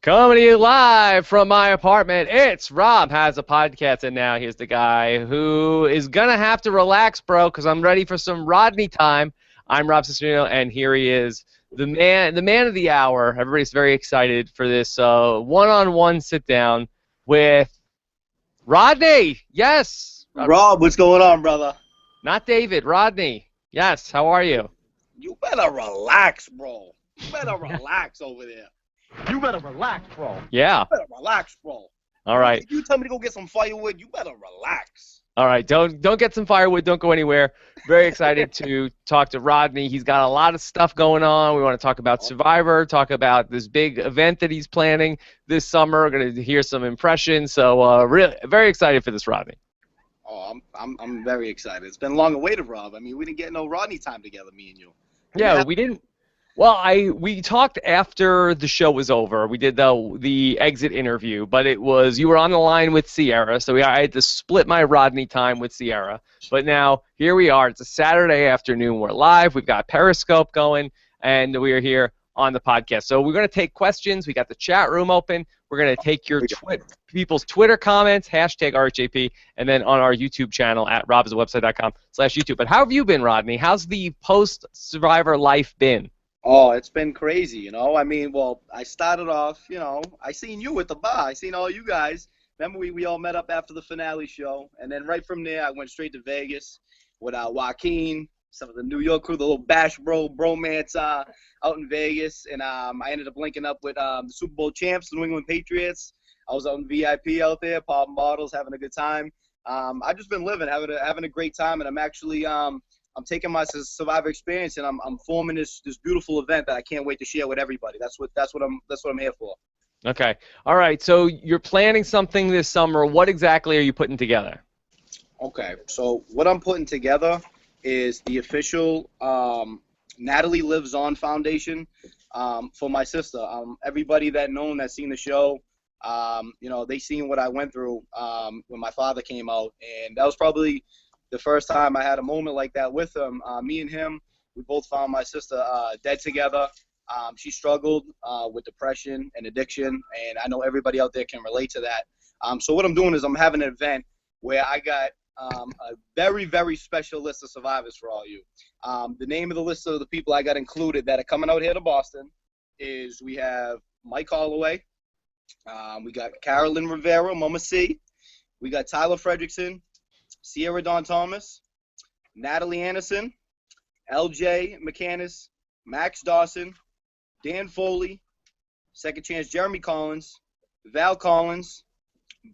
Coming to you live from my apartment, it's Rob Has a Podcast, and now here's the guy who is going to have to relax, bro, because I'm ready for some Rodney time. I'm Rob Cesternino, and here he is, the man of the hour. Everybody's very excited for this one-on-one sit-down with Rodney. Yes. Rob, what's going on, brother? Not David, Rodney. Yes, how are you? You better relax, bro. You better relax over there. You better relax, bro. Yeah. You better relax, bro. All right. If you tell me to go get some firewood, you better relax. All right, don't get some firewood. Don't go anywhere. Very excited to talk to Rodney. He's got a lot of stuff going on. We want to talk about Survivor, talk about this big event that he's planning this summer. We're going to hear some impressions. So really, very excited for this, Rodney. Oh, I'm very excited. It's been long awaited, Rob. I mean, we didn't get no Rodney time together, me and you. Yeah, we didn't. Well, we talked after the show was over. We did the exit interview, but it was you were on the line with Sierra, so I had to split my Rodney time with Sierra. But now here we are. It's a Saturday afternoon. We're live. We've got Periscope going, and we are here on the podcast. So we're going to take questions. We got the chat room open. We're going to take your people's Twitter comments, hashtag RHAP, and then on our YouTube channel at robisawebsite.com/YouTube. But how have you been, Rodney? How's the post-Survivor life been? Oh, it's been crazy, you know. I mean, well, I started off, you know, I seen you at the bar. I seen all you guys. Remember we all met up after the finale show. And then right from there, I went straight to Vegas with Joaquin, some of the New York crew, the little bash bromance out in Vegas. And I ended up linking up with the Super Bowl champs, the New England Patriots. I was on VIP out there, popping bottles, having a good time. I've just been living, having a great time. And I'm actually I'm taking my Survivor experience and I'm forming this beautiful event that I can't wait to share with everybody. That's what I'm here for. Okay. All right. So you're planning something this summer. What exactly are you putting together? Okay. So what I'm putting together is the official Natalie Lives On Foundation for my sister. Everybody that's seen the show, you know, they seen what I went through when my father came out, and that was probably the first time I had a moment like that with him. Me and him, we both found my sister dead together. She struggled with depression and addiction, and I know everybody out there can relate to that. So what I'm doing is I'm having an event where I got a very, very special list of survivors for all you. The name of the list of the people I got included that are coming out here to Boston is we have Mike Holloway, we got Carolyn Rivera, Mama C, we got Tyler Fredrickson, Sierra Dawn Thomas, Natalie Anderson, LJ McCannis, Max Dawson, Dan Foley, Second Chance Jeremy Collins, Val Collins,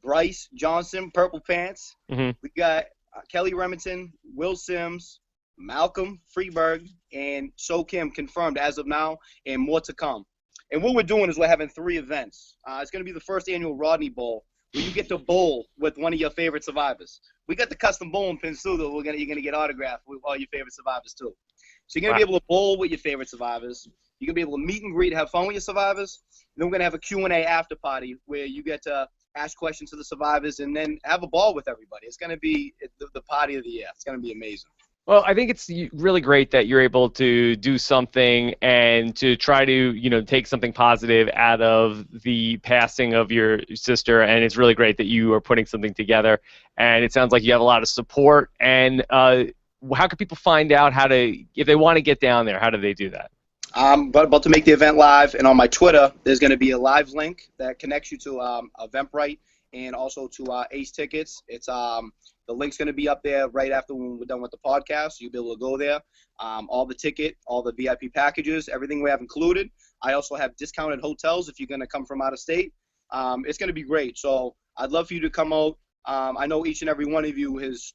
Bryce Johnson, Purple Pants. We got Kelly Remington, Will Sims, Malcolm Freeberg, and So Kim confirmed as of now, and more to come. And what we're doing is we're having 3 events. It's going to be the first annual Rodney Bowl, where you get to bowl with one of your favorite survivors. We got the custom bowling pins too, that you're gonna get autographed with all your favorite survivors too. So you're gonna be able to bowl with your favorite survivors. You're gonna be able to meet and greet, have fun with your survivors. And then we're gonna have a Q&A after party where you get to ask questions to the survivors and then have a ball with everybody. It's gonna be the party of the year. It's gonna be amazing. Well, I think it's really great that you're able to do something and to try to, you know, take something positive out of the passing of your sister, and it's really great that you are putting something together, and it sounds like you have a lot of support. And how can people find out if they want to get down there, how do they do that? I'm about to make the event live, and on my Twitter, there's going to be a live link that connects you to Eventbrite and also to Ace Tickets. It's the link's going to be up there right after when we're done with the podcast. So you'll be able to go there. All the ticket, all the VIP packages, everything we have included. I also have discounted hotels if you're going to come from out of state. It's going to be great. So I'd love for you to come out. I know each and every one of you has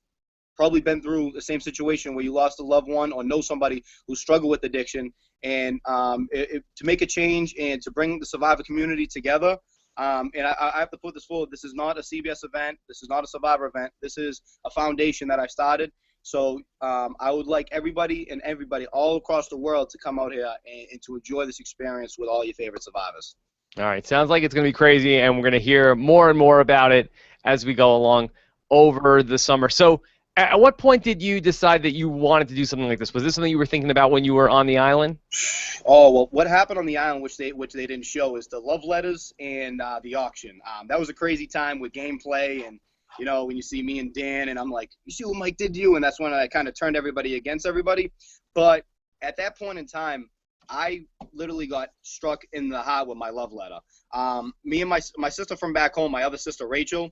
probably been through the same situation where you lost a loved one or know somebody who struggled with addiction. And to make a change and to bring the Survivor community together, and I have to put this forward. This is not a CBS event. This is not a Survivor event. This is a foundation that I started. So I would like everybody all across the world to come out here and to enjoy this experience with all your favorite survivors. All right. Sounds like it's going to be crazy, and we're going to hear more and more about it as we go along over the summer. So At what point did you decide that you wanted to do something like this? Was this something you were thinking about when you were on the island? Oh well, what happened on the island, which they didn't show, is the love letters and the auction. That was a crazy time with gameplay, and when you see me and Dan, and I'm like, you see what Mike did to you, and that's when I kind of turned everybody against everybody. But at that point in time, I literally got struck in the heart with my love letter. Me and my sister from back home, my other sister Rachel,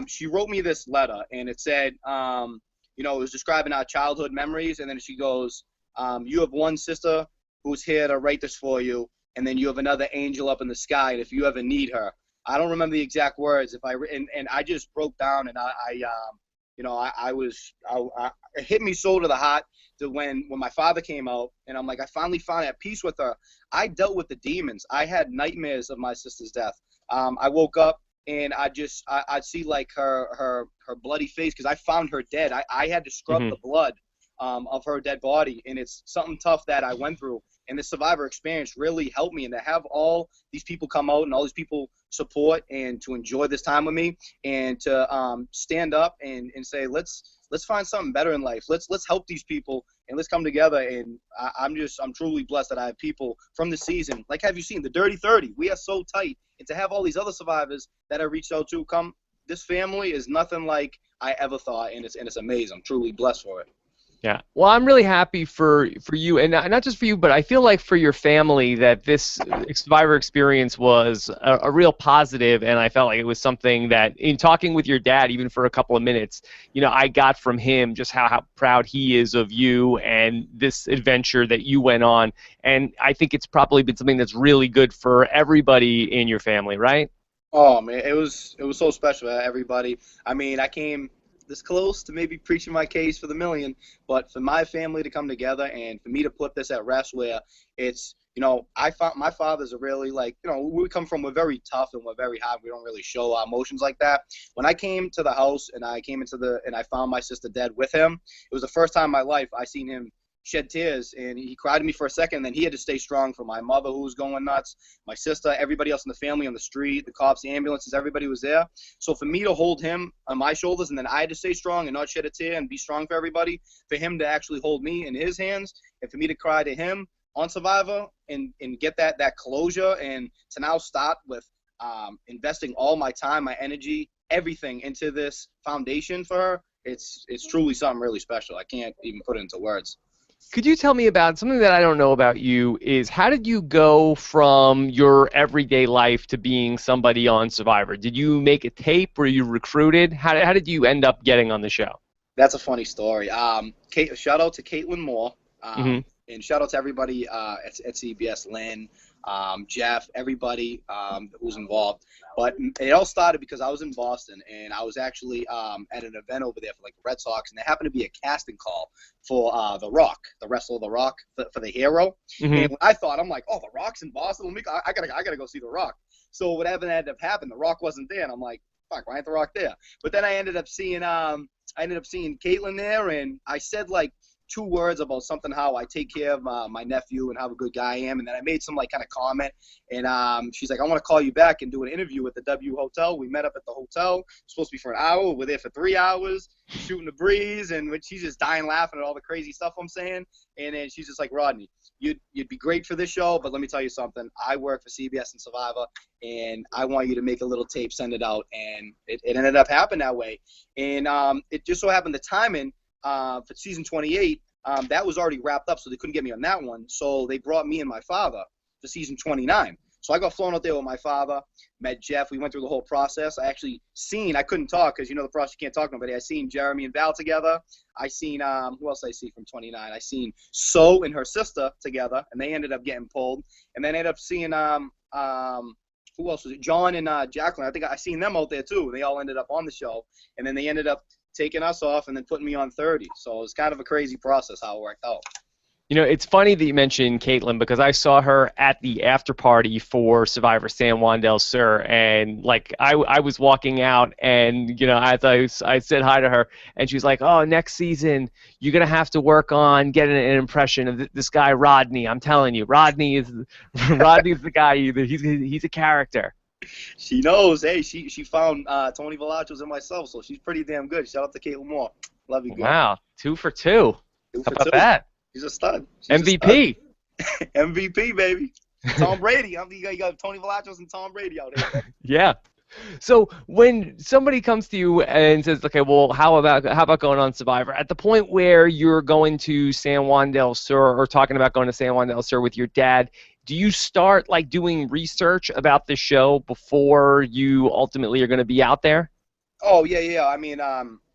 she wrote me this letter, and it said, it was describing our childhood memories, and then she goes, you have one sister who's here to write this for you, and then you have another angel up in the sky, and if you ever need her. I don't remember the exact words. And I just broke down, and it hit me so to the heart that when my father came out, and I'm like, I finally found at peace with her. I dealt with the demons. I had nightmares of my sister's death. I woke up, and I'd see like her bloody face, because I found her dead. I had to scrub Hmm. the blood of her dead body, and it's something tough that I went through. And the Survivor experience really helped me, and to have all these people come out and all these people support and to enjoy this time with me, and to stand up and say, let's find something better in life. Let's help these people, and let's come together. And I'm truly blessed that I have people from the season. Like, have you seen the Dirty 30? We are so tight, and to have all these other survivors that I reached out to come, this family is nothing like I ever thought, and it's amazing. I'm truly blessed for it. Yeah. Well, I'm really happy for you, and not just for you, but I feel like for your family that this Survivor experience was a real positive, and I felt like it was something that, in talking with your dad, even for a couple of minutes, I got from him just how proud he is of you and this adventure that you went on, and I think it's probably been something that's really good for everybody in your family, right? Oh man, it was so special, everybody. I mean, I came this close to maybe preaching my case for the million, but for my family to come together and for me to put this at rest, where it's, I found my father's a really, like, we're very tough and we're very hard. We don't really show our emotions like that. When I came to the house and I found my sister dead with him, it was the first time in my life I seen him shed tears, and he cried to me for a second, and then he had to stay strong for my mother, who was going nuts, my sister, everybody else in the family, on the street, the cops, the ambulances, everybody was there. So for me to hold him on my shoulders, and then I had to stay strong and not shed a tear and be strong for everybody, for him to actually hold me in his hands, and for me to cry to him on Survivor, and get that closure, and to now start with investing all my time, my energy, everything into this foundation for her, it's truly something really special. I can't even put it into words. Could you tell me about something that I don't know about you is how did you go from your everyday life to being somebody on Survivor? Did you make a tape? Were you recruited? How did you end up getting on the show? That's a funny story. Shout out to Caitlin Moore, Hmm. and shout out to everybody at CBS, Lynn, Jeff, everybody who's involved. But it all started because I was in Boston, and I was actually at an event over there for like the Red Sox, and there happened to be a casting call for The Rock, the wrestler The Rock, for the hero. Hmm. And I thought, I'm like, oh, The Rock's in Boston. I gotta go see The Rock. So whatever ended up happening, The Rock wasn't there, and I'm like, fuck, why ain't The Rock there? But then I ended up seeing Caitlin there, and I said like two words about something, how I take care of my nephew and how a good guy I am, and then I made some like kind of comment, and she's like, I want to call you back and do an interview at the W Hotel. We met up at the hotel. It was supposed to be for an hour. We're there for 3 hours, shooting the breeze, and she's just dying laughing at all the crazy stuff I'm saying, and then she's just like, Rodney, you'd be great for this show, but let me tell you something. I work for CBS and Survivor, and I want you to make a little tape, send it out, and it ended up happening that way. And it just so happened the timing for season 28, that was already wrapped up, so they couldn't get me on that one. So they brought me and my father for season 29. So I got flown out there with my father, met Jeff. We went through the whole process. I couldn't talk because, the process, you can't talk to nobody. I seen Jeremy and Val together. I seen, who else I see from 29? I seen So and her sister together, and they ended up getting pulled. And then I ended up seeing, who else was it? John and Jacqueline. I think I seen them out there too. They all ended up on the show. And then they ended up taking us off and then putting me on 30. So it was kind of a crazy process how it worked out. It's funny that you mentioned Caitlin because I saw her at the after party for Survivor San Juan del Sur, and like I was walking out, and as I said hi to her, and she was like, "Oh, next season you're gonna have to work on getting an impression of this guy Rodney. I'm telling you, Rodney's the guy. He's a character." She knows. Hey, she found Tony Velazquez and myself, so she's pretty damn good. Shout out to Caitlin Moore. Love you, girl. Wow, 2 for 2. Two How for about two. that? She's a stud. She's a stud. MVP. MVP, baby. Tom Brady. You got Tony Velazquez and Tom Brady out here, baby. Yeah. So when somebody comes to you and says, "Okay, well, how about going on Survivor?" At the point where you're going to San Juan del Sur or talking about going to San Juan del Sur with your dad, do you start like doing research about the show before you ultimately are going to be out there? Oh yeah, yeah. I mean,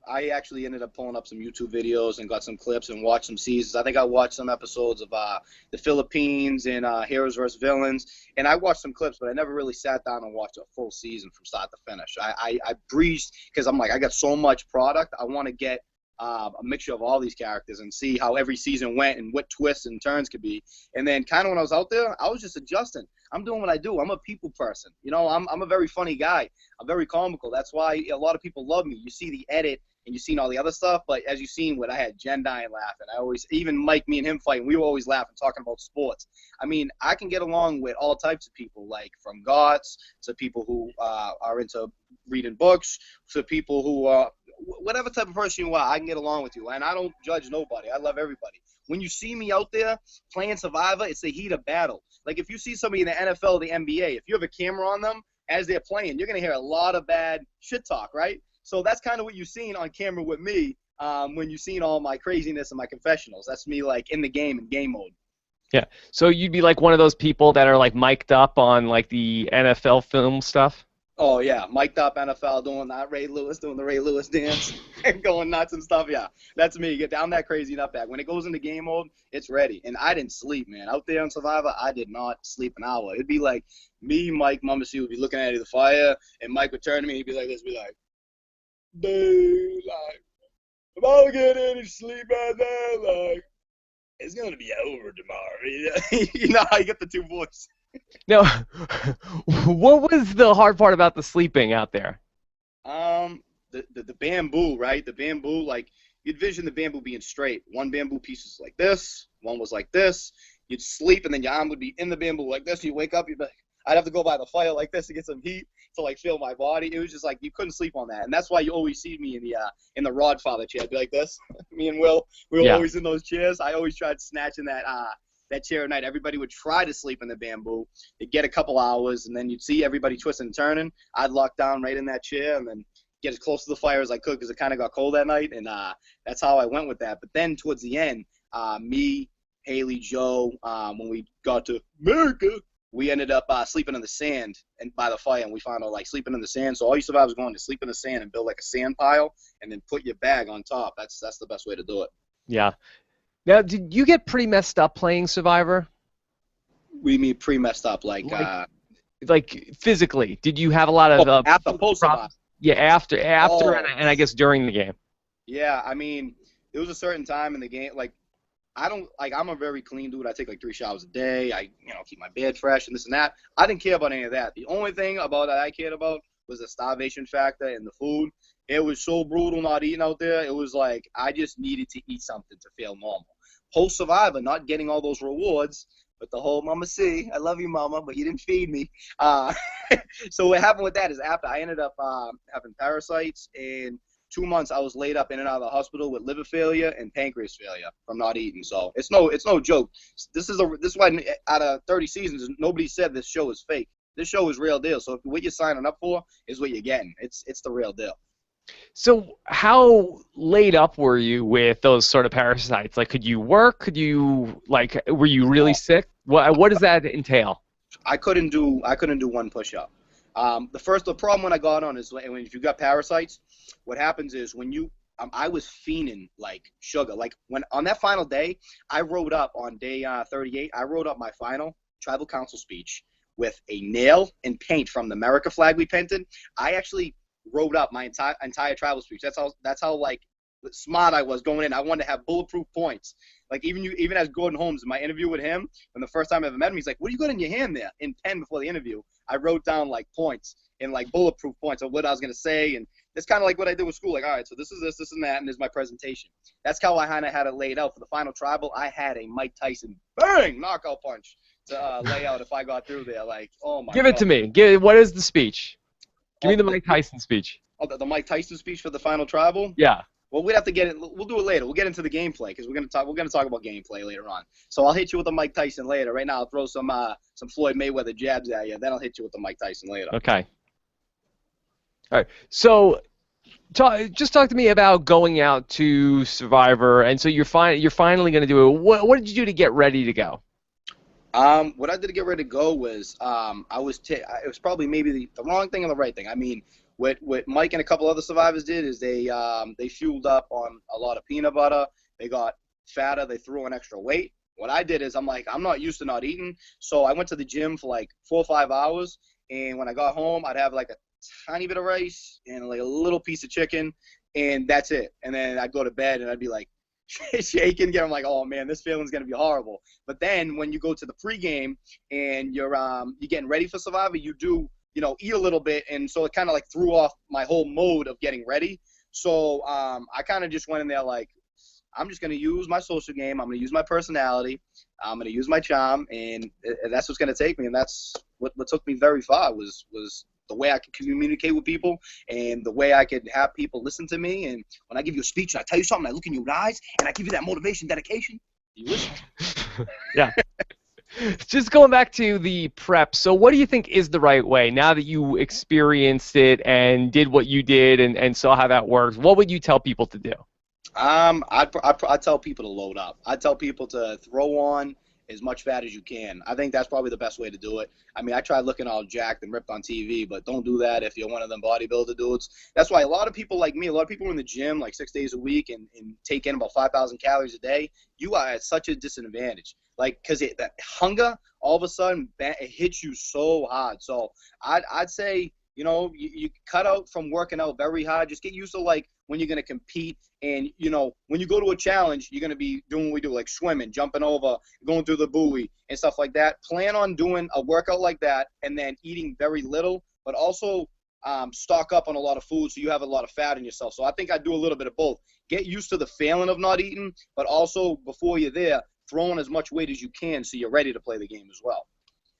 I actually ended up pulling up some YouTube videos and got some clips and watched some seasons. I think I watched some episodes of the Philippines and Heroes vs. Villains, and I watched some clips, but I never really sat down and watched a full season from start to finish. I breezed because I'm like, I got so much product. I want to get a mixture of all these characters and see how every season went and what twists and turns could be. And then kind of when I was out there, I was just adjusting. I'm doing what I do. I'm a people person. You know, I'm a very funny guy. I'm very comical. That's why a lot of people love me. You see the edit and you've seen all the other stuff, but as you've seen, I had Jen dying laughing. I always, even Mike, me and him fighting, we were always laughing, talking about sports. I mean, I can get along with all types of people, like from goths to people who are into reading books, to people who are whatever type of person you are. I can get along with you, and I don't judge nobody. I love everybody. When you see me out there playing Survivor, it's the heat of battle. Like if you see somebody in the NFL or the NBA, if you have a camera on them as they're playing, you're gonna hear a lot of bad shit talk, right? So that's kind of what you've seen on camera with me when you've seen all my craziness and my confessionals. That's me like in the game in game mode. Yeah. So you'd be like one of those people that are like mic'd up on like the NFL film stuff? Oh yeah, mic'd up NFL doing that Ray Lewis doing the Ray Lewis dance and going nuts and stuff. Yeah, that's me. Get down that crazy nutbag. When it goes into game mode, it's ready. And I didn't sleep, man. Out there on Survivor, I did not sleep an hour. It'd be like me, Mike, Mama C would be looking at the fire, and Mike would turn to me and he'd be like this, be like, dude, like, if I don't get any sleep right now, like, it's gonna be over tomorrow. You know how you get the two voices. Now, what was the hard part about the sleeping out there? The bamboo, right? The bamboo, like you'd vision the bamboo being straight. One bamboo piece is like this, one was like this. You'd sleep, and then your arm would be in the bamboo like this. You wake up, you'd be like, I'd have to go by the fire like this to get some heat to like feel my body. It was just like you couldn't sleep on that, and that's why you always see me in the Rodfather chair. I'd be like this. Me and Will, we were always in those chairs. I always tried snatching that chair at night. Everybody would try to sleep in the bamboo. You'd get a couple hours, and then you'd see everybody twisting and turning. I'd lock down right in that chair, and then get as close to the fire as I could because it kind of got cold that night, and that's how I went with that. But then towards the end, me, Haley, Joe, when we got to America, we ended up sleeping in the sand and by the fire, and we found out like sleeping in the sand. So all you survivors going to sleep in the sand and build like a sand pile, and then put your bag on top. That's the best way to do it. Yeah. Now, did you get pretty messed up playing Survivor? We mean pre-messed up, like physically. Did you have a lot of after post-Survivor? Yeah, after, and I guess during the game. Yeah, I mean, there was a certain time in the game, like, I'm a very clean dude. I take like 3 showers a day. I, keep my bed fresh and this and that. I didn't care about any of that. The only thing about that I cared about was the starvation factor and the food. It was so brutal not eating out there. It was like I just needed to eat something to feel normal. Post-Survivor, not getting all those rewards, but the whole Mama C, I love you, Mama, but you didn't feed me. So what happened with that is after I ended up having parasites, and 2 months I was laid up in and out of the hospital with liver failure and pancreas failure from not eating. So it's no joke. This is why out of 30 seasons, nobody said this show is fake. This show is real deal. So what you're signing up for is what you're getting. It's the real deal. So how laid up were you with those sort of parasites? Like, could you work? Were you really sick? What does that entail? I couldn't do one push-up. The problem when I got on is if you got parasites, what happens is when you I was fiending like sugar. Like when on that final day, I wrote up on day 38. I wrote up my final tribal council speech with a nail and paint from the America flag we painted. I actually wrote up my entire tribal speech. That's how like smart I was going in. I wanted to have bulletproof points. Like even as Gordon Holmes in my interview with him, and the first time I ever met him, he's like, "What do you got in your hand there?" In pen before the interview, I wrote down like points and like bulletproof points of what I was gonna say, and it's kind of like what I did with school. Like, all right, so this is this and that, and this is my presentation. That's how I kind of had it laid out for the final tribal. I had a Mike Tyson bang knockout punch to lay out if I got through there. Like, oh my God. Give it to me. What is the speech? Give me the Mike Tyson speech. Oh, the Mike Tyson speech for the final tribal? Yeah. Well, we'd have to get it. We'll do it later. We'll get into the gameplay because we're gonna talk about gameplay later on. So I'll hit you with the Mike Tyson later. Right now, I'll throw some Floyd Mayweather jabs at you. Then I'll hit you with the Mike Tyson later. Okay. All right. So just talk to me about going out to Survivor, and so you're finally going to do it. What did you do to get ready to go? What I did to get ready to go was it was probably maybe the wrong thing and the right thing. I mean, what Mike and a couple other survivors did is they fueled up on a lot of peanut butter. They got fatter. They threw on extra weight. What I did is I'm not used to not eating, so I went to the gym for like 4 or 5 hours, and when I got home, I'd have like a tiny bit of rice and like a little piece of chicken, and that's it. And then I'd go to bed and I'd be like shaking. I'm like, oh man, this feeling's gonna be horrible. But then when you go to the pregame and you're getting ready for Survivor, you do eat a little bit, and so it kind of like threw off my whole mode of getting ready. So I kind of just went in there like, I'm just going to use my social game. I'm going to use my personality. I'm going to use my charm, and that's what's going to take me. And that's what took me very far was the way I could communicate with people and the way I could have people listen to me. And when I give you a speech and I tell you something, I look in your eyes and I give you that motivation, dedication, you listen. Yeah. Just going back to the prep, so what do you think is the right way now that you experienced it and did what you did and saw how that works? What would you tell people to do? I'd tell people to load up. I'd tell people to throw on as much fat as you can. I think that's probably the best way to do it. I mean, I tried looking all jacked and ripped on TV, but don't do that if you're one of them bodybuilder dudes. That's why a lot of people like me, a lot of people in the gym like 6 days a week and take in about 5,000 calories a day, you are at such a disadvantage. Like, because that hunger, all of a sudden, it hits you so hard. So I'd say, you cut out from working out very hard. Just get used to, like, when you're going to compete. And, when you go to a challenge, you're going to be doing what we do, like swimming, jumping over, going through the buoy and stuff like that. Plan on doing a workout like that and then eating very little, but also stock up on a lot of food so you have a lot of fat in yourself. So I think I do a little bit of both. Get used to the feeling of not eating, but also before you're there, throw on as much weight as you can so you're ready to play the game as well.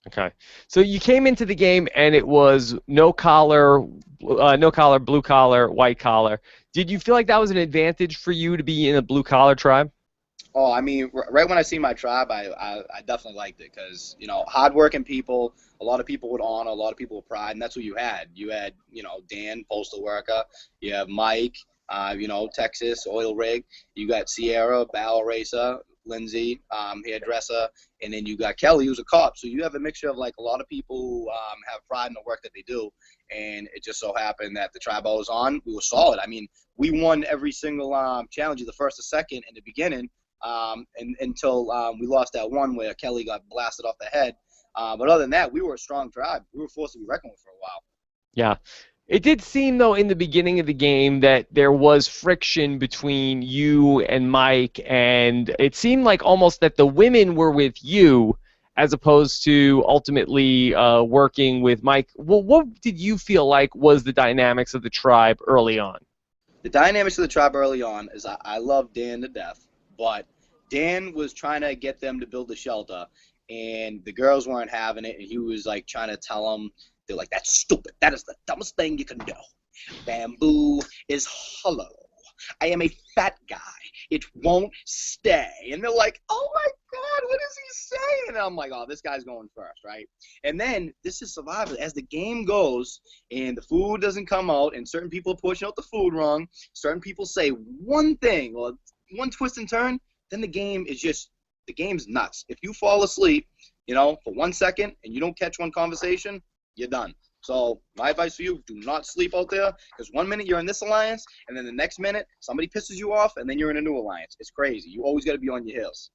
Okay. So you came into the game and it was no collar, blue collar, white collar. Did you feel like that was an advantage for you to be in a blue collar tribe? Oh, I mean, right when I see my tribe, I definitely liked it because, hardworking people, a lot of people with honor, a lot of people with pride, and that's who you had. You had, Dan, postal worker. You have Mike, Texas, oil rig. You got Sierra, barrel racer. Lindsay, hairdresser, and then you got Kelly, who's a cop. So you have a mixture of like a lot of people who have pride in the work that they do. And it just so happened that the tribe I was on, we were solid. I mean, we won every single challenge, the first or second in the beginning, until we lost that one where Kelly got blasted off the head. But other than that, we were a strong tribe. We were forced to be reckoned with for a while. Yeah. It did seem, though, in the beginning of the game that there was friction between you and Mike, and it seemed like almost that the women were with you as opposed to ultimately working with Mike. Well, what did you feel like was the dynamics of the tribe early on? The dynamics of the tribe early on is I love Dan to death, but Dan was trying to get them to build a shelter, and the girls weren't having it, and he was like trying to tell them, they're like, that's stupid. That is the dumbest thing you can do. Bamboo is hollow. I am a fat guy. It won't stay. And they're like, oh my God, what is he saying? And I'm like, oh, this guy's going first, right? And then this is Survivor. As the game goes and the food doesn't come out and certain people are pushing out the food wrong, certain people say one thing or one twist and turn, then the game's nuts. If you fall asleep, for 1 second and you don't catch one conversation, you're done. So my advice for you, do not sleep out there because 1 minute you're in this alliance and then the next minute somebody pisses you off and then you're in a new alliance. It's crazy. You always got to be on your heels.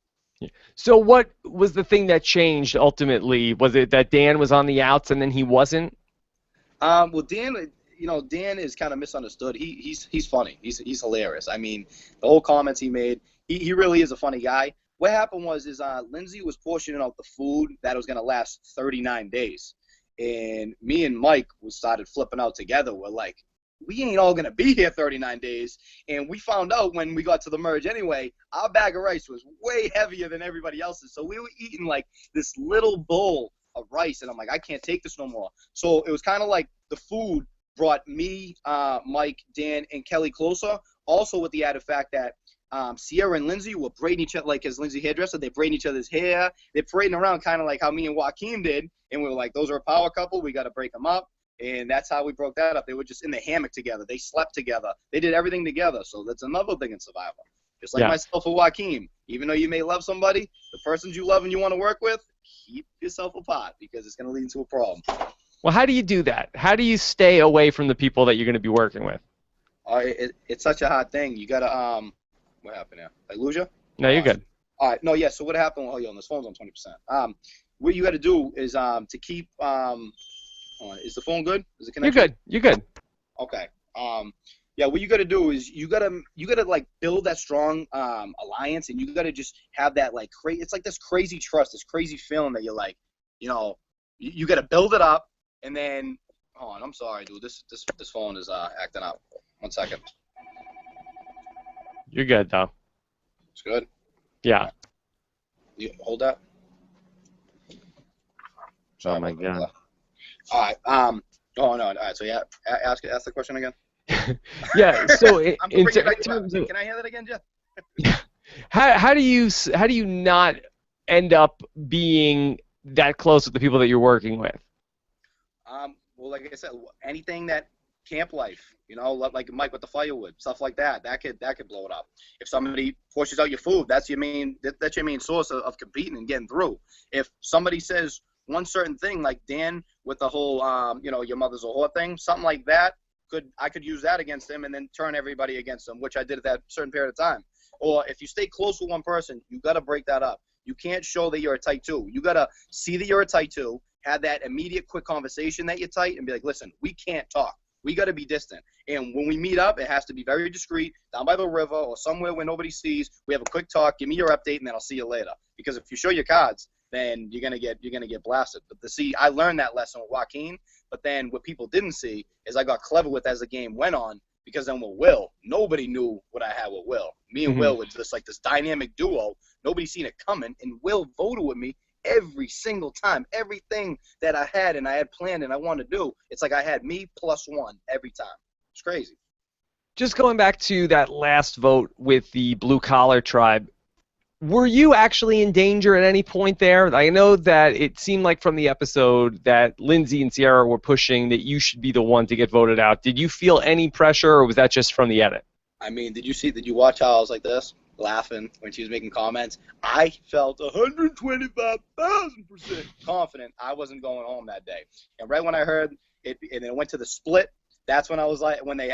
So what was the thing that changed ultimately? Was it that Dan was on the outs and then he wasn't? Well, Dan, Dan is kind of misunderstood. He's funny. He's hilarious. I mean, the whole comments he made, he really is a funny guy. What happened was Lindsay was portioning out the food that was going to last 39 days. And me and Mike started flipping out together. We're like, we ain't all going to be here 39 days. And we found out when we got to the merge anyway, our bag of rice was way heavier than everybody else's. So we were eating like this little bowl of rice. And I'm like, I can't take this no more. So it was kind of like the food brought me, Mike, Dan, and Kelly closer. also with the added fact that Sierra and Lindsay were braiding each other, like as Lindsay hairdresser, they're braiding each other's hair. They're parading around kind of like how me and Joaquin did. And we were like, those are a power couple. We got to break them up. And that's how we broke that up. They were just in the hammock together. They slept together. They did everything together. So that's another thing in Survivor. Just like myself and Joaquin. Even though you may love somebody, the persons you love and you want to work with, keep yourself apart because it's going to lead into a problem. Well, how do you do that? How do you stay away from the people that you're going to be working with? It's such a hard thing. You got to, what happened here? Did I lose you? No, you're good. All right. No, yeah. So what happened? Oh, yeah, on this phone's on 20%. What you got to do is to keep. Is the phone good? Is it connected? You're good. Okay. Yeah. What you got to do is you got to like build that strong alliance, and you got to just have that like it's like this crazy trust, this crazy feeling that you're like, you got to build it up, and then. Hold on. I'm sorry, dude. This phone is acting up. 1 second. You're good though. It's good. Yeah. You hold that. Sorry, oh my God. All right. Oh no. All right. So yeah, ask the question again. Yeah. So can I hear that again, Jeff? how do you not end up being that close with the people that you're working with? Well, like I said, anything that camp life, like Mike with the firewood, stuff like that, that could blow it up. If somebody pushes out your food, that's your main source of competing and getting through. If somebody says one certain thing, like Dan with the whole, your mother's a whore thing, something like that, I could use that against him and then turn everybody against him, which I did at that certain period of time. Or if you stay close with one person, you got to break that up. You can't show that you're a tight two. You got to see that you're a tight two, have that immediate quick conversation that you're tight, and be like, listen, we can't talk. We got to be distant. And when we meet up, it has to be very discreet, down by the river or somewhere where nobody sees. We have a quick talk. Give me your update, and then I'll see you later. Because if you show your cards, then you're gonna get blasted. But I learned that lesson with Joaquin. But then what people didn't see is I got clever with as the game went on. Because then with Will, nobody knew what I had with Will. Me and Will were just like this dynamic duo. Nobody seen it coming, and Will voted with me every single time. Everything that I had and I had planned and I wanted to do, it's like I had me plus one every time. It's crazy. Just going back to that last vote with the blue collar tribe, were you actually in danger at any point there? I know that it seemed like from the episode that Lindsay and Sierra were pushing that you should be the one to get voted out. Did you feel any pressure, or was that just from the edit? I mean, did you watch how I was like this, laughing when she was making comments? I felt 125,000% confident I wasn't going home that day. And right when I heard it, and it went to the split, that's when I was like, when they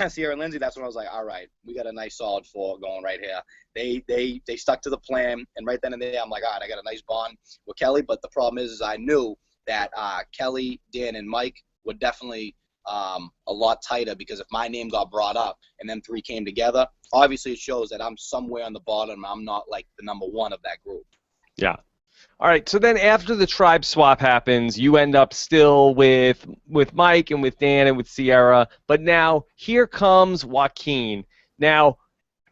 Sierra and Lindsay, that's when I was like, all right, we got a nice solid four going right here. They stuck to the plan, and right then and there, I'm like, all right, I got a nice bond with Kelly. But the problem is I knew that Kelly, Dan, and Mike were definitely a lot tighter, because if my name got brought up and them three came together, obviously it shows that I'm somewhere on the bottom. I'm not like the number one of that group. Yeah. All right, so then after the tribe swap happens, you end up still with Mike and with Dan and with Sierra, but now here comes Joaquin. Now,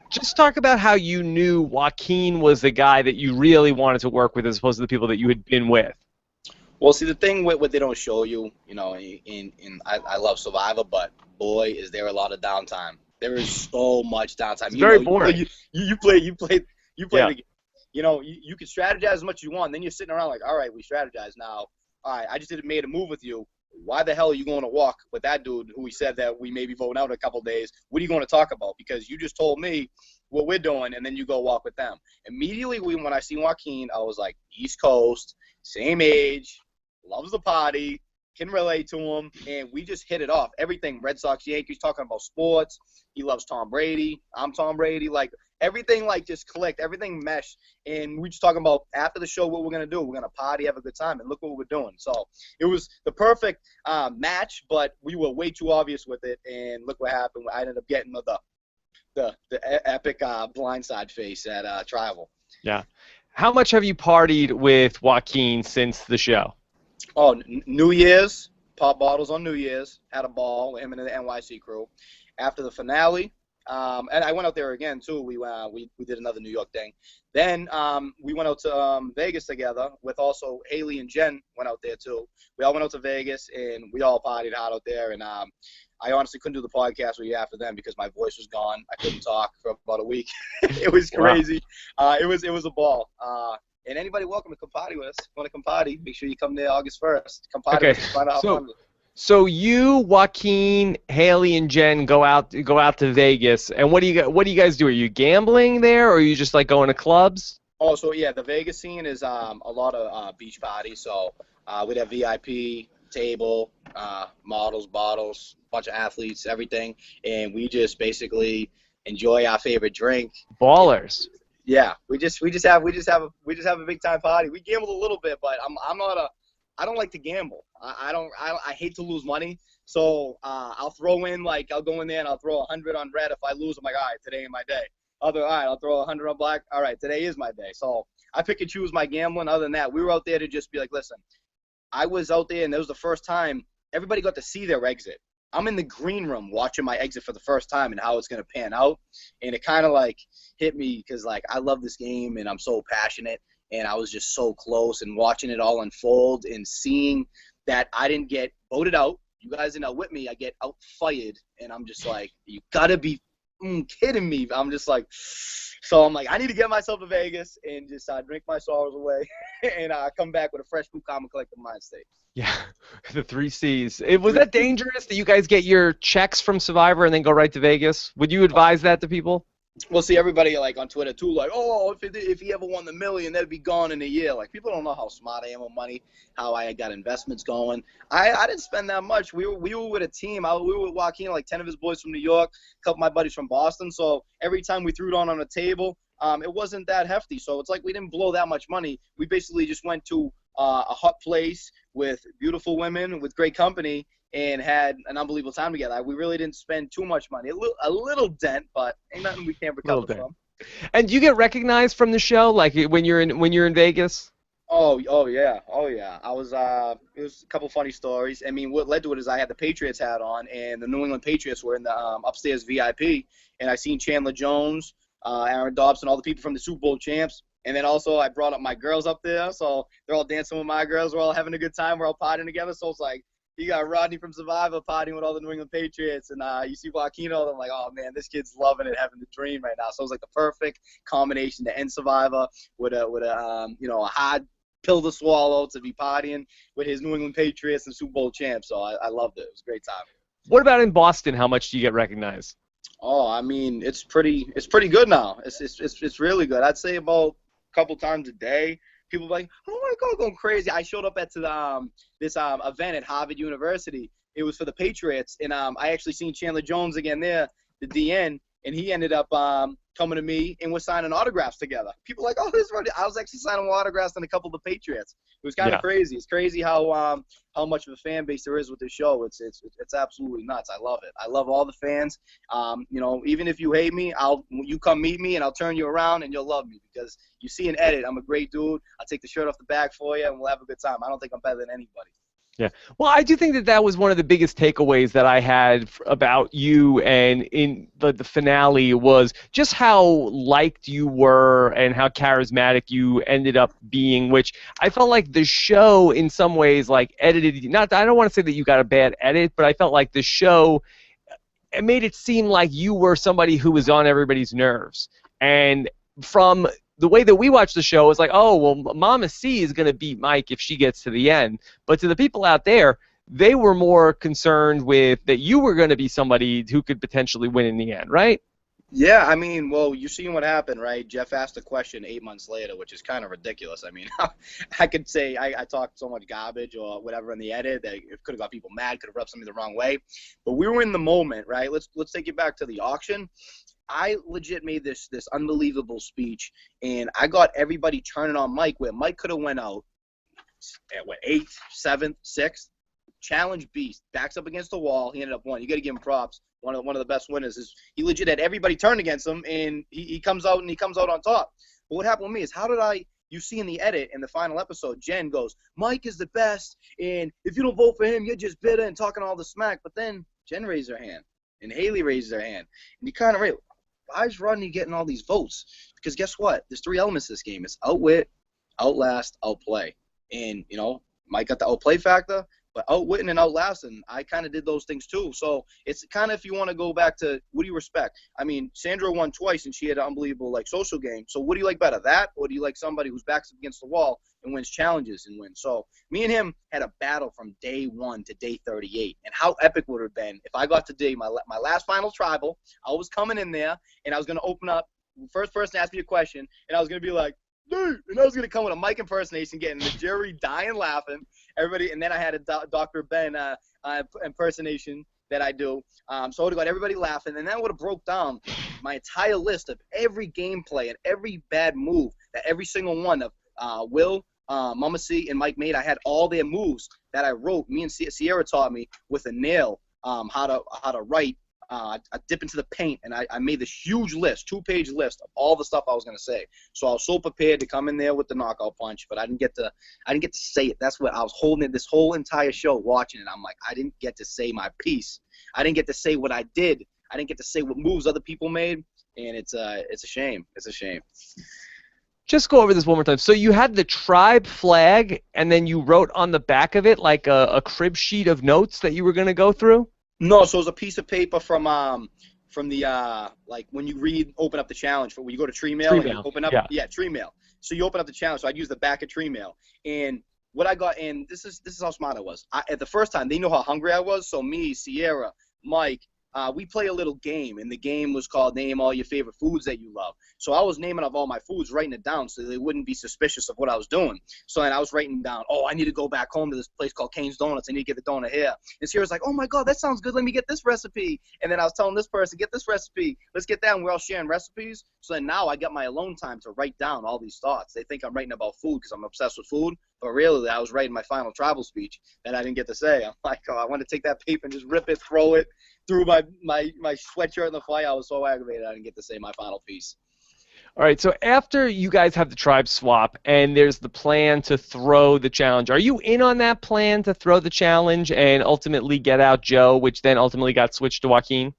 just talk about how you knew Joaquin was the guy that you really wanted to work with as opposed to the people that you had been with. Well, see, the thing with what they don't show you, I love Survivor, but boy, is there a lot of downtime. There is so much downtime. It's very boring. You play yeah. the game. You can strategize as much as you want. Then you're sitting around like, all right, we strategize now. All right, I just made a move with you. Why the hell are you going to walk with that dude who we said that we may be voting out in a couple of days? What are you going to talk about? Because you just told me what we're doing, and then you go walk with them. Immediately when I seen Joaquin, I was like, East Coast, same age, loves the party, can relate to him, and we just hit it off. Everything, Red Sox, Yankees, talking about sports. He loves Tom Brady. I'm Tom Brady. Like, everything, like, just clicked. Everything meshed, and we just talking about after the show what we're going to do. We're going to party, have a good time, and look what we're doing. So it was the perfect match, but we were way too obvious with it, and look what happened. I ended up getting the epic blindside face at Tribal. Yeah. How much have you partied with Joaquin since the show? Oh, New Year's, pop bottles on New Year's, had a ball with him and the NYC crew. After the finale, And I went out there again too. We did another New York thing. Then we went out to Vegas together with also Haley and Jen went out there too. We all went out to Vegas and we all partied hard out there. And I honestly couldn't do the podcast with you after them because my voice was gone. I couldn't talk for about a week. It was crazy. Wow. It was a ball. And anybody welcome to come party with us. If you want to come party, make sure you come there August 1st. Come party with us. Find out how fun. So you, Joaquin, Haley, and Jen go out to Vegas, and what do you guys do? Are you gambling there, or are you just like going to clubs? Oh, so yeah, the Vegas scene is a lot of beach parties. So we'd have VIP table, models, bottles, bunch of athletes, everything, and we just basically enjoy our favorite drink. Ballers. Yeah, we just have a big time party. We gamble a little bit, but I don't like to gamble. I hate to lose money. So I'll throw in I'll go in there and I'll throw 100 on red. If I lose, I'm like, all right, today ain't my day. I'll throw 100 on black. All right, today is my day. So I pick and choose my gambling. Other than that, we were out there to just be like, listen, I was out there and it was the first time everybody got to see their exit. I'm in the green room watching my exit for the first time and how it's going to pan out. And it kind of hit me because I love this game and I'm so passionate. And I was just so close and watching it all unfold and seeing that I didn't get voted out. You guys didn't out with me. I get out fired. And I'm just like, you got to be kidding me. I'm just like, so I'm like, I need to get myself to Vegas and just drink my sorrows away and come back with a fresh blue common collective mind state. Yeah, the 3 C's. Was that dangerous that you guys get your checks from Survivor and then go right to Vegas? Would you advise that to people? Well, see, everybody on Twitter too, if he ever won the $1 million, that'd be gone in a year. People don't know how smart I am with money, how I got investments going. I didn't spend that much. We were with a team. We were with Joaquin, 10 of his boys from New York, a couple of my buddies from Boston. So every time we threw it on a table, it wasn't that hefty. So it's we didn't blow that much money. We basically just went to a hot place with beautiful women, with great company, and had an unbelievable time together. We really didn't spend too much money. A little dent, but ain't nothing we can't recover from. And do you get recognized from the show, when you're in Vegas? Oh yeah. I was it was a couple funny stories. I mean, what led to it is I had the Patriots hat on, and the New England Patriots were in the upstairs VIP, and I seen Chandler Jones, Aaron Dobson, all the people from the Super Bowl champs. And then also I brought up my girls up there, so they're all dancing with my girls. We're all having a good time. We're all partying together. So it's you got Rodney from Survivor partying with all the New England Patriots, and you see Joaquin. I'm like, oh man, this kid's loving it, having the dream right now. So it was the perfect combination to end Survivor with a hard pill to swallow to be partying with his New England Patriots and Super Bowl champs. So I loved it. It was a great time. What about in Boston? How much do you get recognized? Oh, I mean, it's pretty good now. It's really good. I'd say about a couple times a day. People are like, oh my God, going crazy. I showed up at this event at Harvard University. It was for the Patriots, and I actually seen Chandler Jones again there, the DN, and he ended up coming to me, and we're signing autographs together. People are like, oh, this is right. I was actually signing autographs on a couple of the Patriots. It was kind of crazy. It's crazy how much of a fan base there is with the show. It's absolutely nuts. I love it. I love all the fans. Even if you hate me, you come meet me, and I'll turn you around, and you'll love me because you see an edit. I'm a great dude. I'll take the shirt off the back for you, and we'll have a good time. I don't think I'm better than anybody. Yeah. Well, I do think that was one of the biggest takeaways that I had about you and in the finale was just how liked you were and how charismatic you ended up being, which I felt like the show in some ways edited, I don't want to say that you got a bad edit, but I felt like the show, it made it seem like you were somebody who was on everybody's nerves. And from the way that we watched the show, was oh, well, Mama C is going to beat Mike if she gets to the end. But to the people out there, they were more concerned with that you were going to be somebody who could potentially win in the end, right? Yeah, I mean, well, you seen what happened, right? Jeff asked a question 8 months later, which is kind of ridiculous. I mean, I could say I talked so much garbage or whatever in the edit that it could have got people mad, could have rubbed somebody the wrong way. But we were in the moment, right? Let's take you back to the auction. I legit made this unbelievable speech, and I got everybody turning on Mike, where Mike could have went out at 8th, 7th, 6th. Challenge beast, backs up against the wall. He ended up winning. You got to give him props. One of the best winners is he legit had everybody turn against him, and he comes out on top. But what happened with me is you see in the edit in the final episode, Jen goes, Mike is the best, and if you don't vote for him, you're just bitter and talking all the smack. But then Jen raised her hand. And Haley raises her hand. And you kind of right. Why is Rodney getting all these votes? Because guess what? There's 3 elements to this game. It's outwit, outlast, outplay. And, Mike got the outplay factor, but outwitting and outlasting, I kind of did those things too. So it's kind of, if you want to go back to, what do you respect? I mean, Sandra won twice, and she had an unbelievable, social game. So what do you like better, that, or do you like somebody whose back's against the wall and wins challenges and wins? So me and him had a battle from day 1 to day 38. And how epic would it have been if I got to day my last final tribal, I was coming in there, and I was going to open up, first person to ask me a question, and I was going to be like, dude, and I was going to come with a mic impersonation, getting the jury dying laughing, everybody, and then I had a Dr. Ben impersonation that I do. So I would have got everybody laughing, and that would have broke down my entire list of every gameplay and every bad move that every single one of Will, Mama C, and Mike made. I had all their moves that I wrote. Me and Sierra taught me with a nail how to write. I dip into the paint, and I made this huge list, 2-page list of all the stuff I was going to say. So I was so prepared to come in there with the knockout punch, but I didn't get to say it. That's what I was holding it this whole entire show, watching it. I'm like, I didn't get to say my piece. I didn't get to say what I did. I didn't get to say what moves other people made, and it's a shame. It's a shame. Just go over this one more time. So you had the tribe flag, and then you wrote on the back of it like a crib sheet of notes that you were going to go through? No, so it was a piece of paper from the when you open up the challenge for when you go to Tree Mail and you open up Tree Mail. So you open up the challenge. So I'd use the back of Tree Mail. And what I got, and this is how smart I was. At the first time, they knew how hungry I was. So me, Sierra, Mike, we play a little game, and the game was called Name All Your Favorite Foods That You Love. So I was naming off all my foods, writing it down so they wouldn't be suspicious of what I was doing. So then I was writing down, I need to go back home to this place called Cane's Donuts. I need to get the donut here. And Sierra's like, oh, my God, that sounds good. Let me get this recipe. And then I was telling this person, get this recipe. Let's get that, and we're all sharing recipes. So then now I got my alone time to write down all these thoughts. They think I'm writing about food because I'm obsessed with food. But really, I was writing my final tribal speech that I didn't get to say. I'm like, I want to take that paper and just rip it, throw it through my sweatshirt in the fire. I was so aggravated I didn't get to say my final piece. All right, so after you guys have the tribe swap and there's the plan to throw the challenge, are you in on that plan to throw the challenge and ultimately get out Joe, which then ultimately got switched to Joaquin?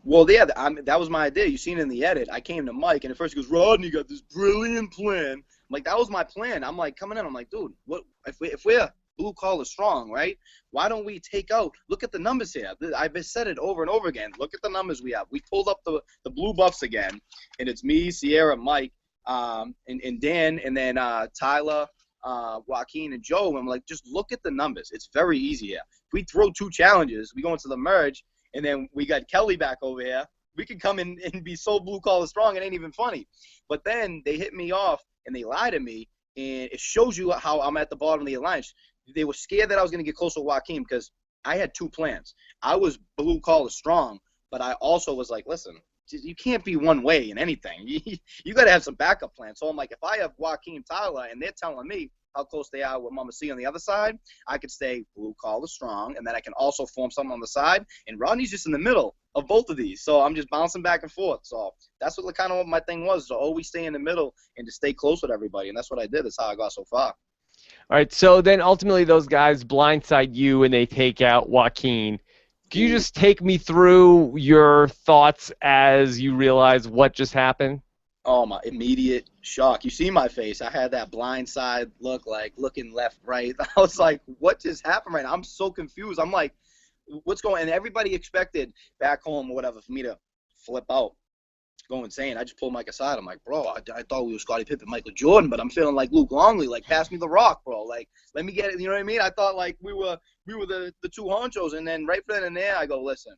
Well, yeah, that was my idea. You seen it in the edit. I came to Mike, and at first he goes, Rodney, you got this brilliant plan. I'm like, that was my plan. I'm like, coming in, I'm like, dude, what if we're blue collar strong, right? Why don't we take out, look at the numbers here. I've said it over and over again. Look at the numbers we have. We pulled up the blue buffs again, and it's me, Sierra, Mike, and Dan, and then Tyler, Joaquin, and Joe. And I'm like, just look at the numbers. It's very easy here. If we throw 2 challenges, we go into the merge, and then we got Kelly back over here. We could come in and be so blue collar strong, it ain't even funny. But then they hit me off, and they lied to me, and it shows you how I'm at the bottom of the alliance. They were scared that I was going to get close to Joaquin because I had 2 plans. I was blue collar strong, but I also was like, listen, you can't be one way in anything. You got to have some backup plans. So I'm like, if I have Joaquin, Tyler, and they're telling me how close they are with Mama C on the other side, I could stay blue collar strong, and then I can also form something on the side. And Rodney's just in the middle of both of these, so I'm just bouncing back and forth. So that's what kind of what my thing was, to always stay in the middle and to stay close with everybody, and that's what I did. That's how I got so far. All right, so then ultimately those guys blindside you and they take out Joaquin. Can you just take me through your thoughts as you realize what just happened? Oh, my immediate shock. You see my face. I had that blindside look, like looking left, right. I was like, what just happened right now? I'm so confused. I'm like, what's going on? And everybody expected back home or whatever for me to flip out, go insane. I just pulled Mike aside. I'm like, bro, I thought we were Scottie Pippen, Michael Jordan, but I'm feeling like Luke Longley. Like, pass me the rock, bro. Like, let me get it. You know what I mean? I thought like we were the 2 honchos. And then right then and there, I go, listen,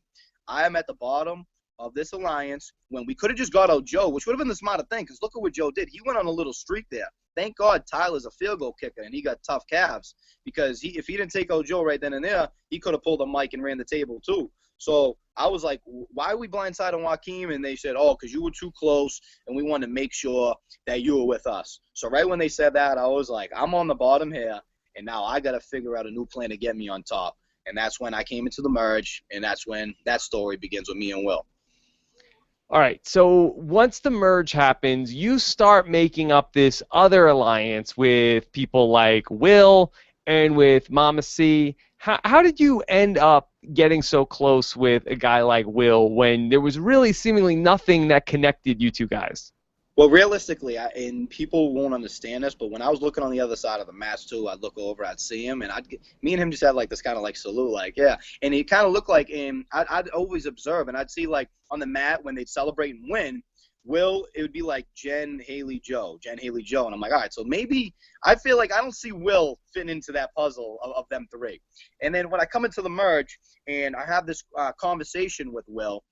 I am at the bottom of this alliance when we could have just got out Joe, which would have been the smarter thing, because look at what Joe did. He went on a little streak there. Thank God Tyler's a field goal kicker, and he got tough calves, because if he didn't take out Joe right then and there, he could have pulled a mic and ran the table too. So I was like, why are we blindsiding Joaquin? And they said, oh, because you were too close, and we wanted to make sure that you were with us. So right when they said that, I was like, I'm on the bottom here, and now I got to figure out a new plan to get me on top. And that's when I came into the merge, and that's when that story begins with me and Will. All right, so once the merge happens, you start making up this other alliance with people like Will and with Mama C. How did you end up getting so close with a guy like Will when there was really seemingly nothing that connected you two guys? Well, realistically, and people won't understand this, but when I was looking on the other side of the match too, I'd look over, I'd see him, and me and him just had like this kind of like salute, like yeah, and he kind of looked like, and I'd always observe, and I'd see like on the mat when they'd celebrate and win, Will, it would be like Jen, Haley, Joe, and I'm like, all right, so maybe I feel like I don't see Will fitting into that puzzle of them three, and then when I come into the merge and I have this conversation with Will.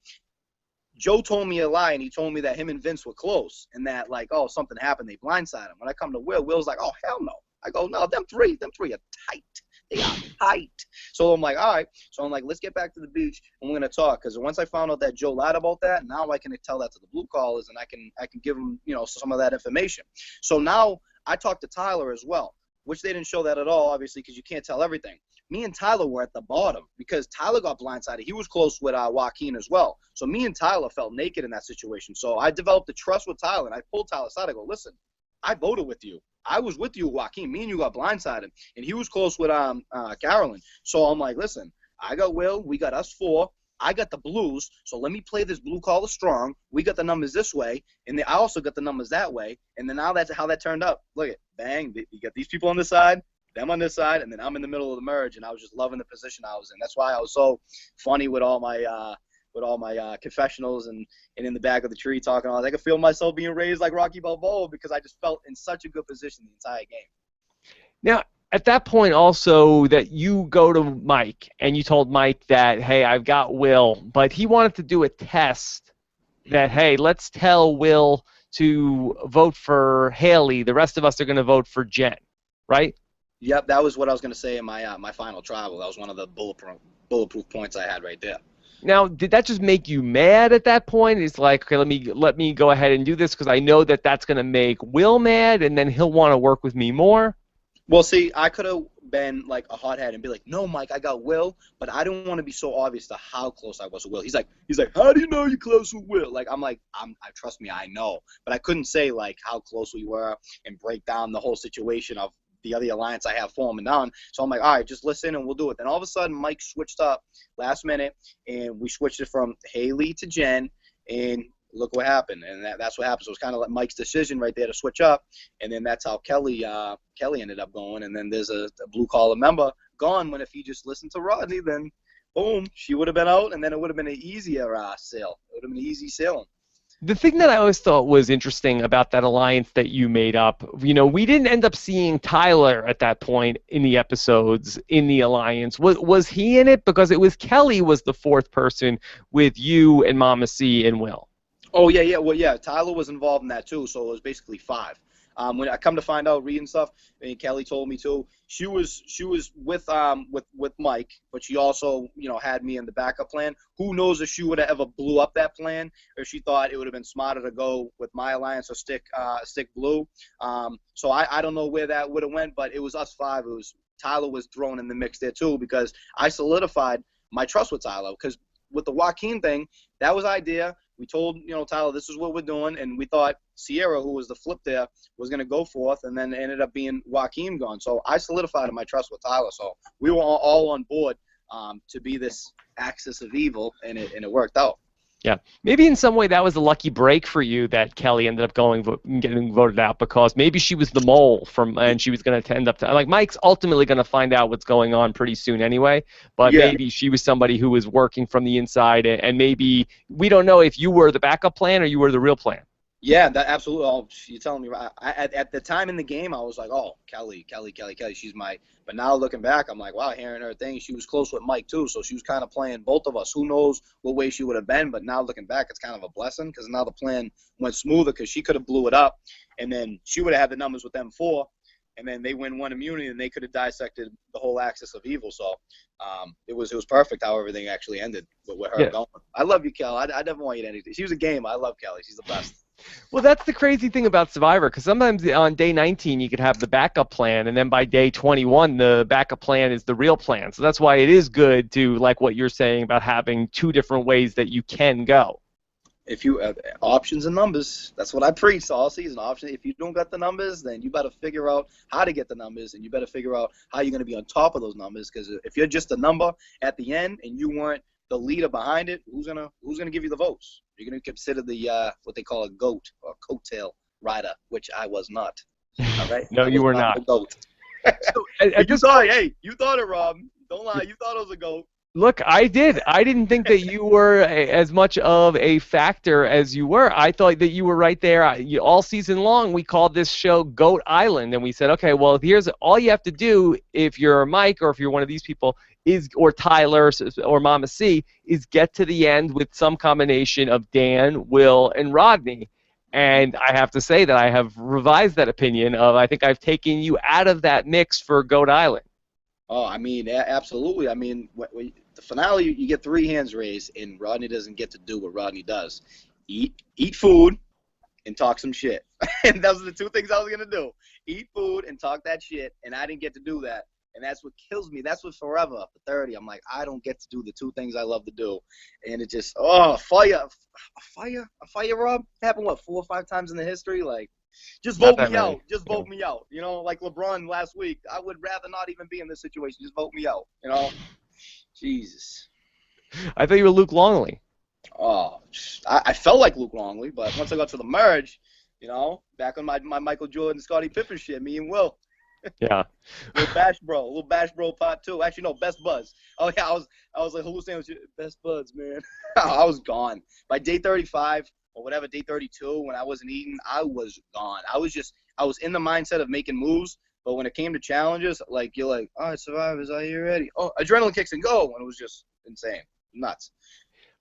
Joe told me a lie, and he told me that him and Vince were close, and that like, oh, something happened, they blindsided him. When I come to Will, Will's like, oh, hell no. I go, no, them three are tight. They are tight. So I'm like, all right. So I'm like, let's get back to the beach, and we're gonna talk. Because once I found out that Joe lied about that, now I can tell that to the blue collars, and I can give them, some of that information. So now I talked to Tyler as well, which they didn't show that at all, obviously, because you can't tell everything. Me and Tyler were at the bottom because Tyler got blindsided. He was close with Joaquin as well. So me and Tyler felt naked in that situation. So I developed a trust with Tyler, and I pulled Tyler aside. I go, listen, I voted with you. I was with you, Joaquin. Me and you got blindsided. And he was close with Carolyn. So I'm like, listen, I got Will. We got us four. I got the blues, so let me play this blue collar strong. We got the numbers this way, and I also got the numbers that way. And then now that's how that turned up. Look at, bang, you got these people on this side, them on this side, and then I'm in the middle of the merge, and I was just loving the position I was in. That's why I was so funny with all my confessionals and in the back of the tree talking all that. I could feel myself being raised like Rocky Balboa because I just felt in such a good position the entire game. Now, at that point also that you go to Mike and you told Mike that, hey, I've got Will, but he wanted to do a test that, hey, let's tell Will to vote for Haley. The rest of us are going to vote for Jen, right? Yep, that was what I was going to say in my final travel. That was one of the bulletproof points I had right there. Now, did that just make you mad at that point? It's like, okay, let me go ahead and do this because I know that that's going to make Will mad, and then he'll want to work with me more. Well, see, I could have been like a hothead and be like, no, Mike, I got Will, but I didn't want to be so obvious to how close I was with Will. He's like, how do you know you're close with Will? Like, I'm like, trust me, I know. But I couldn't say like how close we were and break down the whole situation of the other alliance I have forming down. So I'm like, all right, just listen and we'll do it. Then all of a sudden, Mike switched up last minute, and we switched it from Haley to Jen, and look what happened. And that's what happened. So it was kind of like Mike's decision right there to switch up, and then that's how Kelly ended up going. And then there's a blue-collar member gone when if he just listened to Rodney, then boom, she would have been out, and then it would have been an easier sale. It would have been an easy sailing. The thing that I always thought was interesting about that alliance that you made up, we didn't end up seeing Tyler at that point in the episodes in the alliance. Was he in it? Because it was Kelly was the fourth person with you and Mama C and Will. Oh, yeah. Well, yeah, Tyler was involved in that, too, so it was basically 5. When I come to find out, reading stuff, and Kelly told me, too, she was with Mike, but she also, had me in the backup plan. Who knows if she would have ever blew up that plan, or she thought it would have been smarter to go with my alliance or stick blue. So I don't know where that would have went, but it was us 5. It was Tyler was thrown in the mix there, too, because I solidified my trust with Tyler, because with the Joaquin thing, that was idea. We told, Tyler, this is what we're doing, and we thought Sierra, who was the flip there, was going to go forth, and then it ended up being Joaquin gone. So I solidified my trust with Tyler. So we were all on board to be this axis of evil, and it worked out. Yeah, maybe in some way that was a lucky break for you that Kelly ended up getting voted out because maybe she was the mole and she was going to end up like Mike's ultimately going to find out what's going on pretty soon anyway. But yeah. Maybe she was somebody who was working from the inside, and maybe we don't know if you were the backup plan or you were the real plan. Yeah, that absolutely. Oh, you're telling me right. At the time in the game, I was like, oh, Kelly, she's my. But now looking back, I'm like, wow, hearing her thing, she was close with Mike too, so she was kind of playing both of us. Who knows what way she would have been? But now looking back, it's kind of a blessing because now the plan went smoother because she could have blew it up, and then she would have had the numbers with them 4, and then they win 1 immunity, and they could have dissected the whole axis of evil. So it was perfect how everything actually ended with her going. I love you, Kel. I never want you to anything. She was a game. I love Kelly. She's the best. Well, that's the crazy thing about Survivor, because sometimes on day 19 you could have the backup plan, and then by day 21 the backup plan is the real plan. So that's why it is good to, like what you're saying about having 2 different ways that you can go. If you options and numbers, that's what I preach all season. Option. If you don't got the numbers, then you better figure out how to get the numbers, and you better figure out how you're going to be on top of those numbers. Because if you're just a number at the end and you weren't the leader behind it, who's gonna give you the votes? You're gonna consider the what they call a goat or coattail rider, which I was not. All right, No, I you was were not not. a goat. So, at You this thought, hey, you thought it, Rob. Don't lie, you thought it was a goat. Look, I did. I didn't think that you were as much of a factor as you were. I thought that you were right there. All season long, we called this show Goat Island, and we said, okay, well, here's all you have to do if you're Mike or if you're one of these people or Tyler or Mama C, is get to the end with some combination of Dan, Will, and Rodney. And I have to say that I have revised that opinion I think I've taken you out of that mix for Goat Island. Oh, I mean, absolutely. I mean, the finale, you get three hands raised, and Rodney doesn't get to do what Rodney does: eat food and talk some shit. And those are the two things I was gonna do: eat food and talk that shit. And I didn't get to do that, and that's what kills me. That's what forever after 30, I'm like, I don't get to do the two things I love to do, and it just fire, Rob. Happened what 4 or 5 times in the history, like. Just vote me out. Just vote me out. You know, like LeBron last week. I would rather not even be in this situation. Just vote me out. You know, Jesus. I thought you were Luke Longley. Oh, I felt like Luke Longley, but once I got to the merge, you know, back on my Michael Jordan, Scottie Pippen shit, me and Will. Yeah. Little Bash Bro part 2. Actually, no, Best Buds. Oh yeah, I was like hallucinating with Best Buds, man. I was gone by day 35. Or whatever, day 32, when I wasn't eating, I was gone. I was in the mindset of making moves, but when it came to challenges, like, you're like, all right, Survivors, are you ready? Oh, adrenaline kicks and go, and it was just insane. Nuts.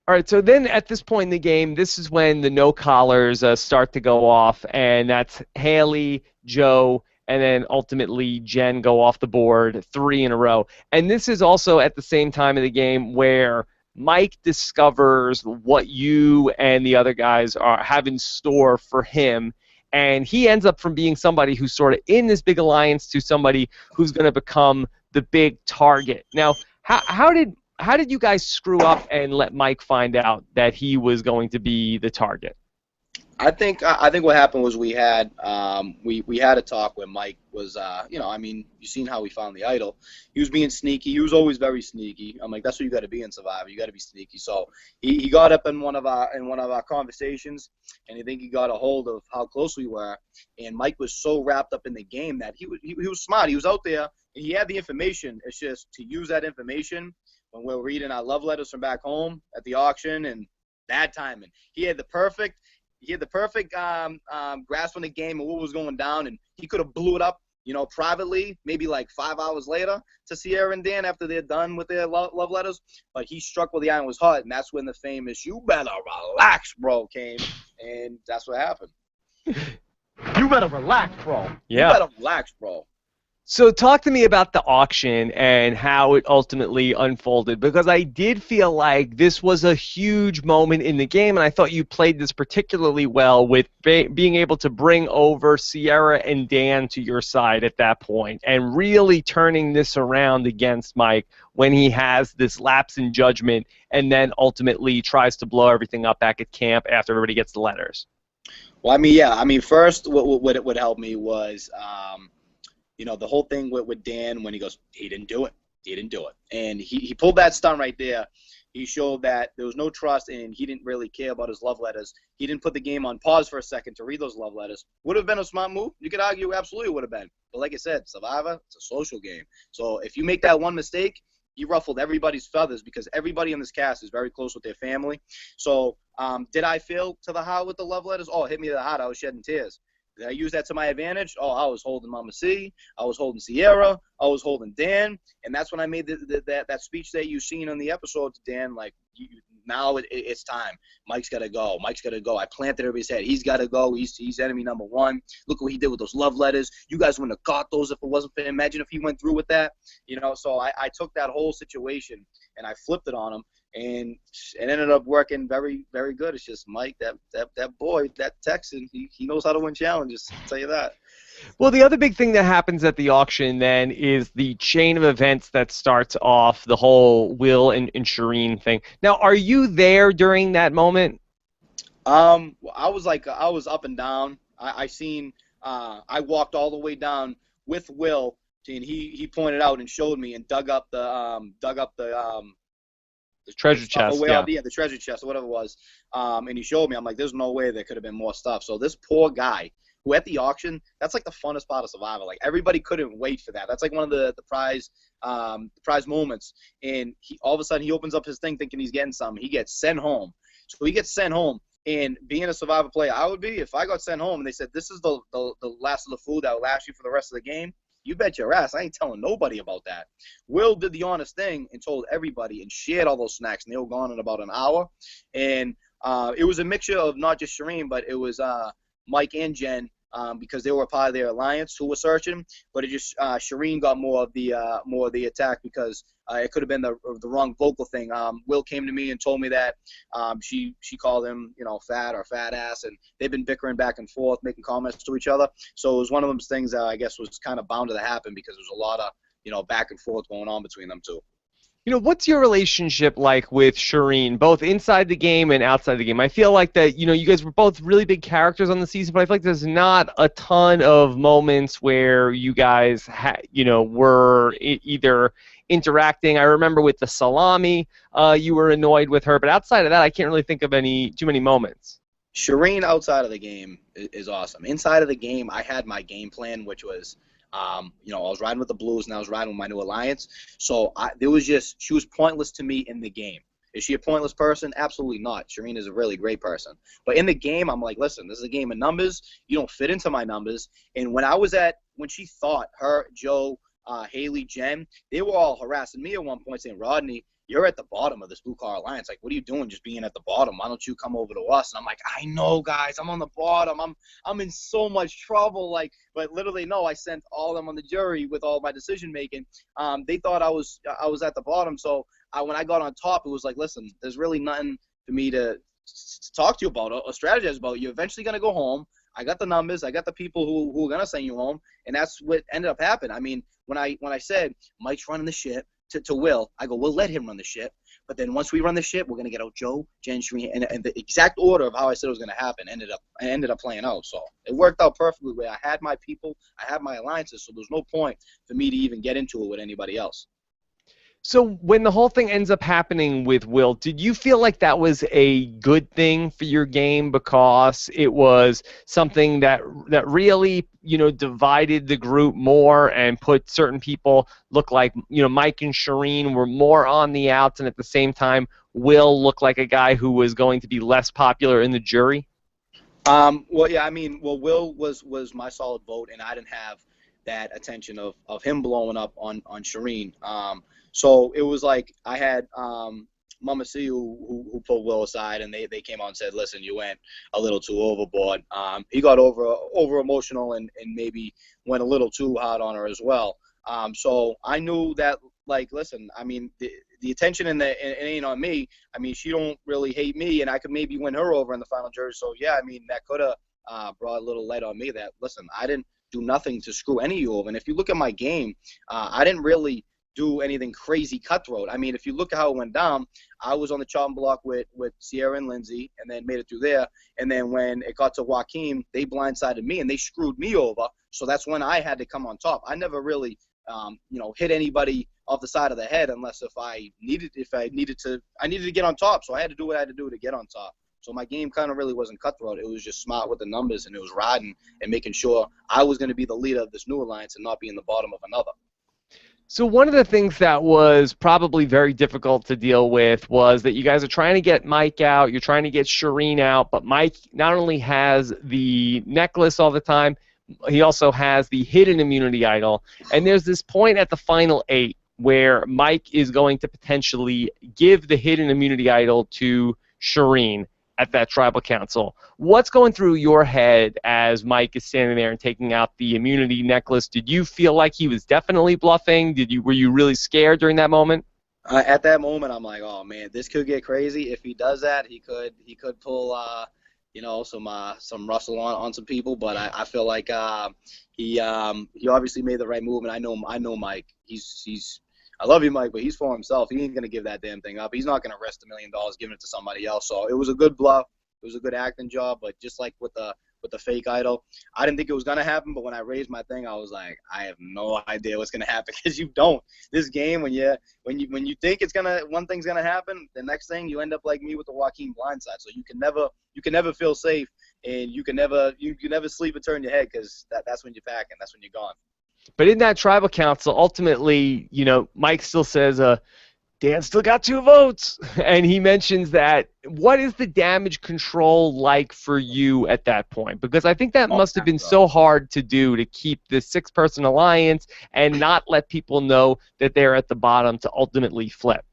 All right, so then at this point in the game, this is when the no collars start to go off, and that's Haley, Joe, and then ultimately Jen go off the board 3 in a row. And this is also at the same time of the game where Mike discovers what you and the other guys have in store for him, and he ends up from being somebody who's sort of in this big alliance to somebody who's going to become the big target. Now, how did you guys screw up and let Mike find out that he was going to be the target? I think what happened was we had a talk where Mike was I mean, you seen how we found the idol. He was being sneaky. He was always very sneaky. I'm like, that's what you got to be in Survivor. You got to be sneaky. So he got up in one of our conversations, and I think he got a hold of how close we were. And Mike was so wrapped up in the game that he was smart. He was out there and he had the information. It's just to use that information when we're reading our love letters from back home at the auction, and bad timing. He had the perfect grasp on the game and what was going down, and he could have blew it up, privately, maybe like 5 hours later to Sierra and Dan after they're done with their love letters. But he struck where the iron was hot, and that's when the famous "You better relax, bro" came, and that's what happened. You better relax, bro. Yeah. You better relax, bro. So talk to me about the auction and how it ultimately unfolded, because I did feel like this was a huge moment in the game, and I thought you played this particularly well with being able to bring over Sierra and Dan to your side at that point and really turning this around against Mike when he has this lapse in judgment and then ultimately tries to blow everything up back at camp after everybody gets the letters. Well, I mean, yeah. I mean, first, what helped me was the whole thing with Dan when he goes, he didn't do it. And he pulled that stunt right there. He showed that there was no trust, and he didn't really care about his love letters. He didn't put the game on pause for a second to read those love letters. Would have been a smart move. You could argue absolutely would have been. But like I said, Survivor, it's a social game. So if you make that one mistake, you ruffled everybody's feathers, because everybody in this cast is very close with their family. So did I feel to the heart with the love letters? Oh, it hit me to the heart. I was shedding tears. Did I use that to my advantage? Oh, I was holding Mama C. I was holding Sierra. I was holding Dan. And that's when I made that speech that you've seen on the episode to Dan, like, now it's time. Mike's got to go. Mike's got to go. I planted everybody's head. He's got to go. He's enemy number one. Look what he did with those love letters. You guys wouldn't have got those if it wasn't for him. Imagine if he went through with that. So I took that whole situation and I flipped it on him. And it ended up working very, very good. It's just Mike, that boy, that Texan, he knows how to win challenges. I'll tell you that. Well, the other big thing that happens at the auction then is the chain of events that starts off the whole Will and Shireen thing. Now, are you there during that moment? I was like, I was up and down. I seen, I walked all the way down with Will, and he pointed out and showed me and dug up the Treasure stuff chest, away yeah. out the treasure chest or whatever it was. And he showed me. I'm like, there's no way there could have been more stuff. So this poor guy who at the auction, that's like the funnest part of Survivor. Like everybody couldn't wait for that. That's like one of the prize moments. And he all of a sudden he opens up his thing thinking he's getting something. He gets sent home. So he gets sent home. And being a Survivor player, I would be if I got sent home and they said this is the last of the food that will last you for the rest of the game. You bet your ass I ain't telling nobody about that. Will did the honest thing and told everybody and shared all those snacks, and they were gone in about an hour. And it was a mixture of not just Shireen, but it was Mike and Jen because they were a part of their alliance who were searching. But it just Shireen got more of the attack because it could have been the wrong vocal thing. Will came to me and told me that she called him fat or fat ass, and they've been bickering back and forth, making comments to each other. So it was one of those things that I guess was kind of bound to happen because there was a lot of back and forth going on between them two. What's your relationship like with Shireen, both inside the game and outside the game? I feel like that, you guys were both really big characters on the season, but I feel like there's not a ton of moments where you guys, were either interacting. I remember with the salami, you were annoyed with her, but outside of that, I can't really think of too many moments. Shireen outside of the game is awesome. Inside of the game, I had my game plan, which was, I was riding with the Blues and I was riding with my new alliance. So she was pointless to me in the game. Is she a pointless person? Absolutely not. Shireen is a really great person. But in the game, I'm like, listen, this is a game of numbers. You don't fit into my numbers. And when she thought her, Joe, Haley, Jen, they were all harassing me at one point saying, Rodney, you're at the bottom of this Blue Car Alliance. Like, what are you doing just being at the bottom? Why don't you come over to us? And I'm like, I know, guys. I'm on the bottom. I'm in so much trouble. Like, but literally, no, I sent all of them on the jury with all my decision making. They thought I was at the bottom. So when I got on top, it was like, listen, there's really nothing for me to talk to you about or strategize about. You're eventually going to go home. I got the numbers. I got the people who are going to send you home. And that's what ended up happening. I mean, when I said Mike's running the ship, to Will, I go, we'll let him run the ship. But then once we run the ship, we're going to get out Joe, Jen, Shreen, and the exact order of how I said it was going to happen ended up playing out. So it worked out perfectly where I had my people, I had my alliances, so there's no point for me to even get into it with anybody else. So when the whole thing ends up happening with Will, did you feel like that was a good thing for your game because it was something that really, divided the group more and put certain people look like, Mike and Shireen were more on the outs, and at the same time, Will looked like a guy who was going to be less popular in the jury? Well, yeah, I mean, Will was my solid vote, and I didn't have that attention of him blowing up on Shireen. So it was like I had Mama C who pulled Will aside, and they came out and said, listen, you went a little too overboard. He got over emotional and maybe went a little too hard on her as well. So I knew that, like, listen, I mean, the attention it ain't on me. I mean, she don't really hate me, and I could maybe win her over in the final jury. So yeah, I mean, that could have brought a little light on me. That listen, I didn't do nothing to screw any of you over. And if you look at my game, I didn't really do anything crazy cutthroat. I mean, if you look at how it went down, I was on the chopping block with Sierra and Lindsay, and then made it through there. And then when it got to Joaquin, they blindsided me and they screwed me over. So that's when I had to come on top. I never really, hit anybody off the side of the head unless I needed to get on top. So I had to do what I had to do to get on top. So my game kind of really wasn't cutthroat. It was just smart with the numbers, and it was riding and making sure I was going to be the leader of this new alliance and not be in the bottom of another. So one of the things that was probably very difficult to deal with was that you guys are trying to get Mike out, you're trying to get Shireen out, but Mike not only has the necklace all the time, he also has the hidden immunity idol. And there's this point at the final 8 where Mike is going to potentially give the hidden immunity idol to Shireen at that tribal council. What's going through your head as Mike is standing there and taking out the immunity necklace? Did you feel like he was definitely bluffing? Were you really scared during that moment? At that moment, I'm like, oh man, this could get crazy. If he does that, he could pull some rustle on some people. But I feel like he obviously made the right move, and I know Mike. I love you, Mike, but he's for himself. He ain't gonna give that damn thing up. He's not gonna risk $1 million giving it to somebody else. So it was a good bluff. It was a good acting job, but just like with the fake idol, I didn't think it was gonna happen. But when I raised my thing, I was like, I have no idea what's gonna happen because you don't. This game, when you think one thing's gonna happen, the next thing you end up like me with the Joaquin blindside. So you can never feel safe, and you can never sleep or turn your head because that's when you're packing. That's when you're gone. But in that tribal council, ultimately, Mike still says, Dan still got 2 votes. And he mentions that. What is the damage control like for you at that point? Because I think that must have been so hard to do, to keep the 6-person alliance and not let people know that they're at the bottom to ultimately flip.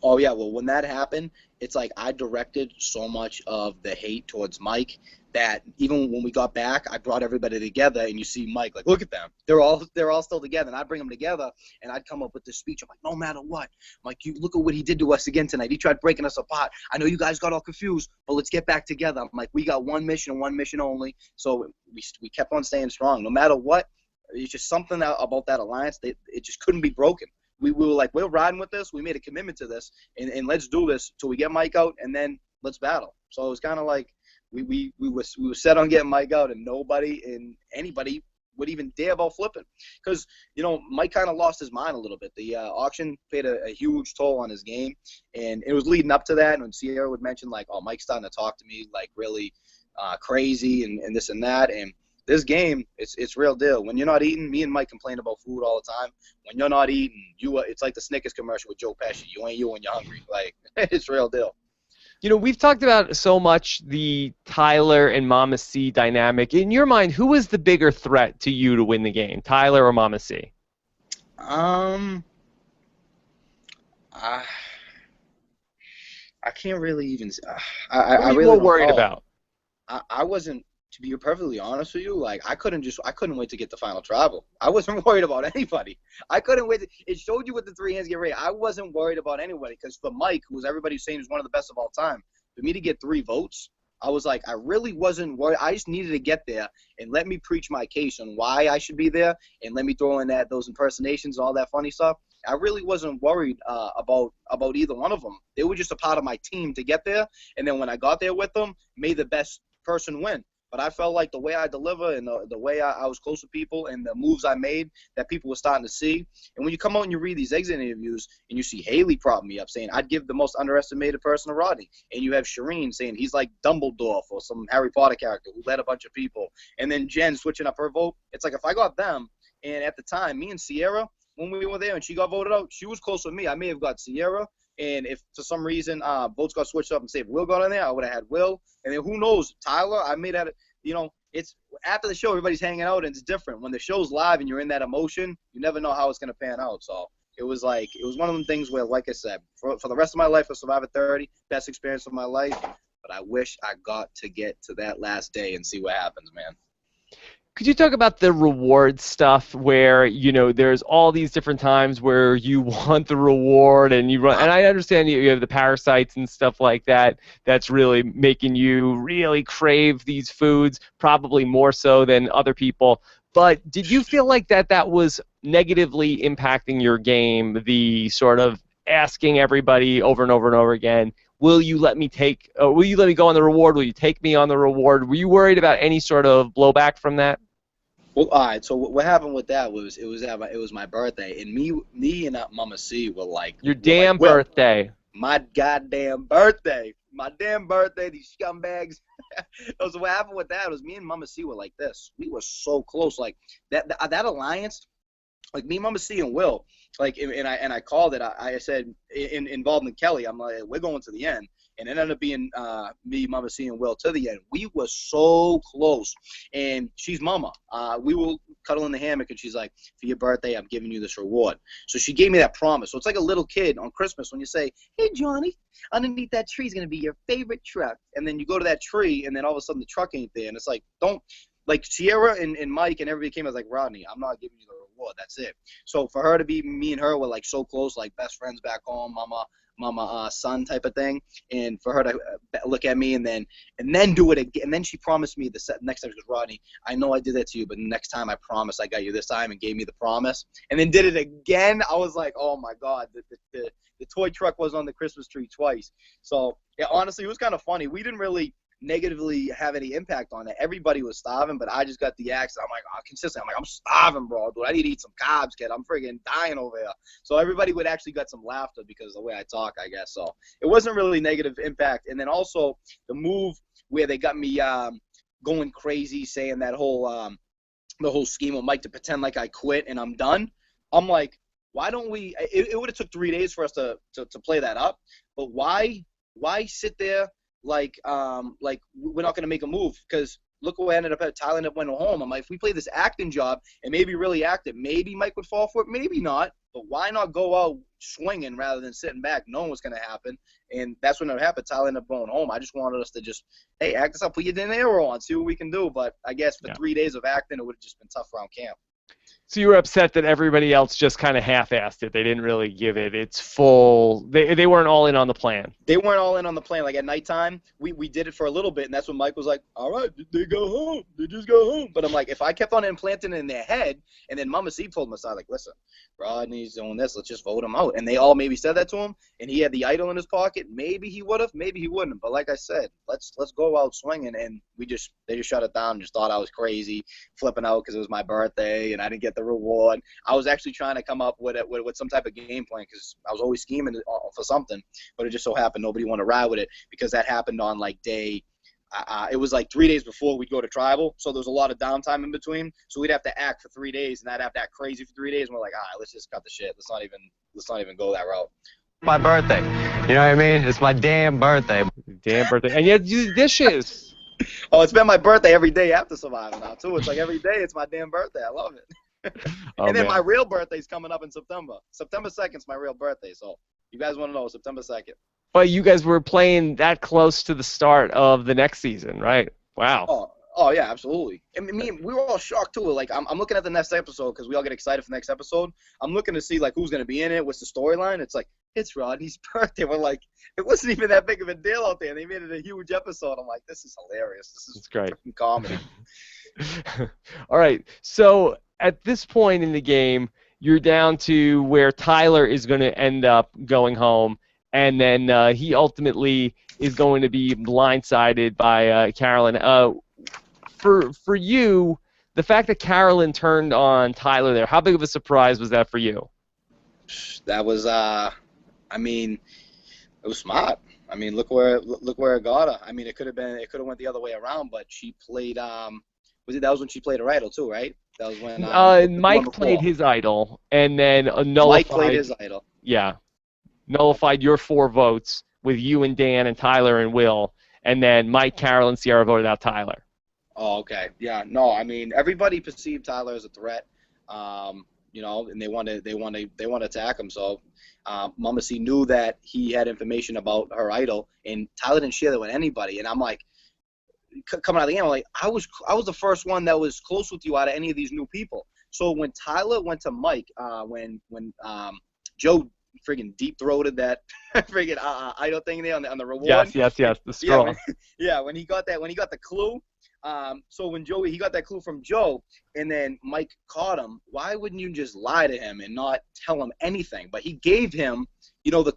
Oh, yeah. Well, when that happened, it's like I directed so much of the hate towards Mike that even when we got back, I brought everybody together, and you see Mike, like, look at them. They're all still together. And I'd bring them together, and I'd come up with this speech. I'm like, no matter what, Mike, you look at what he did to us again tonight. He tried breaking us apart. I know you guys got all confused, but let's get back together. I'm like, we got one mission and one mission only. So we kept on staying strong. No matter what, it's just something about that alliance. It just couldn't be broken. We were like, we're riding with this. We made a commitment to this, and let's do this till we get Mike out, and then let's battle. So it was kind of like we were set on getting Mike out, and nobody and anybody would even dare about flipping, because Mike kind of lost his mind a little bit. The auction played a huge toll on his game, and it was leading up to that. And when Sierra would mention like, oh, Mike's starting to talk to me like really crazy and this and that, and this game, it's real deal. When you're not eating, me and Mike complain about food all the time. When you're not eating, it's like the Snickers commercial with Joe Pesci. You ain't you when you're hungry. Like, it's real deal. We've talked about so much the Tyler and Mama C dynamic. In your mind, who was the bigger threat to you to win the game, Tyler or Mama C? I can't really even. What are you more worried about? I wasn't. To be perfectly honest with you, like I couldn't wait to get the final tribal. I wasn't worried about anybody. I couldn't wait. It showed you with the 3 hands get ready. I wasn't worried about anybody because for Mike, who was everybody's saying is one of the best of all time, for me to get 3 votes, I was like, I really wasn't worried. I just needed to get there and let me preach my case on why I should be there, and let me throw in those impersonations, all that funny stuff. I really wasn't worried about either one of them. They were just a part of my team to get there, and then when I got there with them, may the best person win. But I felt like the way I deliver and the way I was close to people and the moves I made that people were starting to see. And when you come out and you read these exit interviews and you see Haley propping me up saying, I'd give the most underestimated person to Rodney. And you have Shireen saying he's like Dumbledore or some Harry Potter character who led a bunch of people. And then Jen switching up her vote. It's like if I got them, and at the time, me and Sierra, when we were there and she got voted out, she was close with me. I may have got Sierra. And if for some reason votes got switched up and say if Will got in there, I would have had Will. And then who knows, Tyler, I made that, it's after the show, everybody's hanging out and it's different. When the show's live and you're in that emotion, you never know how it's going to pan out. So it was one of them things where, like I said, for the rest of my life, I survived at 30, best experience of my life. But I wish I got to get to that last day and see what happens, man. Could you talk about the reward stuff where, there's all these different times where you want the reward and you run, and I understand you have the parasites and stuff like that that's really making you really crave these foods, probably more so than other people. But did you feel like that was negatively impacting your game, the sort of asking everybody over and over and over again, will you let me go on the reward? Will you take me on the reward? Were you worried about any sort of blowback from that? Well, all right. So what happened with that was it was my birthday, and me and Mama C were like your damn birthday. My goddamn birthday. My damn birthday. These scumbags. So what happened with that was me and Mama C were like this. We were so close. Like that alliance. Like me, Mama C, and Will. Like and I called it. I said involving Kelly. I'm like, we're going to the end. And it ended up being me, Mama C, and Will to the end. We were so close. And she's Mama. We will cuddle in the hammock, and she's like, for your birthday, I'm giving you this reward. So she gave me that promise. So it's like a little kid on Christmas when you say, hey, Johnny, underneath that tree is going to be your favorite truck. And then you go to that tree, and then all of a sudden the truck ain't there. And it's like, like Sierra and Mike and everybody came as like, Rodney, I'm not giving you the reward. That's it. So for her to be, me and her were like so close, like best friends back home, mama, son type of thing, and for her to look at me and then do it again, and then she promised me the next time, she goes, Rodney, I know I did that to you, but next time I promise I got you this time, and gave me the promise, and then did it again. I was like, oh my God, the toy truck was on the Christmas tree twice. So yeah, honestly, it was kind of funny. We didn't really negatively have any impact on it. Everybody was starving, but I just got the axe. I'm like, oh, consistent. I'm like, I'm starving, bro, dude. I need to eat some carbs, kid. I'm freaking dying over here. So everybody would actually got some laughter because of the way I talk, I guess. So it wasn't really negative impact. And then also the move where they got me going crazy, saying that whole the whole scheme with Mike to pretend like I quit and I'm done. I'm like, why don't we? It would have took 3 days for us to play that up, but why sit there like we're not going to make a move? Because look what ended up at. Tyler ended up went home. I'm like, if we play this acting job and maybe really act it, maybe Mike would fall for it, maybe not. But why not go out swinging rather than sitting back knowing what's going to happen? And that's when it happened. Tyler ended up going home. I just wanted us to just, hey, act this up, put your dinero on, see what we can do. But I guess for 3 days of acting, it would have just been tough around camp. So you were upset that everybody else just kind of half-assed it. They didn't really give it its full. They weren't all in on the plan. They weren't all in on the plan. Like at nighttime, we did it for a little bit, and that's when Mike was like, all right, they go home. They just go home. But I'm like, if I kept on implanting it in their head, and then Mama C told him aside, like, listen, Rodney's doing this. Let's just vote him out. And they all maybe said that to him, and he had the idol in his pocket. Maybe he would have. Maybe he wouldn't. But like I said, let's go out swinging, and they just shut it down and just thought I was crazy, flipping out because it was my birthday, and I didn't get the reward. I was actually trying to come up with some type of game plan because I was always scheming for something, but it just so happened nobody wanted to ride with it because that happened on like day. It was like 3 days before we'd go to tribal, so there was a lot of downtime in between. So we'd have to act for 3 days, and I'd have to act crazy for 3 days. And we're like, all right, let's just cut the shit. Let's not even go that route. My birthday, you know what I mean? It's my damn birthday. Damn birthday, and yet you do dishes. Oh, it's been my birthday every day after Survivor now too. It's like every day it's my damn birthday. I love it. And then my real birthday's coming up in September. September 2nd's my real birthday, so you guys want to know, September 2nd. But you guys were playing that close to the start of the next season, right? Wow. Oh yeah, absolutely. I mean, we were all shocked too. Like, I'm looking at the next episode because we all get excited for the next episode. I'm looking to see like who's gonna be in it, what's the storyline. It's like it's Rodney's birthday. We're like, it wasn't even that big of a deal out there. They made it a huge episode. I'm like, this is hilarious. This is great comedy. All right, so at this point in the game, you're down to where Tyler is going to end up going home, and then he ultimately is going to be blindsided by Carolyn. For you, the fact that Carolyn turned on Tyler there, how big of a surprise was that for you? That was, I mean, it was smart. I mean, look where it got her. I mean, it could have went the other way around, but she played. That was when she played her idol too, right? That was when Mike played his idol, and then nullified. Mike played his idol. Yeah, nullified your 4 votes with you and Dan and Tyler and Will, and then Mike, Carol, and Sierra voted out Tyler. Oh, okay. Yeah. No, I mean, everybody perceived Tyler as a threat. You know, and they want to attack him. So, Mama C knew that he had information about her idol, and Tyler didn't share that with anybody. And I'm like, coming out of the game, I'm like, I was the first one that was close with you out of any of these new people. So when Tyler went to Mike, when Joe friggin' deep throated that friggin' idol thing there on the reward. Yes, the straw. Yeah, when he got the clue. So when he got that clue from Joe, and then Mike caught him, why wouldn't you just lie to him and not tell him anything? But he gave him, the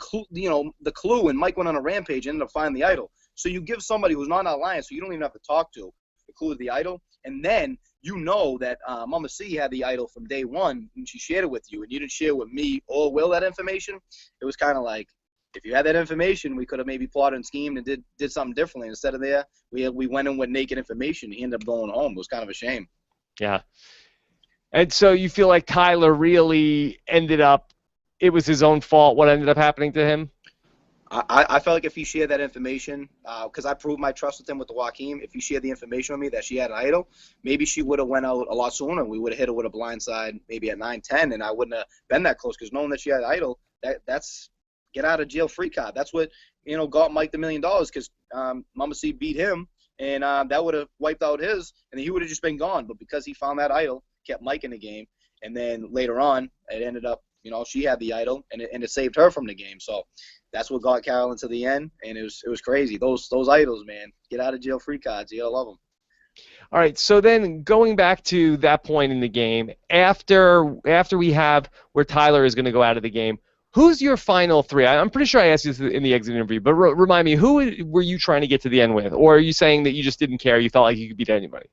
clue, and Mike went on a rampage and ended up finding the idol. So you give somebody who's not an alliance, so you don't even have to talk to, the clue of the idol, and then you know that Mama C had the idol from day one, and she shared it with you, and you didn't share with me or Will that information. It was kind of like, if you had that information, we could have maybe plotted and schemed and did something differently. Instead of there, we went in with naked information. He ended up going home. It was kind of a shame. Yeah. And so you feel like Tyler really ended up, it was his own fault what ended up happening to him? I felt like if he shared that information, because I proved my trust with him with the Joaquin, if he shared the information with me that she had an idol, maybe she would have went out a lot sooner. We would have hit her with a blindside maybe at 9-10, and I wouldn't have been that close, because knowing that she had an idol, that's get out of jail free card. That's what got Mike the $1 million, because Mama C beat him, and that would have wiped out his, and he would have just been gone. But because he found that idol, kept Mike in the game, and then later on it ended up, she had the idol, and it saved her from the game. So that's what got Carolyn to the end, and it was crazy. Those idols, man, get out of jail free cards. You gotta love them. All right, so then going back to that point in the game, after we have where Tyler is going to go out of the game, Who's your final three? I'm pretty sure I asked you this in the exit interview, but remind me, who were you trying to get to the end with? Or are you saying that you just didn't care? You felt like you could beat anybody?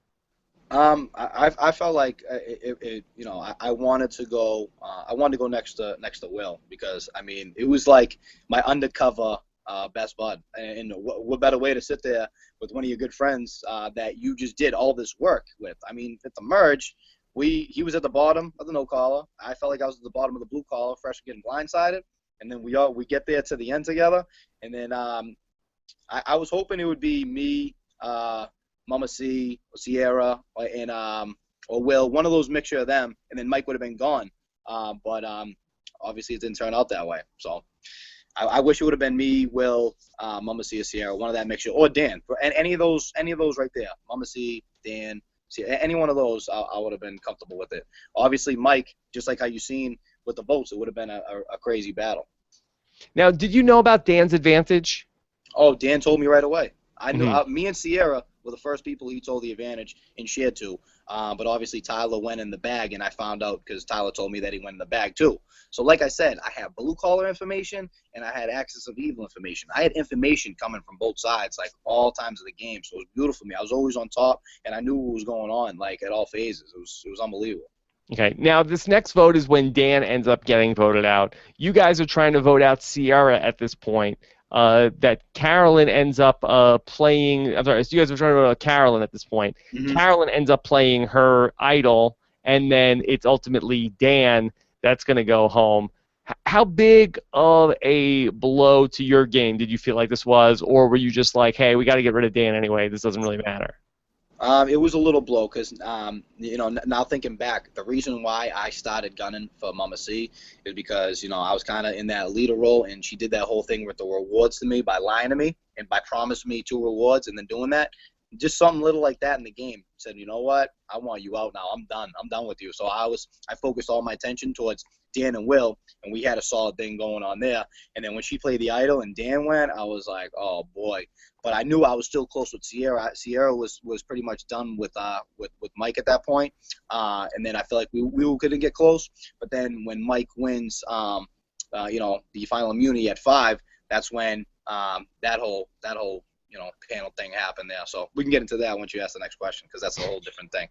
I felt like I wanted to go. I wanted to go next to Will because I mean it was like my undercover best bud, and what better way to sit there with one of your good friends that you just did all this work with? I mean, at the merge, he was at the bottom of the no collar. I felt like I was at the bottom of the blue collar, fresh getting blindsided, and then we get there to the end together, and then I was hoping it would be me. Mama C, Sierra, or Will, one of those mixture of them, and then Mike would have been gone. But obviously it didn't turn out that way. So I wish it would have been me, Will, Mama C, or Sierra, one of that mixture, or Dan. And any of those right there, Mama C, Dan, Sierra, any one of those, I would have been comfortable with it. Obviously Mike, just like how you seen with the boats, it would have been a crazy battle. Now, did you know about Dan's advantage? Oh, Dan told me right away. I knew Mm-hmm. me and Sierra were the first people he told the advantage and shared to. But obviously Tyler went in the bag, and I found out because Tyler told me that he went in the bag too. So like I said, I had blue collar information and I had access of evil information. I had information coming from both sides, like all times of the game. So it was beautiful for me. I was always on top, and I knew what was going on, like at all phases. It was unbelievable. Okay, now this next vote is when Dan ends up getting voted out. You guys are trying to vote out Sierra at this point. That Carolyn ends up playing. I'm sorry, so you guys are trying to vote out Carolyn at this point. Mm-hmm. Carolyn ends up playing her idol, and then it's ultimately Dan that's going to go home. How big of a blow to your game did you feel like this was, or were you just like, hey, we got to get rid of Dan anyway, this doesn't really matter? It was a little blow because, now thinking back, the reason why I started gunning for Mama C is because, I was kind of in that leader role, and she did that whole thing with the rewards to me by lying to me and by promising me 2 rewards and then doing that. Just something little like that in the game. Said, you know what? I want you out now. I'm done. I'm done with you. So I focused all my attention towards Dan and Will, and we had a solid thing going on there. And then when she played the idol and Dan went, I was like, oh boy. But I knew I was still close with Sierra. Sierra was pretty much done with Mike at that point. And then I feel like we couldn't get close. But then when Mike wins, the final immunity at 5, that's when that whole panel thing happened there. So we can get into that once you ask the next question, because that's a whole different thing.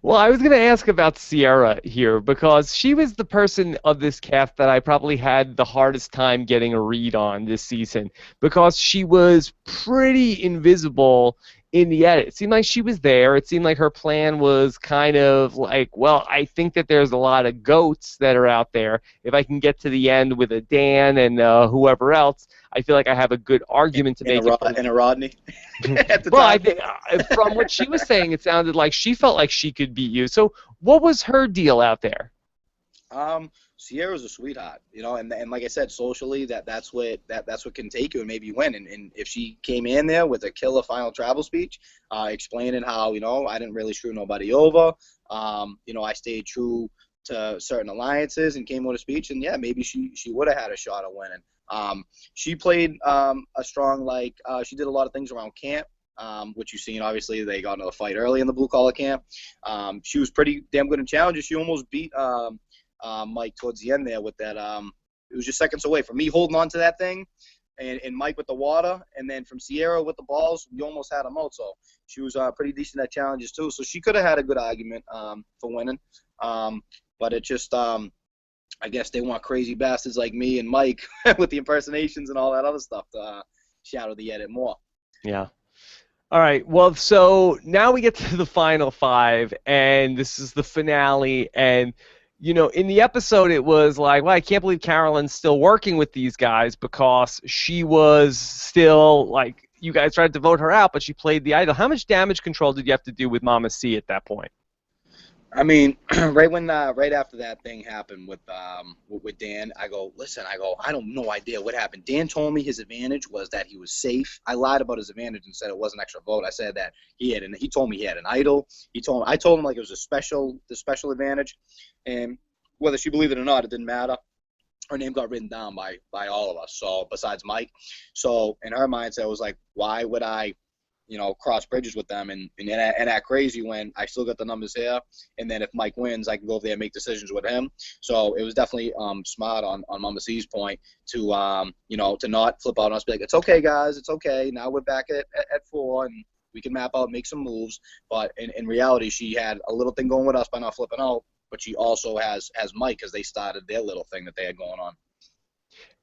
Well, I was going to ask about Sierra here because she was the person of this cast that I probably had the hardest time getting a read on this season because she was pretty invisible in the edit. It seemed like she was there. It seemed like her plan was kind of like, well, I think that there's a lot of goats that are out there. If I can get to the end with a Dan and whoever else, I feel like I have a good argument to make. And a Rodney. At the well, time. I think from what she was saying, it sounded like she felt like she could beat you. So what was her deal out there? Sierra's a sweetheart, and like I said, socially, that's what can take you and maybe win. And if she came in there with a killer final travel speech, explaining how I didn't really screw nobody over, I stayed true to certain alliances and came with a speech, and yeah, maybe she would have had a shot at winning. She played a strong, she did a lot of things around camp. Which you've seen, obviously, they got into the fight early in the blue-collar camp. She was pretty damn good in challenges. She almost beat Mike towards the end there with that. It was just seconds away from me holding on to that thing and Mike with the water, and then from Sierra with the balls, we almost had him out. So she was pretty decent at challenges, too. So she could have had a good argument for winning. But it just, I guess they want crazy bastards like me and Mike with the impersonations and all that other stuff to shadow the edit more. Yeah. All right, well, so now we get to the final 5, and this is the finale, and, in the episode it was like, well, I can't believe Carolyn's still working with these guys because she was still, like, you guys tried to vote her out, but she played the idol. How much damage control did you have to do with Mama C at that point? I mean, right after that thing happened with Dan, I go, listen, I don't no idea what happened. Dan told me his advantage was that he was safe. I lied about his advantage and said it was an extra vote. I said that he told me he had an idol. I told him like it was the special advantage, and whether she believed it or not, it didn't matter. Her name got written down by all of us. So besides Mike, so in her mindset, it was like, why would I cross bridges with them and act crazy when I still got the numbers here. And then if Mike wins, I can go over there and make decisions with him. So it was definitely smart on Mama C's point to to not flip out on us, be like, it's okay, guys, it's okay. Now we're back at 4 and we can map out, make some moves. But in reality, she had a little thing going with us by not flipping out, but she also has Mike because they started their little thing that they had going on.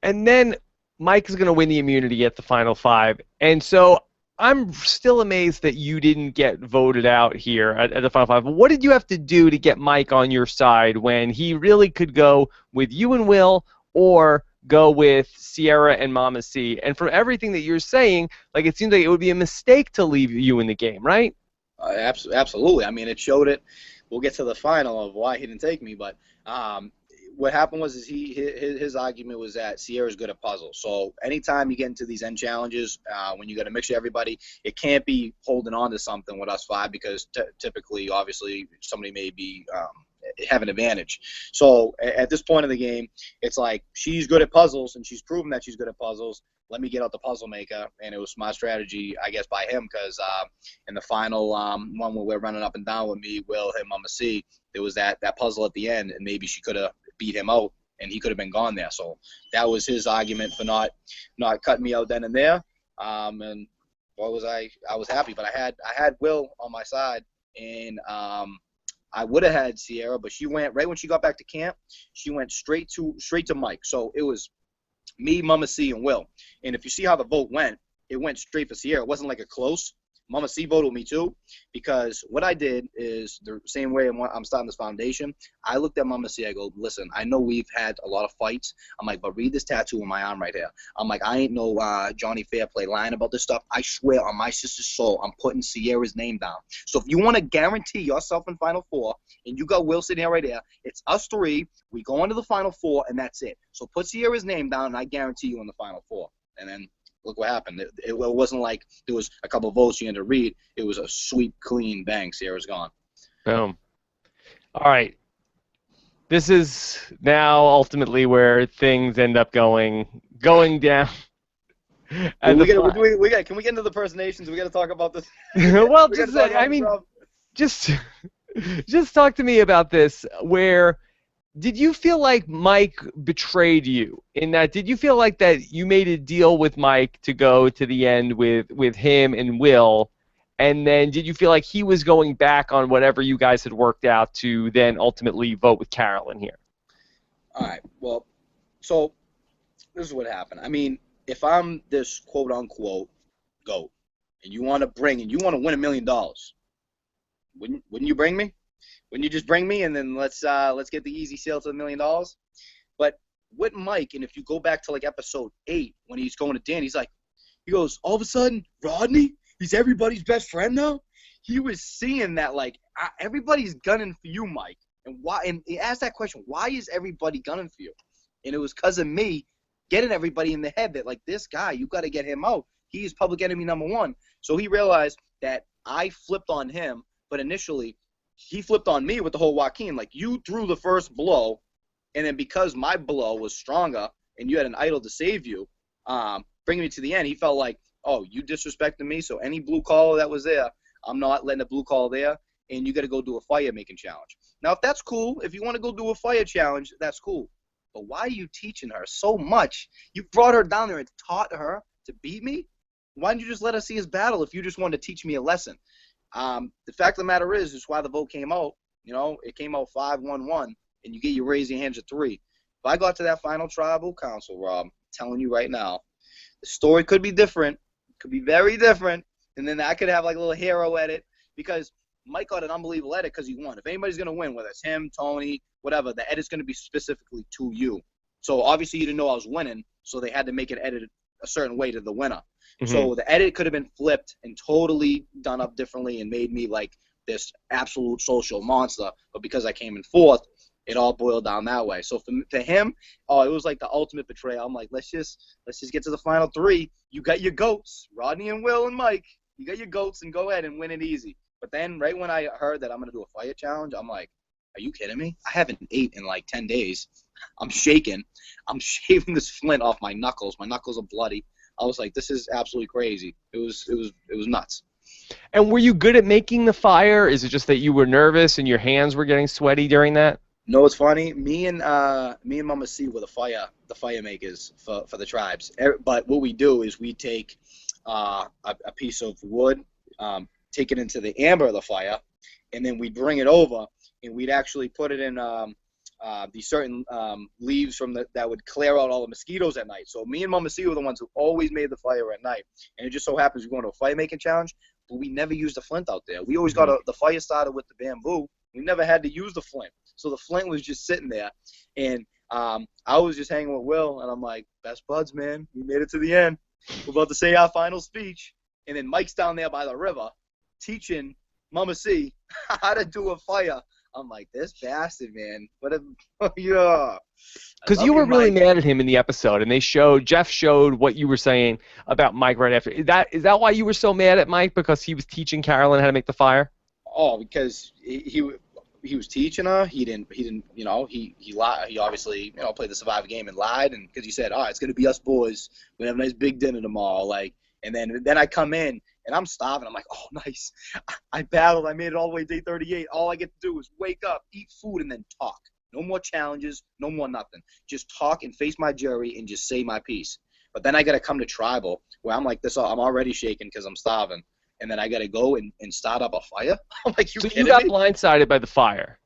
And then Mike is going to win the immunity at the final 5. And so I'm still amazed that you didn't get voted out here at the final 5. What did you have to do to get Mike on your side when he really could go with you and Will or go with Sierra and Mama C? And from everything that you're saying, like, it seems like it would be a mistake to leave you in the game, right? Absolutely. I mean, it showed it. We'll get to the final of why he didn't take me, but what happened was his argument was that Sierra's good at puzzles. So anytime you get into these end challenges, when you got to mix everybody, it can't be holding on to something with us 5 because typically, obviously, somebody may be have an advantage. So at this point in the game, it's like she's good at puzzles and she's proven that she's good at puzzles. Let me get out the puzzle maker, and it was my strategy, I guess, by him because in the final one where we're running up and down with me, Will, him, Mama C, there was that puzzle at the end, and maybe she could have beat him out, and he could have been gone there. So that was his argument for not cutting me out then and there. And what was I was happy, but I had Will on my side, and I would have had Sierra, but she went right when she got back to camp. She went straight to Mike. So it was me, Mama C, and Will. And if you see how the vote went, it went straight for Sierra. It wasn't like a close. Mama C voted with me too, because what I did is the same way I'm starting this foundation. I looked at Mama C. I go, listen, I know we've had a lot of fights. I'm like, but read this tattoo on my arm right here. I'm like, I ain't no Johnny Fairplay lying about this stuff. I swear on my sister's soul, I'm putting Sierra's name down. So if you want to guarantee yourself in Final 4, and you got Will sitting here right there, it's us 3. We go into the Final 4, and that's it. So put Sierra's name down, and I guarantee you in the Final 4. And then look what happened. It wasn't like there was a couple of votes you had to read. It was a sweep, clean bang. Sierra's gone. Boom. All right. This is now ultimately where things end up going down. Can we get into the impersonations? We got to talk about this. Well, just talk to me about this. Where did you feel like Mike betrayed you? In that, did you feel like that you made a deal with Mike to go to the end with him and Will, and then did you feel like he was going back on whatever you guys had worked out to then ultimately vote with Carolyn here? All right. Well, so this is what happened. I mean, if I'm this quote unquote GOAT, and you want to win $1 million, wouldn't you bring me? Wouldn't you just bring me and then let's get the easy sale to $1 million? But with Mike, and if you go back to like episode 8 when he's going to Dan, he goes, all of a sudden, Rodney, he's everybody's best friend now. He was seeing that like everybody's gunning for you, Mike, and why? And he asked that question, why is everybody gunning for you? And it was because of me getting everybody in the head that like this guy, you got to get him out. He is public enemy number 1. So he realized that I flipped on him, but initially he flipped on me with the whole Joaquin. Like, you threw the first blow, and then because my blow was stronger and you had an idol to save you, bringing me to the end, he felt like, oh, you disrespected me, so any blue collar that was there, I'm not letting a blue collar there, and you got to go do a fire-making challenge. Now, if that's cool, if you want to go do a fire challenge, that's cool. But why are you teaching her so much? You brought her down there and taught her to beat me? Why didn't you just let her see his battle if you just wanted to teach me a lesson? The fact of the matter is why the vote came out. It came out 5-1-1, and you get your raise your hands at 3. If I got to that final tribal council, Rob, I'm telling you right now, the story could be different, could be very different, and then I could have like a little hero edit because Mike got an unbelievable edit because he won. If anybody's gonna win, whether it's him, Tony, whatever, the edit's gonna be specifically to you. So obviously you didn't know I was winning, so they had to make it edited a certain way to the winner. Mm-hmm. So the edit could have been flipped and totally done up differently and made me like this absolute social monster. But because I came in 4th, it all boiled down that way. So for him, it was like the ultimate betrayal. I'm like, let's just get to the final 3. You got your goats, Rodney and Will and Mike. You got your goats and go ahead and win it easy. But then right when I heard that I'm gonna do a fire challenge, I'm like, are you kidding me? I haven't ate in like 10 days. I'm shaking. I'm shaving this flint off my knuckles. My knuckles are bloody. I was like, this is absolutely crazy. It was nuts. And were you good at making the fire? Is it just that you were nervous and your hands were getting sweaty during that? No, it's funny. Me and Mama C were the fire makers for the tribes. But what we do is we take a piece of wood, take it into the amber of the fire, and then we bring it over, and we'd actually put it in these certain leaves that would clear out all the mosquitoes at night. So me and Mama C were the ones who always made the fire at night. And it just so happens we're going to a fire making challenge, but we never used a flint out there. We always got the fire started with the bamboo. We never had to use the flint. So the flint was just sitting there. And I was just hanging with Will, and I'm like, best buds, man. We made it to the end. We're about to say our final speech. And then Mike's down there by the river teaching Mama C how to do a fire. I'm like, this bastard, man. What a, yeah. Because you were really mad at him in the episode, and Jeff showed what you were saying about Mike right after. Is that why you were so mad at Mike? Because he was teaching Carolyn how to make the fire? Oh, because he was teaching her. He didn't. He lied. He obviously played the survivor game and lied, and because he said, "Oh, it's gonna be us boys. We have a nice big dinner tomorrow." Like, and then I come in and I'm starving. I'm like, "Oh, nice. I battled. I made it all the way to day 38. All I get to do is wake up, eat food, and then talk. No more challenges. No more nothing. Just talk and face my jury and just say my piece." But then I gotta come to tribal where I'm like this. I'm already shaking because I'm starving. And then I got to go and start up a fire? I'm like, you kidding me? So you got blindsided by the fire.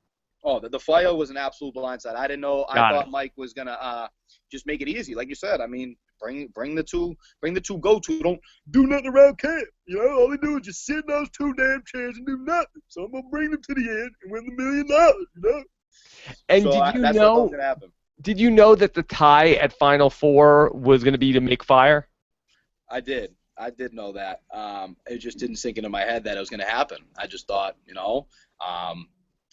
Oh, the fire was an absolute blindside. I didn't know. I thought Mike was going to just make it easy. Like you said, I mean, bring the two go-to. Don't do nothing around camp. All they do is just sit in those two damn chairs and do nothing. So I'm going to bring them to the end and win the $1 million, And so that's what was going to happen. Did you know that the tie at Final Four was going to be to make fire? I did know that. It just didn't sink into my head that it was going to happen. I just thought,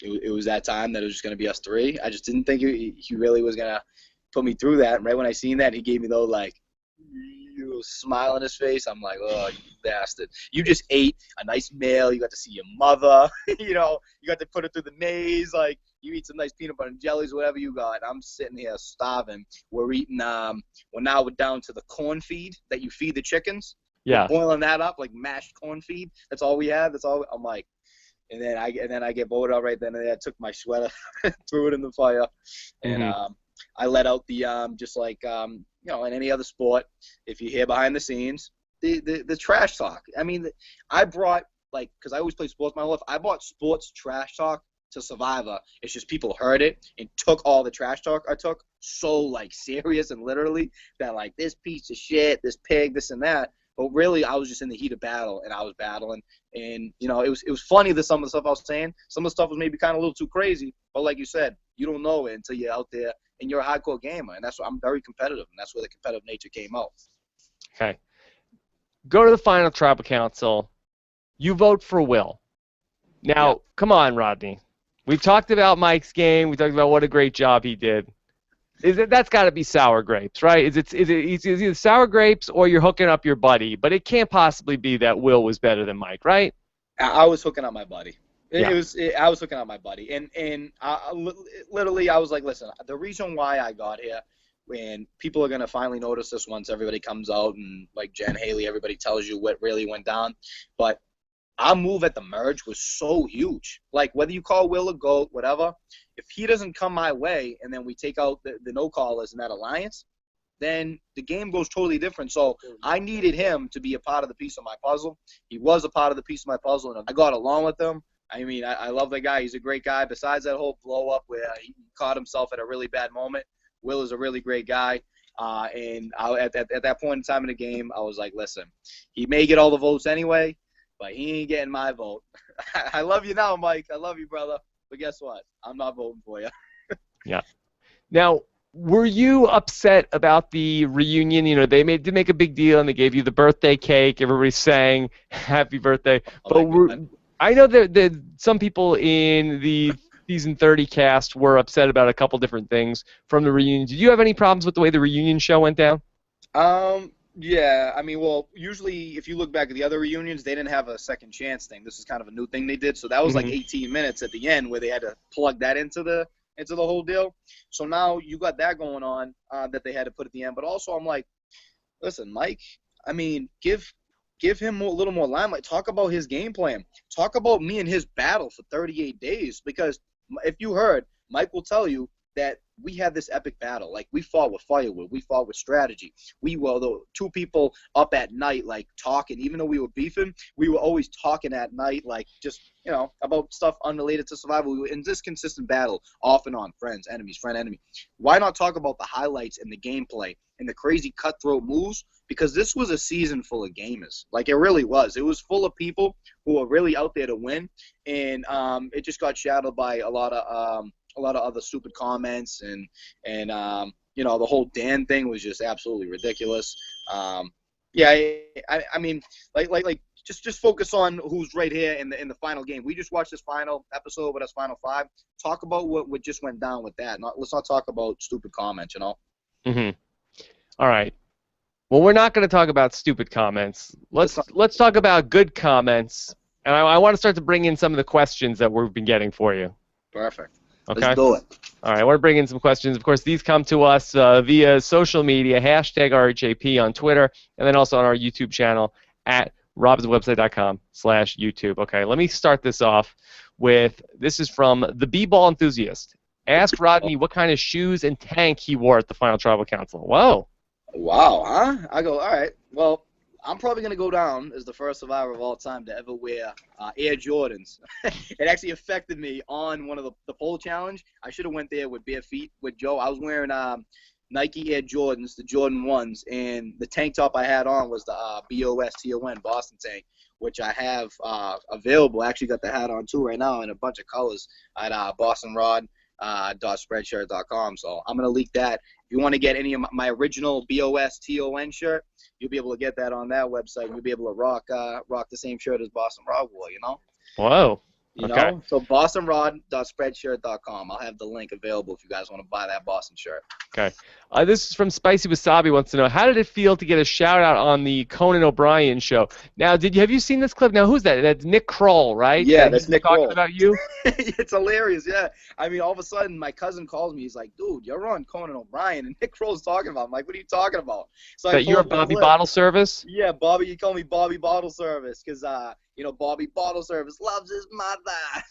it was that time that it was just going to be us three. I just didn't think he really was going to put me through that. And right when I seen that, he gave me the smile on his face. I'm like, oh, you bastard. You just ate a nice meal. You got to see your mother. You got to put her through the maze. Like, you eat some nice peanut butter and jellies, whatever you got. I'm sitting here starving. We're eating, now we're down to the corn feed that you feed the chickens. Yeah. We're boiling that up like mashed corn feed. That's all we had. That's all. I'm like, and then I get voted out right then and there. I took my sweater, threw it in the fire, and I let out the just like in any other sport, if you hear behind the scenes, the trash talk. I mean, I brought because I always played sports my whole life. I brought sports trash talk to Survivor. It's just people heard it and took all the trash talk I took so serious and literally that this piece of shit, this pig, this and that. But really, I was just in the heat of battle, and I was battling. And, it was funny that some of the stuff I was saying, some of the stuff was maybe kind of a little too crazy. But like you said, you don't know it until you're out there and you're a hardcore gamer. And that's why I'm very competitive, and that's where the competitive nature came out. Okay. Go to the final tribal council. You vote for Will. Now, Come on, Rodney. We've talked about Mike's game. We talked about what a great job he did. That's got to be sour grapes, right? It's either sour grapes or you're hooking up your buddy, but it can't possibly be that Will was better than Mike, right? I was hooking up my buddy. Yeah. I was hooking up my buddy, and literally I was like, listen, the reason why I got here, and people are gonna finally notice this once everybody comes out and like Jen Haley, everybody tells you what really went down, but our move at the merge was so huge. Like, whether you call Will a GOAT, whatever, if he doesn't come my way and then we take out the no-callers in that alliance, then the game goes totally different. So I needed him to be a part of the piece of my puzzle. He was a part of the piece of my puzzle, and I got along with him. I mean, I love the guy. He's a great guy. Besides that whole blow-up where he caught himself at a really bad moment, Will is a really great guy. And at that point in time in the game, I was like, listen, he may get all the votes anyway, but he ain't getting my vote. I love you now, Mike. I love you, brother. But guess what? I'm not voting for you. Yeah. Now, were you upset about the reunion? They did make a big deal, and they gave you the birthday cake. Everybody sang "Happy Birthday." But I know that some people in the season 30 cast were upset about a couple different things from the reunion. Did you have any problems with the way the reunion show went down? Yeah, I mean, well, usually if you look back at the other reunions, they didn't have a second chance thing. This is kind of a new thing they did. So that was like 18 minutes at the end where they had to plug that into the whole deal. So now you got that going on that they had to put at the end. But also I'm like, listen, Mike, I mean, give give him a little more limelight. Talk about his game plan. Talk about me and his battle for 38 days. Because if you heard, Mike will tell you that we had this epic battle. Like, we fought with firewood. We fought with strategy. We were the two people up at night, like, talking. Even though we were beefing, we were always talking at night, like, just, about stuff unrelated to survival. We were in this consistent battle, off and on, friends, enemies, friend, enemy. Why not talk about the highlights and the gameplay and the crazy cutthroat moves? Because this was a season full of gamers. Like, it really was. It was full of people who were really out there to win, and it just got shadowed by a lot of other stupid comments, and the whole Dan thing was just absolutely ridiculous. I mean, just focus on who's right here in the final game. We just watched this final episode with us, final 5. Talk about what just went down with that. Let's not talk about stupid comments, Mm-hmm. All right. Well, we're not going to talk about stupid comments. Let's talk about good comments, and I want to start to bring in some of the questions that we've been getting for you. Perfect. Okay. Let's do it. All right, I want to bring in some questions. Of course, these come to us via social media, hashtag RHAP on Twitter, and then also on our YouTube channel at robbinswebsite.com/YouTube. Okay, let me start this off with, this is from the B-Ball Enthusiast. Ask Rodney what kind of shoes and tank he wore at the final Tribal Council. Whoa. Wow, huh? I go, all right. Well, I'm probably going to go down as the first survivor of all time to ever wear Air Jordans. It actually affected me on one of the pole challenge. I should have went there with bare feet with Joe. I was wearing Nike Air Jordans, the Jordan 1s, and the tank top I had on was the BOSTON Boston tank, which I have available. I actually got the hat on too right now in a bunch of colors at bostonrod.spreadshirt.com. So I'm going to leak that. If you want to get any of my original BOSTON shirt, you'll be able to get that on that website. You'll be able to rock the same shirt as Boston Rod wore, Whoa. Okay. So bostonrod.spreadshirt.com. I'll have the link available if you guys want to buy that Boston shirt. Okay. This is from Spicy Wasabi, wants to know, how did it feel to get a shout-out on the Conan O'Brien show? Now, have you seen this clip? Now, who's that? That's Nick Kroll, right? Yeah, that's Nick talking Kroll. about you? It's hilarious, yeah. I mean, all of a sudden, my cousin calls me. He's like, dude, you're on Conan O'Brien, and Nick Kroll's talking about him. I'm like, what are you talking about? So That you're Bobby Bottle Service? Yeah, Bobby. You call me Bobby Bottle Service because, Bobby Bottle Service loves his mother.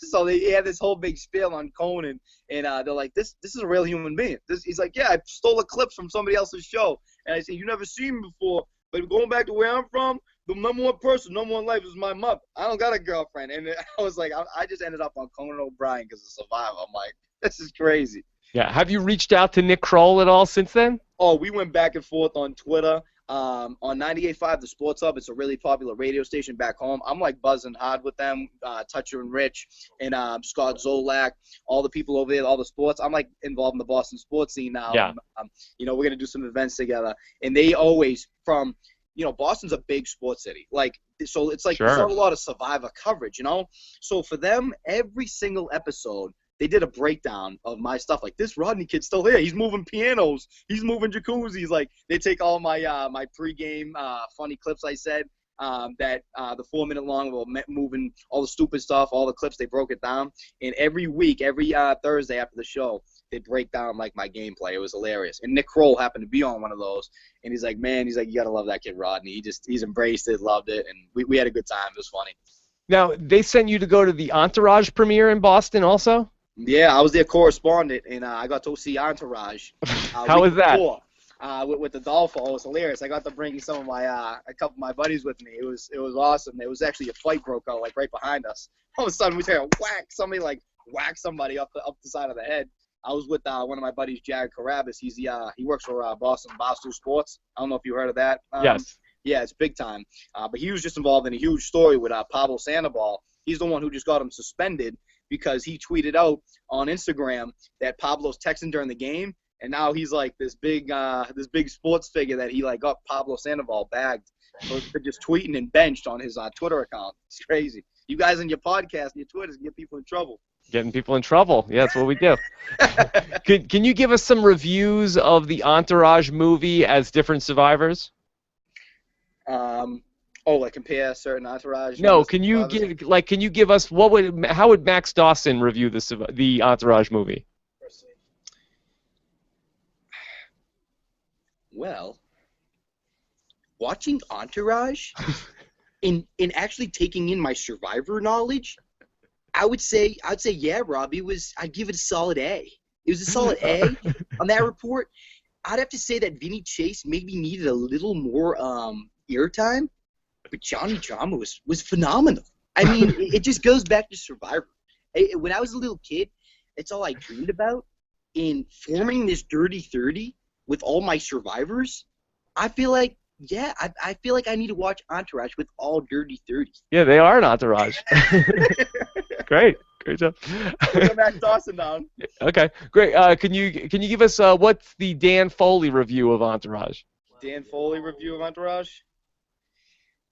So they had this whole big spiel on Conan, and they're like, this is a real human being. He's like, yeah, I stole a clip from somebody else's show. And I said, you never seen me before, but going back to where I'm from, the number one person, number one life is my mother. I don't got a girlfriend. And I was like, I just ended up on Conan O'Brien because of Survivor. I'm like, this is crazy. Yeah. Have you reached out to Nick Kroll at all since then? Oh, we went back and forth on Twitter. On 98.5 The Sports Hub, it's a really popular radio station back home. I'm like buzzing hard with them, Toucher and Rich, and Scott Zolak, all the people over there, all the sports. I'm like involved in the Boston sports scene now. Yeah. We're gonna do some events together, and they always Boston's a big sports city. Like, so it's like Sure. There's not a lot of Survivor coverage, So for them, every single episode, they did a breakdown of my stuff. Like, this Rodney kid's still here. He's moving pianos. He's moving jacuzzis. Like, they take all my my pregame funny clips I said, the 4-minute long about moving all the stupid stuff, all the clips, they broke it down. And every week, every Thursday after the show, they break down, like, my gameplay. It was hilarious. And Nick Kroll happened to be on one of those. And he's like, you got to love that kid, Rodney. He's embraced it, loved it. And we had a good time. It was funny. Now, they sent you to go to the Entourage premiere in Boston also? Yeah, I was their correspondent, and I got to see Entourage. How was that? With the Dolphin. Oh, it was hilarious. I got to bring some of my a couple of my buddies with me. It was awesome. It was actually a fight broke out like right behind us. All of a sudden, we hear a whack. Somebody whack somebody up the side of the head. I was with one of my buddies, Jared Carabas. He works for Boston Barstool Sports. I don't know if you heard of that. Yes. Yeah, it's big time. But he was just involved in a huge story with Pablo Sandoval. He's the one who just got him suspended because he tweeted out on Instagram that Pablo's texting during the game, and now he's like this big sports figure that he got Pablo Sandoval bagged for just tweeting and benched on his Twitter account. It's crazy. You guys on your podcast and your Twitters get people in trouble. Getting people in trouble. Yeah, that's what we do. Can you give us some reviews of the Entourage movie as different survivors? Compare certain Entourage? No, can you give us how would Max Dawson review the Entourage movie? Well, watching Entourage in actually taking in my Survivor knowledge, I'd say yeah, Rob. I'd give it a solid A. It was a solid A on that report. I'd have to say that Vinny Chase maybe needed a little more airtime, but Johnny Drama was phenomenal. I mean, it just goes back to Survivor. When I was a little kid, it's all I dreamed about. In forming this Dirty 30 with all my survivors, I feel like, yeah, I feel like I need to watch Entourage with all Dirty 30s. Yeah, they are an entourage. Great job. Put Matt Dawson down. Okay, great. Can you give us what's the Dan Foley review of Entourage? Dan Foley review of Entourage?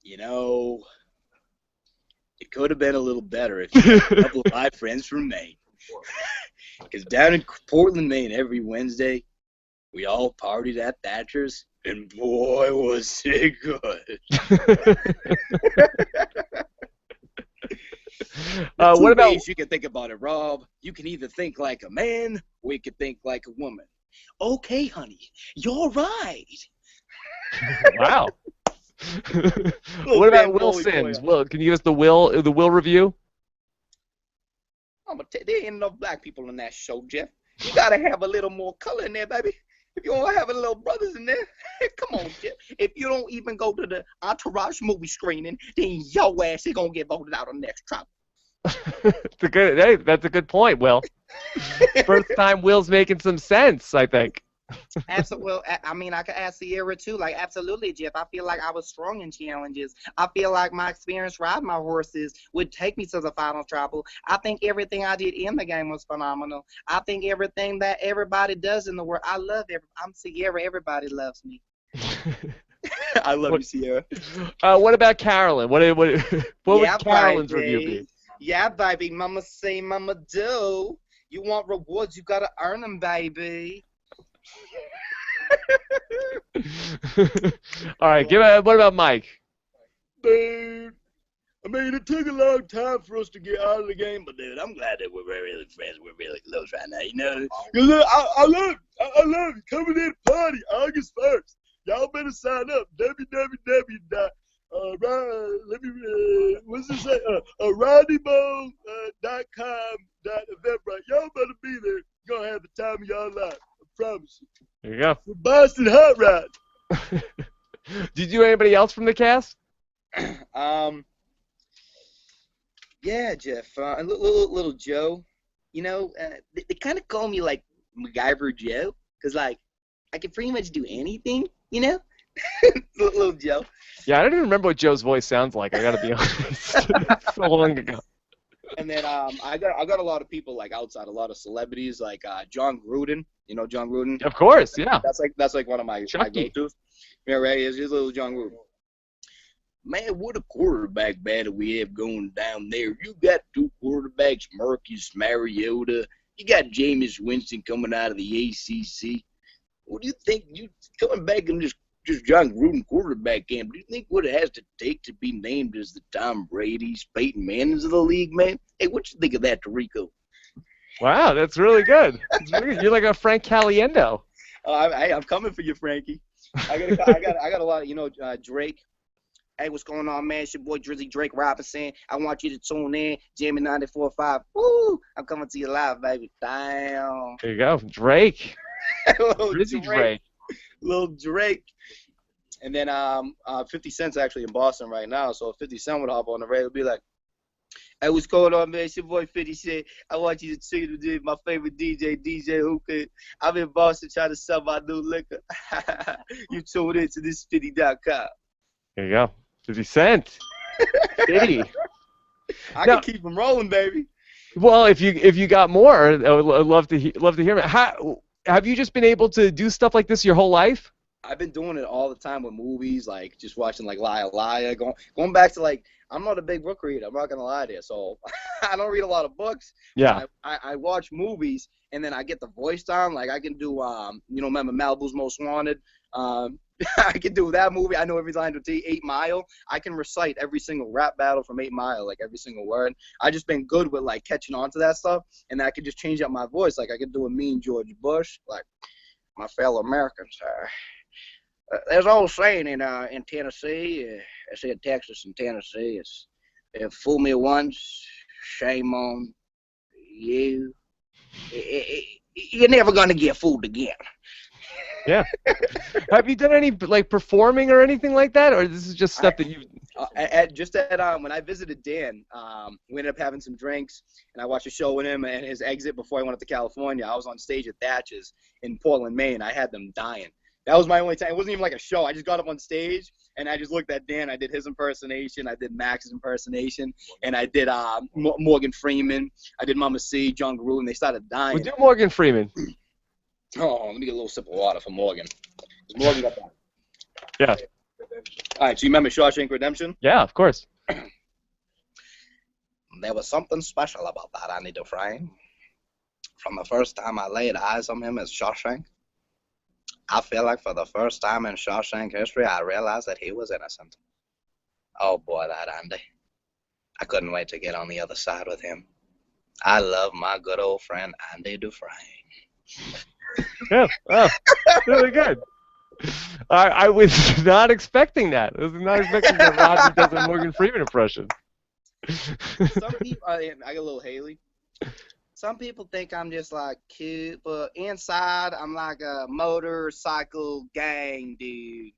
You know, it could have been a little better if you had a couple of my friends from Maine. Because down in Portland, Maine, every Wednesday, we all partied at Thatcher's, and boy, was it good. What about ways you can think about it, Rob? You can either think like a man, or you can think like a woman. Okay, honey, you're right. wow? What about Will Sims? Will, can you give us the Will review? I'm gonna tell you, there ain't enough black people in that show, Jeff. You gotta have a little more color in there, baby. If you don't have a little brothers in there, come on, Jeff. If you don't even go to the Entourage movie screening, then your ass is gonna get voted out on next Trump. That's a good point, Will. First time Will's making some sense, I think. Absolutely. Well, I mean, I could ask Sierra too. Like, absolutely, Jeff. I feel like I was strong in challenges. I feel like my experience riding my horses would take me to the final tribal. I think everything I did in the game was phenomenal. I think everything that everybody does in the world, I love I'm Sierra. Everybody loves me. I love you, Sierra. What about Carolyn? What would Carolyn's review be? Yeah, baby. Mama say, mama do. You want rewards, you gotta earn them, baby. All right, what about Mike? Dude, I mean, it took a long time for us to get out of the game, but dude, I'm glad that we're really friends. We're really close right now, you know. I love you. Coming in to party August 1st. Y'all better sign up. RodneyBone.com.eventbrite. Y'all better be there. You're gonna have the time of your life. Promise you. There you go. The Boston Hot Rod. Did you do anybody else from the cast? Yeah, Jeff. Little Joe. You know, they kind of call me like MacGyver Joe, because like I can pretty much do anything. You know, little Joe. Yeah, I don't even remember what Joe's voice sounds like. I gotta be honest. So long ago. And then I got a lot of people like outside, a lot of celebrities like John Gruden. You know John Gruden? Of course, yeah. That's like one of my go-tos. Yeah, right. It's little John Gruden. Man, what a quarterback battle we have going down there. You got two quarterbacks, Marcus Mariota. You got Jameis Winston coming out of the ACC. What do you think? You coming back in just John Gruden quarterback camp? Do you think what it has to take to be named as the Tom Brady's, Peyton Manning's of the league, man? Hey, what you think of that, Tarico? Wow, that's really good. You're like a Frank Caliendo. Hey, I'm coming for you, Frankie. I got a lot of Drake. Hey, what's going on, man? It's your boy Drizzy Drake Robinson. I want you to tune in, Jamie 94.5. Woo! I'm coming to you live, baby. Damn. There you go, Drake. Drizzy Drake. Little Drake. And then 50 Cent's actually in Boston right now, so if 50 Cent would hop on the radio, it'd be like, hey, what's going on, man? It's your boy 50 Cent. I want you to tune in my favorite DJ Hookah. I'm in Boston trying to sell my new liquor. You tune in to this 50.com. There you go. 50 Cent. 50. I can keep them rolling, baby. Well, if you got more, I would love to hear it. Have you just been able to do stuff like this your whole life? I've been doing it all the time with movies, like just watching like Liar, going back to like, I'm not a big book reader. I'm not gonna lie to you. So I don't read a lot of books. Yeah. I watch movies and then I get the voice down. Like I can do remember Malibu's Most Wanted. I can do that movie. I know every line to 8 Mile. I can recite every single rap battle from 8 Mile, like every single word. I just been good with like catching on to that stuff, and I could just change up my voice. Like I could do a mean George Bush, like my fellow Americans. There's an old saying in Tennessee, It's in Texas and Tennessee. It fooled me once. Shame on you. You're never gonna get fooled again. Yeah. Have you done any like performing or anything like that, or this is just stuff that you? When I visited Dan, we ended up having some drinks, and I watched a show with him and his exit before I went up to California. I was on stage at Thatch's in Portland, Maine. I had them dying. That was my only time. It wasn't even like a show. I just got up on stage, and I just looked at Dan. I did his impersonation. I did Max's impersonation, and I did Morgan Freeman. I did Mama C, John Gruden, and they started dying. We'll do Morgan Freeman. Oh, let me get a little sip of water for Morgan. Morgan got that. Yeah. All right, so you remember Shawshank Redemption? Yeah, of course. There was something special about that Andy Dufresne. From the first time I laid eyes on him as Shawshank, I feel like for the first time in Shawshank history, I realized that he was innocent. Oh boy, that Andy. I couldn't wait to get on the other side with him. I love my good old friend Andy Dufresne. Yeah, oh, really good. I was not expecting that. I was not expecting that Rodney does a Morgan Freeman impression. Some people, I got a little Haley. Some people think I'm just like cute, but inside I'm like a motorcycle gang dude.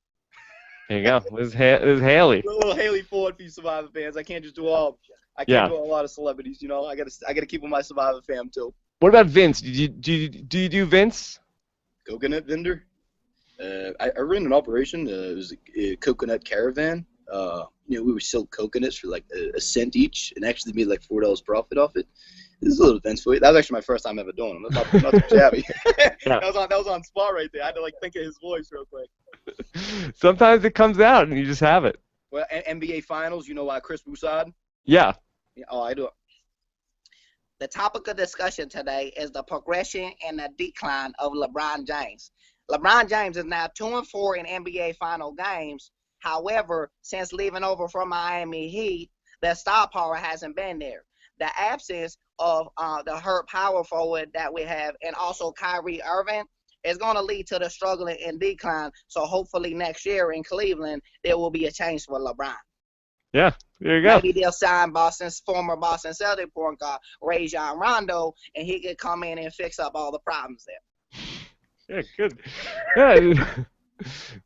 There you go. This is Haley. A little Haley Ford for you Survivor fans. I can't just do all. I can't do a lot of celebrities. You know, I gotta keep with my Survivor fam too. What about Vince? Do you do Vince? Coconut vendor. I ran an operation. It was a coconut caravan. We would sell coconuts for like a cent each, and actually made like $4 profit off it. This is a little Vince for you. That was actually my first time ever doing them. That's not too shabby. Yeah. That was on spot right there. I had to like think of his voice real quick. Sometimes it comes out and you just have it. Well, NBA Finals. You know Chris Broussard? Yeah. Oh, I do. The topic of discussion today is the progression and the decline of LeBron James. LeBron James is now 2-4 in NBA Final games. However, since leaving over from Miami Heat, the star power hasn't been there. The absence of the hurt power forward that we have, and also Kyrie Irving, is going to lead to the struggling and decline. So hopefully next year in Cleveland, there will be a change for LeBron. Yeah, there you go. Maybe they'll sign former Boston Celtics point guard Rajon Rondo, and he could come in and fix up all the problems there. Yeah, good.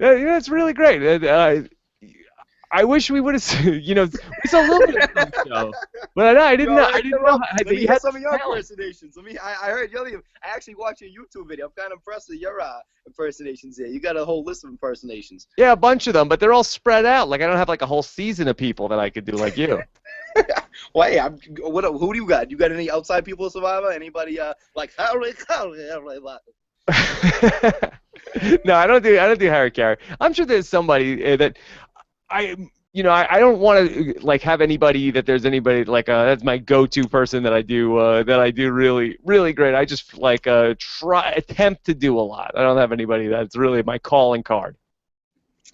Yeah, it's really great. I wish we would have, it's a little bit of a fun show, but I didn't know. Let me hear some of your impersonations. I heard your. I actually watched your YouTube video. I'm kind of impressed with your impersonations there. You got a whole list of impersonations. Yeah, a bunch of them, but they're all spread out. Like I don't have like a whole season of people that I could do like you. Well, hey, who do you got? You got any outside people Survivor? Anybody like Harry? No, I don't do Harry Carey. I'm sure there's somebody that I don't want to like have anybody that there's anybody like that's my go-to person that I do really really great. I just like attempt to do a lot. I don't have anybody that's really my calling card.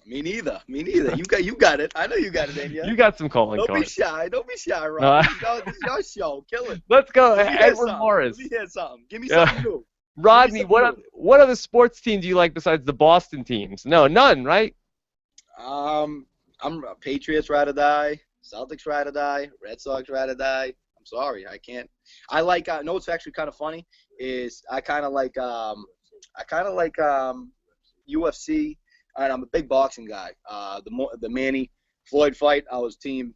Me neither. You got it. I know you got it, Anya. You got some calling cards. Don't be shy, Rob. This is your show. Kill it. Let's go, Edward Morris. Let me hear something. Give me something new. Rodney, what other sports team do you like besides the Boston teams? No, none, right? I'm Patriots ride or die, Celtics ride or die, Red Sox ride or die. I'm sorry, I can't. I like. No, what's actually kind of funny is I kind of like UFC, and I'm a big boxing guy. The Manny Floyd fight, I was team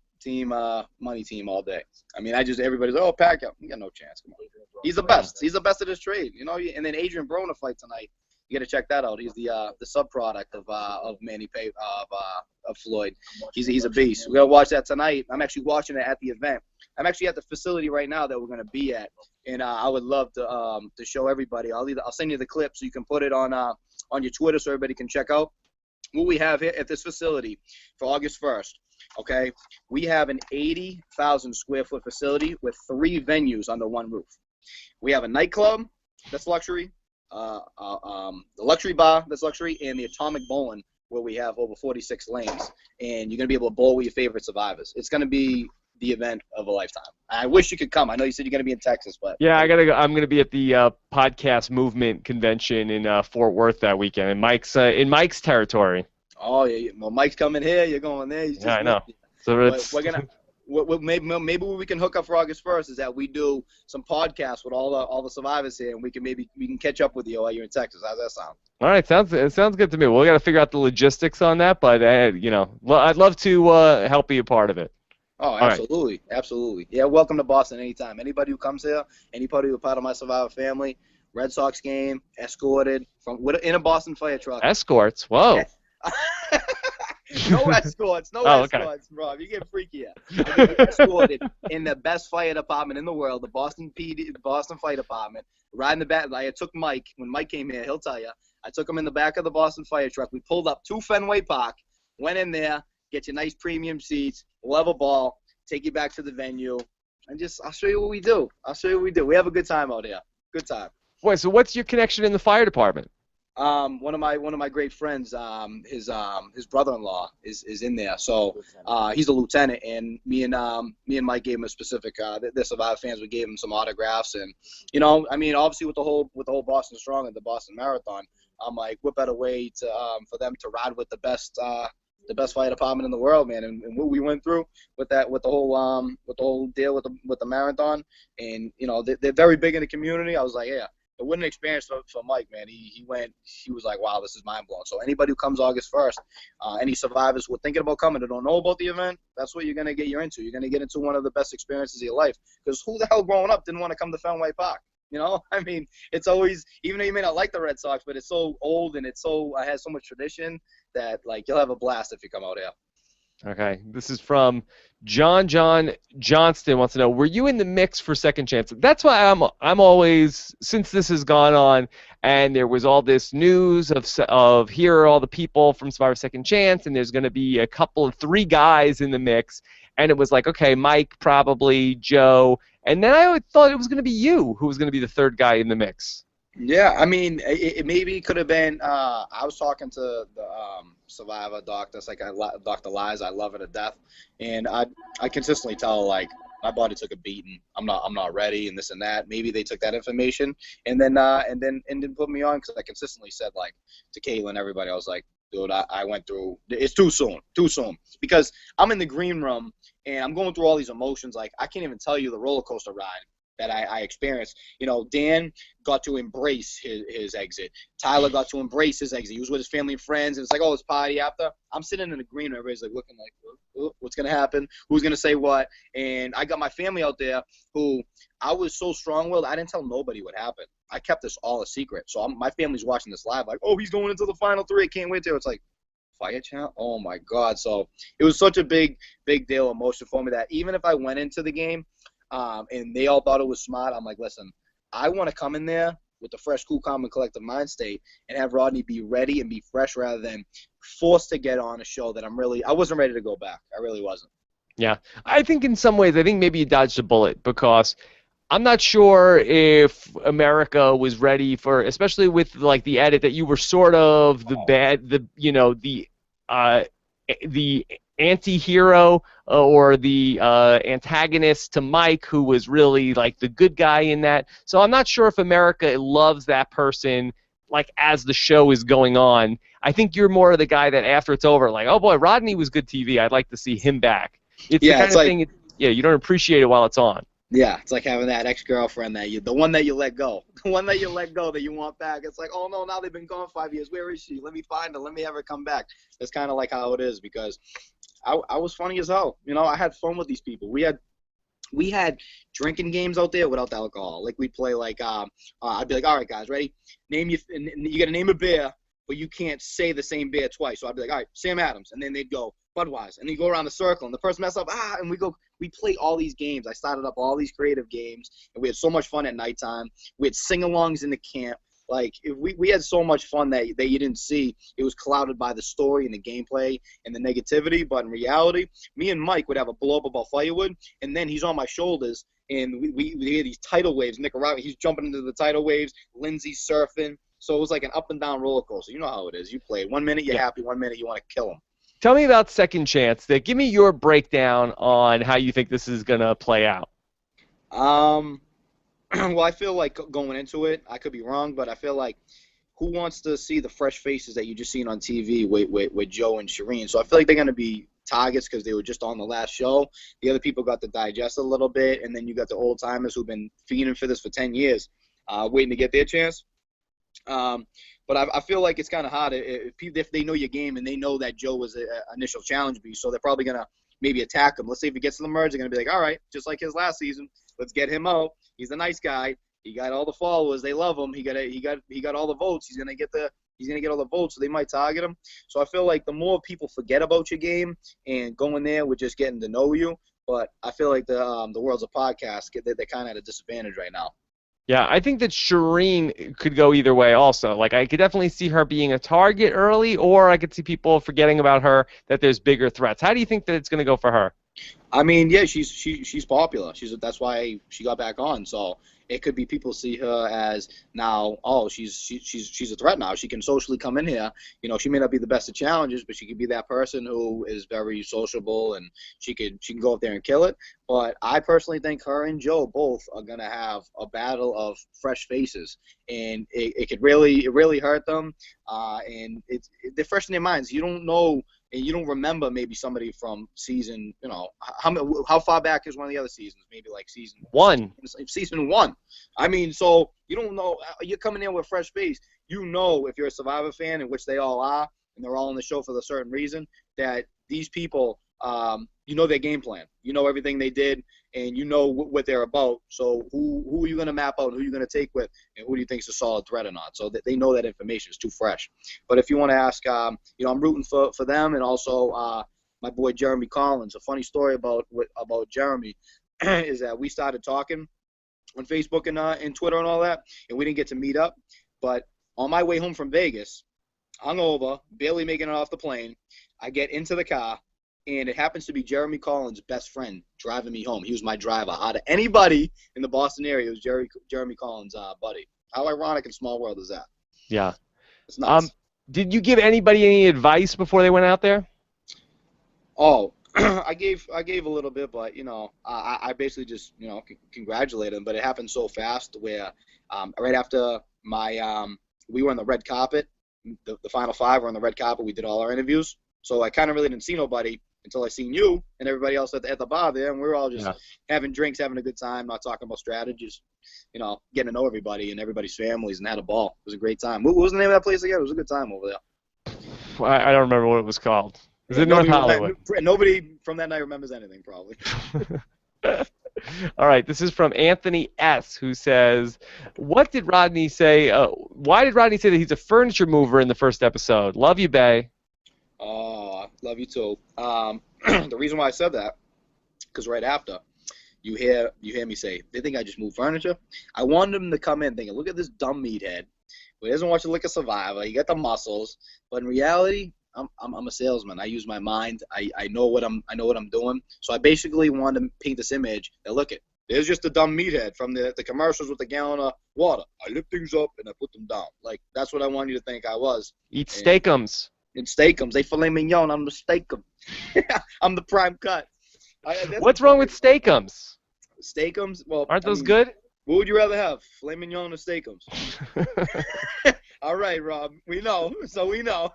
money team all day. I mean, everybody's like, oh, Pacquiao, you got no chance. Come on, he's the best. He's the best of this trade, And then Adrian Broner fight tonight. You got to check that out. He's the subproduct of Manny of Floyd. He's a beast. We're gonna watch that tonight. I'm actually watching it at the event. I'm actually at the facility right now that we're gonna be at, and I would love to show everybody. I'll send you the clip so you can put it on your Twitter so everybody can check out what we have here at this facility for August 1st. Okay, we have an 80,000 square foot facility with 3 venues under one roof. We have a nightclub that's luxury. The luxury bar that's luxury, and the Atomic Bowling where we have over 46 lanes, and you're gonna be able to bowl with your favorite survivors. It's gonna be the event of a lifetime. I wish you could come. I know you said you're gonna be in Texas, but yeah, I gotta go. I'm gonna be at the podcast movement convention in Fort Worth that weekend, in Mike's territory. Oh yeah, well, Mike's coming here. You're going there. He's Yeah, just I missed know. you. So But it's we're gonna. Maybe what we can hook up for August 1st is that we do some podcasts with all the survivors here, and we can catch up with you while you're in Texas. How's that sound? all right. It sounds good to me. We got to figure out the logistics on that, but I'd love to help be a part of it. Oh, All right. absolutely, absolutely. Yeah, welcome to Boston anytime. Anybody who comes here, anybody who's part of my Survivor family, Red Sox game, escorted in a Boston fire truck. Escorts. Whoa. No escorts, no Oh, okay. escorts, bro. You get freaky. I get escorted in the best fire department in the world, the Boston Boston Fire Department. Riding the back, I took Mike when Mike came here. He'll tell you. I took him in the back of the Boston fire truck. We pulled up to Fenway Park, went in there, get you nice premium seats, level ball, take you back to the venue, and I'll show you what we do. We have a good time out here. Good time. Wait, so what's your connection in the fire department? One of my great friends, his brother-in-law is in there. So he's a lieutenant, and me and Mike gave him a specific. The Survivor fans, we gave him some autographs, and I mean, obviously with the whole Boston Strong and the Boston Marathon, I'm like, what better way to for them to ride with the best fire department in the world, man, and what we went through with the whole deal with the marathon, and they're very big in the community. I was like, yeah. It wasn't an experience for Mike, man. He was like, wow, this is mind blowing. So anybody who comes August 1st, any survivors who are thinking about coming and don't know about the event, that's what you're gonna get into. You're gonna get into one of the best experiences of your life. Because who the hell growing up didn't want to come to Fenway Park? I mean, it's always, even though you may not like the Red Sox, but it's so old and it has so much tradition that like you'll have a blast if you come out here. Okay, this is from John Johnston wants to know, were you in the mix for Second Chance? That's why I'm always, since this has gone on and there was all this news of here are all the people from Survivor Second Chance and there's going to be a couple of 3 guys in the mix, and it was like, okay, Mike, probably Joe, and then I always thought it was going to be you who was going to be the 3rd guy in the mix. Yeah, I mean, it maybe could have been. I was talking to the Survivor doctor, it's like Dr. Lies. I love her to death, and I consistently tell like my body took a beating. I'm not ready, and this and that. Maybe they took that information and then put me on because I consistently said like to Caitlin, everybody, I was like, dude, I went through. It's too soon because I'm in the green room and I'm going through all these emotions. Like I can't even tell you the roller coaster ride that I experienced. Dan got to embrace his exit. Tyler got to embrace his exit. He was with his family and friends, and it's like, oh, it's party after. I'm sitting in the green room. Everybody's like looking like, what's going to happen? Who's going to say what? And I got my family out there who I was so strong-willed, I didn't tell nobody what happened. I kept this all a secret. So my family's watching this live like, oh, he's going into the final 3. I can't wait till. It's like, Fire Channel? Oh, my God. So it was such a big deal emotion for me that even if I went into the game, and they all thought it was smart, I'm like, listen, I want to come in there with a fresh, cool, calm, and collective mind state and have Rodney be ready and be fresh rather than forced to get on a show that I wasn't ready to go back. I really wasn't. Yeah, I think in some ways, I think maybe you dodged a bullet because I'm not sure if America was ready for, especially with like the edit that you were sort of the anti-hero or the antagonist to Mike, who was really like the good guy in that. So I'm not sure if America loves that person like as the show is going on. I think you're more of the guy that after it's over, like, oh boy, Rodney was good TV. I'd like to see him back. It's the kind of thing. Yeah, you don't appreciate it while it's on. Yeah, it's like having that ex-girlfriend the one that you let go, that you want back. It's like, oh no, now they've been gone 5 years. Where is she? Let me find her. Let me have her come back. That's kind of like how it is because I was funny as hell. I had fun with these people. We had drinking games out there without the alcohol. Like we'd play like I'd be like, all right guys, ready? You got to name a beer, but you can't say the same beer twice. So I'd be like, all right, Sam Adams, and then they'd go Budweiser, and then you go around the circle, and the person mess up, and we play all these games. I started up all these creative games, and we had so much fun at nighttime. We had sing-alongs in the camp. Like we had so much fun that you didn't see. It was clouded by the story and the gameplay and the negativity. But in reality, me and Mike would have a blow up about firewood, and then he's on my shoulders, and we hear these tidal waves. Nicaragua, he's jumping into the tidal waves. Lindsay's surfing. So it was like an up and down roller coaster. You know how it is. You play 1 minute you're happy, 1 minute you want to kill him. Tell me about Second Chance. Give me your breakdown on how you think this is gonna play out. Well, I feel like going into it, I could be wrong, but I feel like who wants to see the fresh faces that you just seen on TV with Joe and Shireen? So I feel like they're going to be targets because they were just on the last show. The other people got to digest a little bit, and then you got the old timers who've been feeding for this for 10 years, waiting to get their chance. But I feel like it's kind of hard if they know your game and they know that Joe was an initial challenge beast, so they're probably going to maybe attack him. Let's say if he gets to the merge, they're going to be like, all right, just like his last season, let's get him out. He's a nice guy. He got all the followers. They love him. He got all the votes. He's gonna get all the votes. So they might target him. So I feel like the more people forget about your game and going there with just getting to know you. But I feel like the world's a podcast. They're kind of at a disadvantage right now. Yeah, I think that Shireen could go either way also. Like, I could definitely see her being a target early, or I could see people forgetting about her, that there's bigger threats. How do you think that it's going to go for her? I mean, yeah, she's popular. That's why she got back on. So it could be people see her as now, oh, she's a threat now. She can socially come in here. You know, she may not be the best of challenges, but she could be that person who is very sociable, and she can go up there and kill it. But I personally think her and Joe both are gonna have a battle of fresh faces, and it could really hurt them. And they're fresh in their minds. You don't know. And you don't remember maybe somebody from season, you know, how far back is one of the other seasons? Maybe like season one. I mean, so you don't know. You're coming in with fresh face. You know, if you're a Survivor fan, in which they all are, and they're all on the show for a certain reason, that these people, you know their game plan. You know everything they did, and you know what they're about. So who are you going to map out? Who are you going to take with? And who do you think is a solid threat or not? So that they know that information is too fresh. But if you want to ask, you know, I'm rooting for them, and also my boy Jeremy Collins. A funny story about Jeremy is that we started talking on Facebook and Twitter and all that, and we didn't get to meet up. But on my way home from Vegas, hungover, barely making it off the plane, I get into the car, and it happens to be Jeremy Collins' best friend driving me home. He was my driver. Out of anybody in the Boston area, it was Jeremy Collins' buddy. How ironic and small world is that? Yeah. It's nuts. Did you give anybody any advice before they went out there? Oh, I gave a little bit, but, you know, I basically just, you know, congratulated him. But it happened so fast where right after we were on the red carpet, the final five were on the red carpet. We did all our interviews. So I kind of really didn't see nobody until I seen you and everybody else at the bar there, and we were all just having drinks, having a good time, not talking about strategies, you know, getting to know everybody and everybody's families, and had a ball. It was a great time. What was the name of that place again? It was a good time over there. I don't remember what it was called. Is it North Hollywood? Nobody from that night remembers anything, probably. All right, this is from Anthony S., who says, what did Rodney say? Why did Rodney say that he's a furniture mover in the first episode? Love you, Bay. Oh, love you too. The reason why I said that, because right after, you hear me say, they think I just move furniture. I wanted him to come in thinking, look at this dumb meathead who doesn't watch the Lick of Survivor. He got the muscles, but in reality, I'm a salesman. I use my mind. I know what I'm doing. So I basically wanted to paint this image that, look, there's just a dumb meathead from the commercials with the gallon of water. I lift things up and I put them down. Like, that's what I want you to think I was. Eat steakums. And steakums. They filet mignon. I'm the steakum. I'm the prime cut. What's wrong with steakums? Steakums? Well, aren't those good? What would you rather have, filet mignon or steakums? All right, Rob. We know. So we know.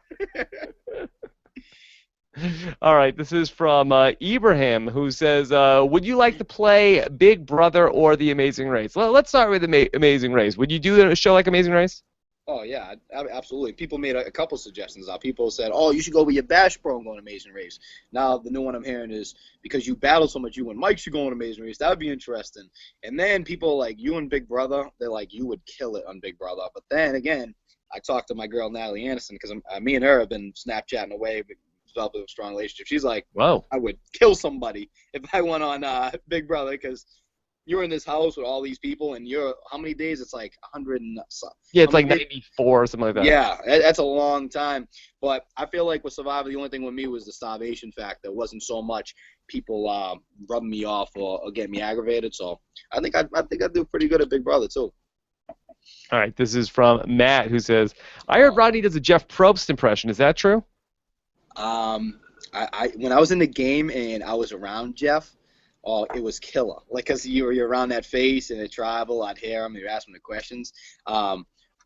All right. This is from Ibrahim, who says, would you like to play Big Brother or The Amazing Race? Well, let's start with Amazing Race. Would you do a show like Amazing Race? Oh, yeah, absolutely. People made a couple suggestions. People said, oh, you should go with your Bash Pro and go on Amazing Race. Now, the new one I'm hearing is, because you battle so much, you and Mike should go on Amazing Race. That would be interesting. And then people like you and Big Brother, they're like, you would kill it on Big Brother. But then, again, I talked to my girl, Natalie Anderson, because me and her have been Snapchatting away, developed a strong relationship. She's like, whoa, I would kill somebody if I went on Big Brother, because you're in this house with all these people, and you're, how many days? It's like 100 and something. Yeah, it's like 94 or something like that. Yeah, that's a long time. But I feel like with Survivor, the only thing with me was the starvation factor. It wasn't so much people rubbing me off or getting me aggravated. So I think I'd do pretty good at Big Brother, too. All right, this is from Matt, who says, I heard Rodney does a Jeff Probst impression. Is that true? When I was in the game and I was around Jeff, oh, it was killer. Like, because you're around that face and the tribal, I'd hear him, you'd ask him the questions.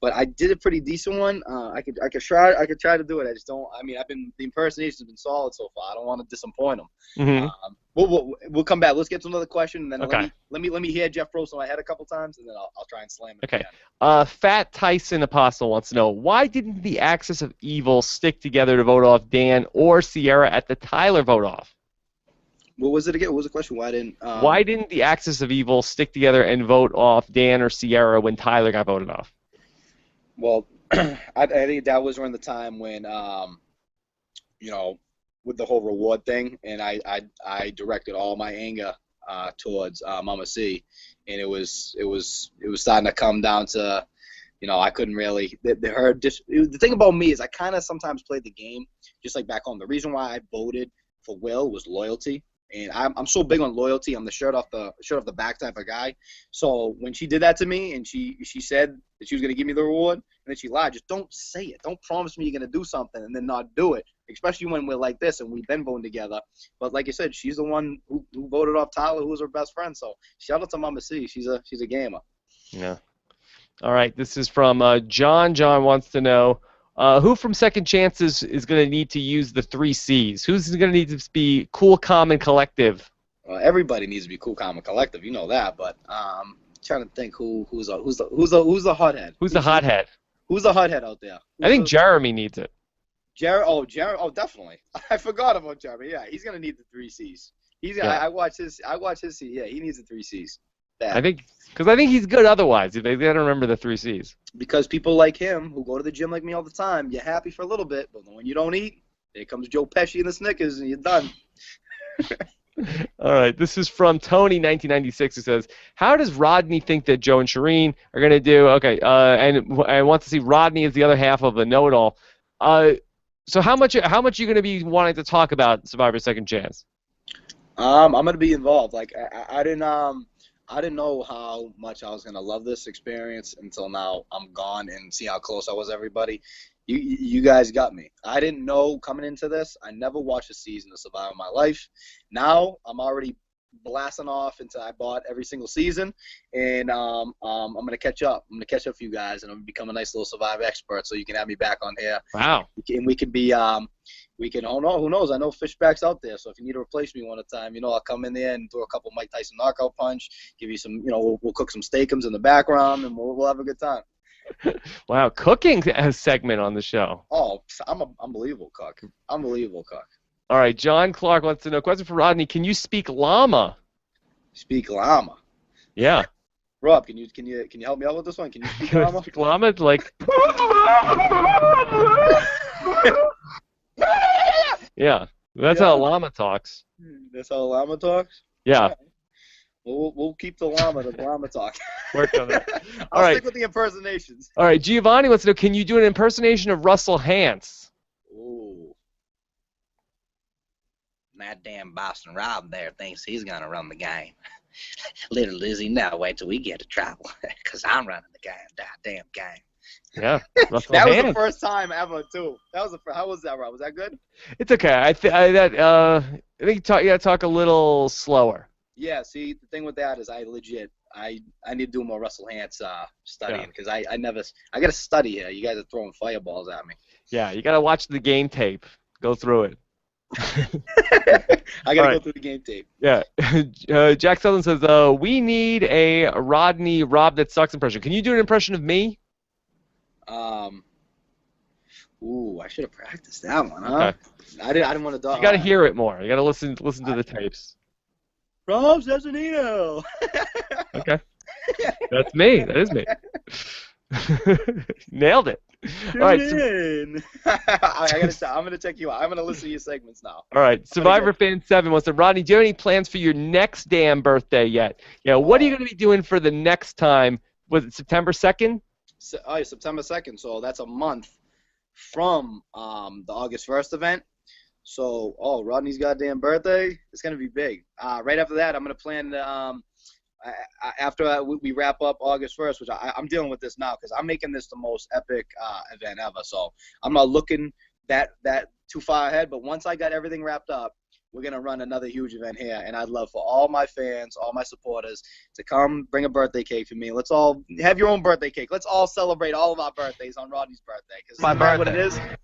but I did a pretty decent one. I could try to do it. I just don't. I mean, the impersonations have been solid so far. I don't want to disappoint them. Mm-hmm. We'll come back. Let's get to another question, and then Okay. let me hear Jeff Probst in my head a couple times, and then I'll try and slam it. Okay. Again. Fat Tyson Apostle wants to know, why didn't the Axis of Evil stick together to vote off Dan or Sierra at the Tyler vote off? What was it again? What was the question? Why didn't the Axis of Evil stick together and vote off Dan or Sierra when Tyler got voted off? Well, I think that was around the time when, with the whole reward thing, and I directed all my anger towards Mama C, and it was starting to come down to, I couldn't really. The thing about me is I kind of sometimes played the game just like back home. The reason why I voted for Will was loyalty. And I'm so big on loyalty. I'm the shirt off the back type of guy. So when she did that to me, and she said that she was gonna give me the reward, and then she lied, just don't say it. Don't promise me you're gonna do something and then not do it. Especially when we're like this and we've been voting together. But like you said, she's the one who voted off Tyler, who was her best friend. So shout out to Mama C. She's a gamer. Yeah. All right. This is from John. John wants to know, who from Second Chances is going to need to use the 3 C's? Who's going to need to be cool, calm, and collective? Everybody needs to be cool, calm, and collective. You know that. But trying to think who's the hothead. Who's the hothead? Who's the hothead out there? I think Jeremy needs it. Jeremy. Oh, definitely. I forgot about Jeremy. Yeah, he's going to need the 3 C's. I watch his. Yeah, he needs the 3 C's. Bad. I think he's good otherwise. They got to remember the 3 C's. Because people like him who go to the gym like me all the time, you're happy for a little bit, but when you don't eat, there comes Joe Pesci and the Snickers, and you're done. All right. This is from Tony, 1996, who says, how does Rodney think that Joe and Shireen are going to do? Okay. And I want to see Rodney as the other half of the know-it-all. So how much are you going to be wanting to talk about Survivor Second Chance? I'm going to be involved. Like I didn't know how much I was going to love this experience until now I'm gone and see how close I was to everybody. You guys got me. I didn't know coming into this. I never watched a season of Survivor in my life. Now I'm already blasting off into I bought every single season, and I'm going to catch up. I'm going to catch up with you guys, and I'm going to become a nice little Survivor expert so you can have me back on here. Wow. And we can be who knows? I know Fishback's out there, so if you need to replace me one at a time, I'll come in there and throw a couple Mike Tyson knockout punch, give you some, we'll cook some steakums in the background, and we'll have a good time. Wow, cooking segment on the show. Oh, I'm an unbelievable cook. Unbelievable cook. All right, John Clark wants to know, question for Rodney, can you speak llama? Speak llama? Yeah. Rob, can you help me out with this one? Can you speak llama? Speak llama? It's like... Yeah, that's how a llama talks. That's how a llama talks? Yeah. Right. We'll keep the llama talk. Work on it. I'll stick with the impersonations. All right, Giovanni wants to know, can you do an impersonation of Russell Hantz? Ooh. That damn Boston Rob there thinks he's going to run the game. Little does he know, wait till we get to trouble, because I'm running the damn game. Yeah, Russell that was Hantz. the first time ever, too. How was that, Rob? Was that good? It's okay. I think you got to talk a little slower. Yeah, see, the thing with that is I need to do more Russell Hantz studying, because I got to study here. You guys are throwing fireballs at me. Yeah, you got to watch the game tape. Go through it. I got to go through the game tape. Yeah. Jack Sutherland says, we need a Rodney Rob That Sucks impression. Can you do an impression of me? I should have practiced that one, huh? Okay. I didn't want to do. You got to hear it more. You got to listen to the tapes. Rob Cesternino. Okay. That's me. That is me. Nailed it. All right. I'm gonna check you out. I'm gonna listen to your segments now. All right. Survivor Fan 7 wants to, Rodney, do you have any plans for your next damn birthday yet? What are you going to be doing for the next time? Was it September 2nd? September 2nd. So that's a month from the August 1st event. So, Rodney's goddamn birthday, it's going to be big. Right after that, I'm going to plan after we wrap up August 1st, which I'm dealing with this now because I'm making this the most epic event ever. So I'm not looking that too far ahead, but once I got everything wrapped up, we're gonna run another huge event here, and I'd love for all my fans, all my supporters, to come bring a birthday cake for me. Let's all have your own birthday cake. Let's all celebrate all of our birthdays on Rodney's birthday, because My isn't that what it birthday. is?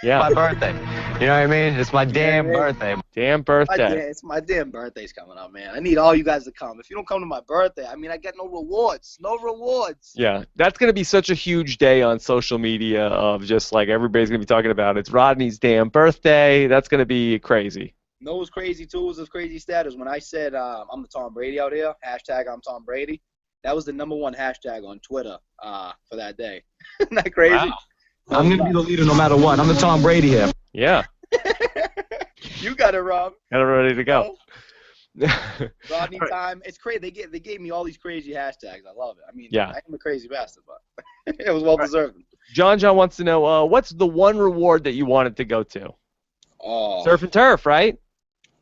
Yeah. My birthday. You know what I mean? It's my damn birthday. Damn birthday. It's my damn birthday's coming up, man. I need all you guys to come. If you don't come to my birthday, I mean, I get no rewards. No rewards. Yeah, that's going to be such a huge day on social media of just like everybody's going to be talking about it's Rodney's damn birthday. That's going to be crazy. No, what's crazy too was this crazy status when I said I'm the Tom Brady out here, hashtag I'm Tom Brady. That was the #1 hashtag on Twitter for that day. Isn't that crazy? Wow. I'm going to be the leader no matter what. I'm the Tom Brady here. Yeah, You got it, Rob. got it ready to go. Rodney time. It's crazy. They gave me all these crazy hashtags. I love it. I mean, Yeah. I am a crazy bastard, but it was well deserved. John wants to know what's the one reward that you wanted to go to? Oh. Surf and turf, right?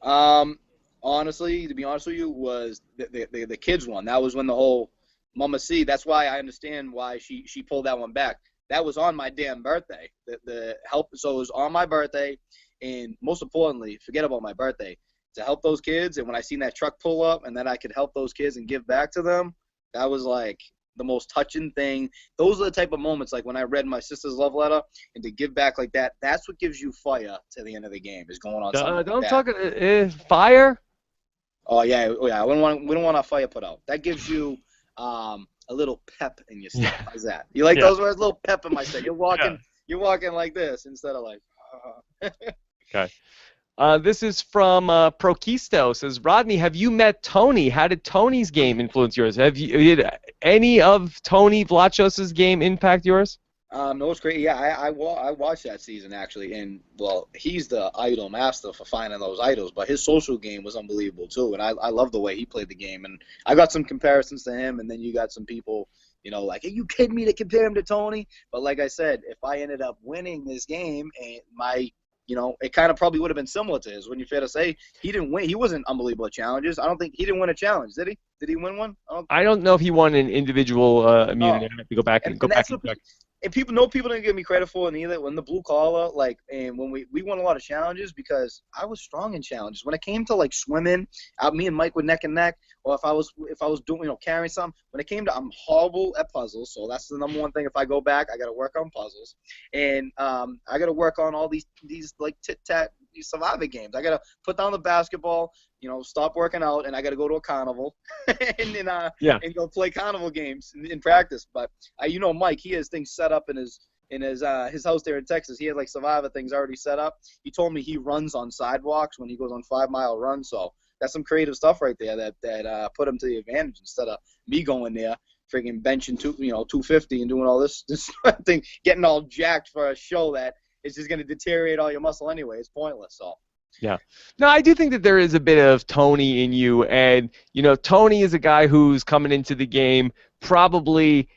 Honestly, to be honest with you, was the kids one. That was when the whole Mama C. That's why I understand why she pulled that one back. That was on my damn birthday. The help. So it was on my birthday, and most importantly, forget about my birthday, to help those kids. And when I seen that truck pull up, and then I could help those kids and give back to them, that was like the most touching thing. Those are the type of moments, like when I read my sister's love letter, and to give back like that. That's what gives you fire to the end of the game. Is going on. Something Don't like talk that. fire. Oh yeah. We don't want our fire put out. That gives you a little pep in your step. Yeah. How's that? You like Yeah. those words? A little pep in my step. You're walking like this instead of like. Okay. This is from Proquisto. Says, Rodney, have you met Tony? How did Tony's game influence yours? Did any of Tony Vlachos's game impact yours? No, it's great. Yeah, I watched that season actually, and well, he's the idol master for finding those idols, but his social game was unbelievable too, and I love the way he played the game, and I got some comparisons to him, and then you got some people, like, are you kidding me to compare him to Tony? But like I said, if I ended up winning this game, and it kind of probably would have been similar to his. Wouldn't you fair to say? He didn't win. He wasn't unbelievable at challenges. I don't think he didn't win a challenge, did he? Did he win one? I don't know if he won an individual immunity. I have to go back and that's check. And people didn't give me credit for it either. When the blue collar, and when we won a lot of challenges because I was strong in challenges. When it came to like swimming, me and Mike were neck and neck. Or if I was doing carrying something. When it came to, I'm horrible at puzzles, so that's the #1 thing. If I go back, I got to work on puzzles, and I got to work on all these like tit tat survivor games. I got to put down the basketball, stop working out, and I got to go to a carnival and go play carnival games in practice. But Mike, he has things set up in his house there in Texas. He has like survivor things already set up. He told me he runs on sidewalks when he goes on 5-mile runs. So that's some creative stuff right there that put him to the advantage instead of me going there freaking benching 250 and doing all this thing, getting all jacked for a show that is just going to deteriorate all your muscle anyway. It's pointless. So. Yeah. No, I do think that there is a bit of Tony in you, and Tony is a guy who's coming into the game probably.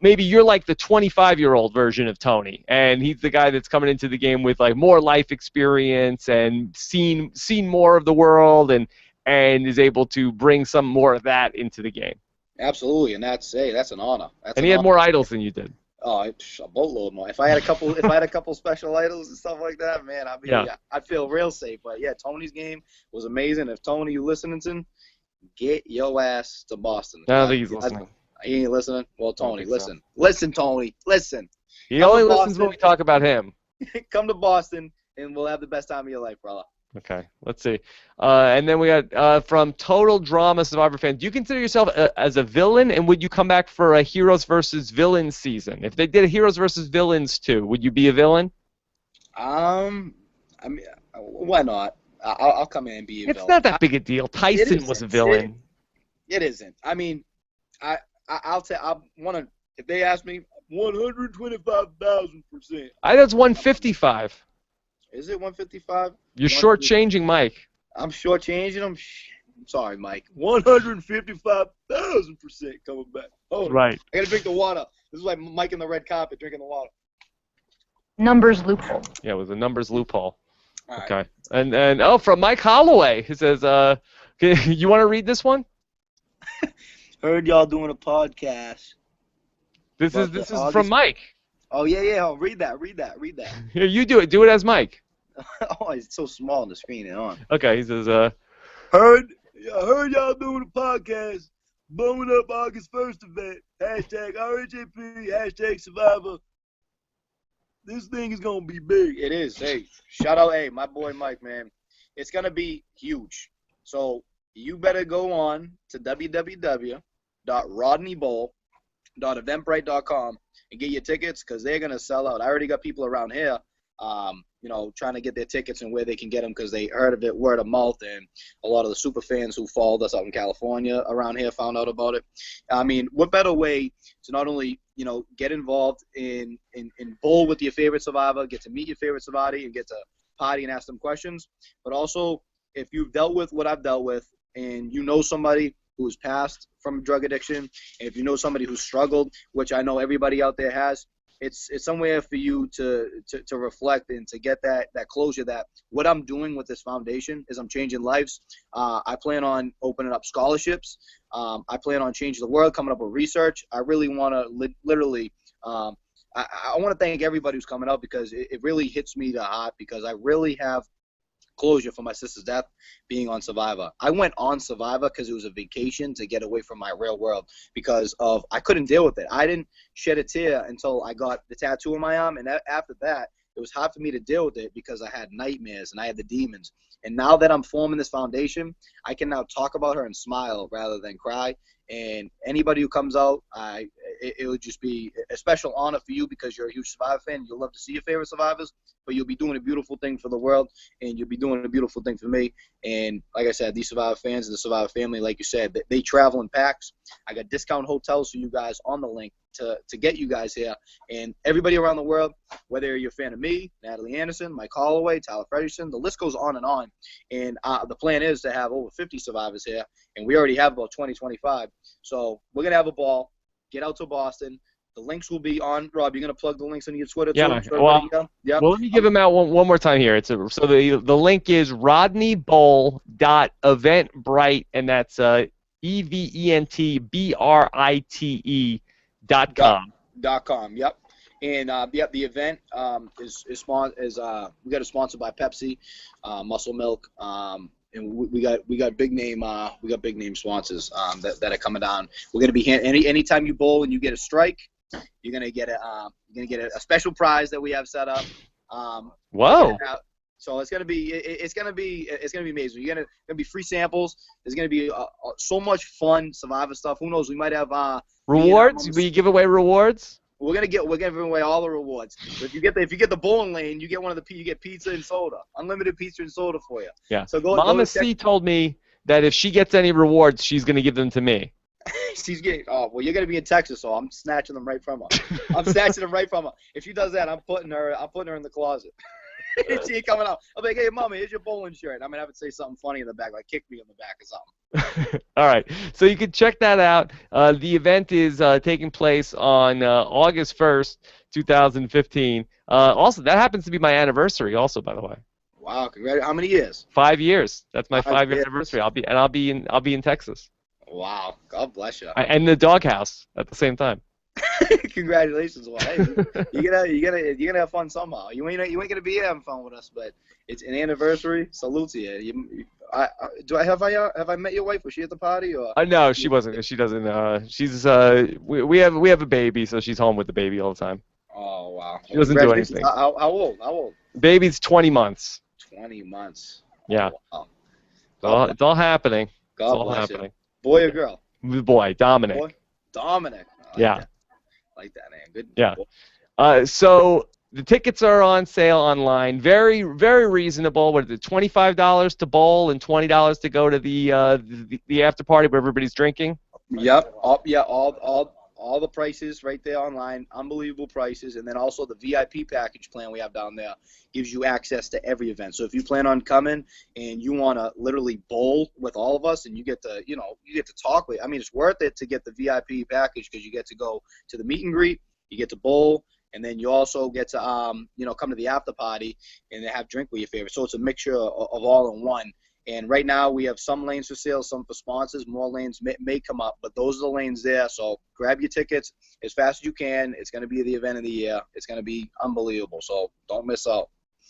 Maybe you're like the 25-year-old version of Tony, and he's the guy that's coming into the game with like more life experience and seen more of the world, and is able to bring some more of that into the game. Absolutely, and that's an honor. And he had more idols than you did. Oh, a boatload more. If I had a couple special idols and stuff like that, man, I'd feel real safe. But yeah, Tony's game was amazing. If Tony, you listening to him, get your ass to Boston. I don't think he's listening. He ain't listening? Well, Tony, listen. Listen, Tony, listen. He only listens when we talk about him. Come to Boston, and we'll have the best time of your life, brother. Okay, let's see. And then we got from Total Drama Survivor fan. Do you consider yourself as a villain, and would you come back for a Heroes versus Villains season? If they did a Heroes versus Villains too, would you be a villain? I mean, why not? I'll come in and be a villain. It's not that big a deal. Tyson was a villain. It isn't. I mean, I want to. If they ask me, 125,000%. That's 155. Is it 155? You're shortchanging Mike. I'm shortchanging him. I'm sorry, Mike. 155,000% coming back. Oh, right. I gotta drink the water. This is like Mike in the red carpet drinking the water. Numbers loophole. Yeah, it was a numbers loophole. All okay. Right. And from Mike Holloway, he says, you want to read this one? Heard y'all doing a podcast. This is from Mike. Oh yeah. Oh, read that. Here, you do it. Do it as Mike. Oh, it's so small on the screen and on. Okay, he says, I heard y'all doing a podcast. Blowing up August 1st event. Hashtag RHAP. Hashtag Survivor. This thing is gonna be big. It is. Hey, shout out, hey, my boy Mike, man. It's gonna be huge. So you better go on to www.rodneybowl.eventbrite.com and get your tickets because they're gonna sell out. I already got people around here, trying to get their tickets and where they can get them because they heard of it word of mouth, and a lot of the super fans who followed us out in California around here found out about it. I mean, what better way to not only get involved in bowl with your favorite survivor, get to meet your favorite survivor, and get to party and ask them questions, but also if you've dealt with what I've dealt with and you know somebody who's passed from drug addiction, and if you know somebody who's struggled, which I know everybody out there has, it's somewhere for you to reflect and to get that closure that what I'm doing with this foundation is I'm changing lives. I plan on opening up scholarships. I plan on changing the world, coming up with research. I really want to literally I want to thank everybody who's coming out because it really hits me to heart because I really have closure for my sister's death being on Survivor. I went on Survivor because it was a vacation to get away from my real world because I couldn't deal with it. I didn't shed a tear until I got the tattoo on my arm, and after that, it was hard for me to deal with it because I had nightmares and I had the demons. And now that I'm forming this foundation, I can now talk about her and smile rather than cry. And anybody who comes out, it would just be a special honor for you because you're a huge Survivor fan. You'll love to see your favorite survivors, but you'll be doing a beautiful thing for the world, and you'll be doing a beautiful thing for me. And like I said, these Survivor fans and the Survivor family, like you said, they travel in packs. I got discount hotels for you guys on the link to get you guys here. And everybody around the world, whether you're a fan of me, Natalie Anderson, Mike Holloway, Tyler Fredrickson, the list goes on and on. And the plan is to have over 50 survivors here, and we already have about 20, 25. So we're going to have a ball. Get out to Boston. The links will be on. Rob, you're going to plug the links on your Twitter too? yeah. Well, let me give them out one more time here. So the link is rodneybowl.eventbrite, and that's eventbrite.com. .com. And the event is we got it sponsored by Pepsi, Muscle Milk, and we got big name sponsors that are coming down. We're gonna be anytime you bowl and you get a strike, you're gonna get a special prize that we have set up. Whoa. So it's gonna be amazing. You're gonna be free samples. There's gonna be so much fun Survivor stuff. Who knows? We might have rewards. Will you give away rewards? We're giving away all the rewards. If you get the bowling lane, you get you get pizza and soda, unlimited pizza and soda for you. Yeah. So Mama C told me that if she gets any rewards, she's gonna give them to me. She's getting. Oh well, you're gonna be in Texas, so I'm snatching them right from her. If she does that, I'm putting her in the closet. She ain't coming out. I'll be like, hey, Mama, here's your bowling shirt. I'm gonna have to say something funny in the back, like kick me in the back or something. All right, so you can check that out. The event is taking place on August 1st, 2015. Also, that happens to be my anniversary. Also, by the way. Wow! Congrats! How many years? 5 years. That's my 5-year years. anniversary. I'll be in Texas. Wow! God bless you. And the doghouse at the same time. Congratulations! Well, hey, you're gonna have fun somehow. You ain't gonna be having fun with us, but it's an anniversary. Salute to you. Have I met your wife? Was she at the party or? No, she wasn't. She doesn't. She's we have a baby, so she's home with the baby all the time. Oh wow. She doesn't do anything. How old? Baby's 20 months. 20 months. Yeah. Oh, wow. It's all happening. God it's all bless happening. You. Boy or girl? Boy, Dominic. Boy? Dominic. Yeah. Like that, man. Good. Yeah. So the tickets are on sale online. Very, very reasonable. What is it? $25 to bowl and $20 to go to the after party where everybody's drinking. Yep. All the prices right there online. Unbelievable prices. And then also the VIP package plan we have down there gives you access to every event. So if you plan on coming and you want to literally bowl with all of us and you get to, talk with, I mean, it's worth it to get the VIP package because you get to go to the meet and greet, you get to bowl, and then you also get to, come to the after party and have drink with your favorite. So it's a mixture of all in one. And right now we have some lanes for sale, some for sponsors. More lanes may come up, but those are the lanes there. So grab your tickets as fast as you can. It's going to be the event of the year. It's going to be unbelievable. So don't miss out.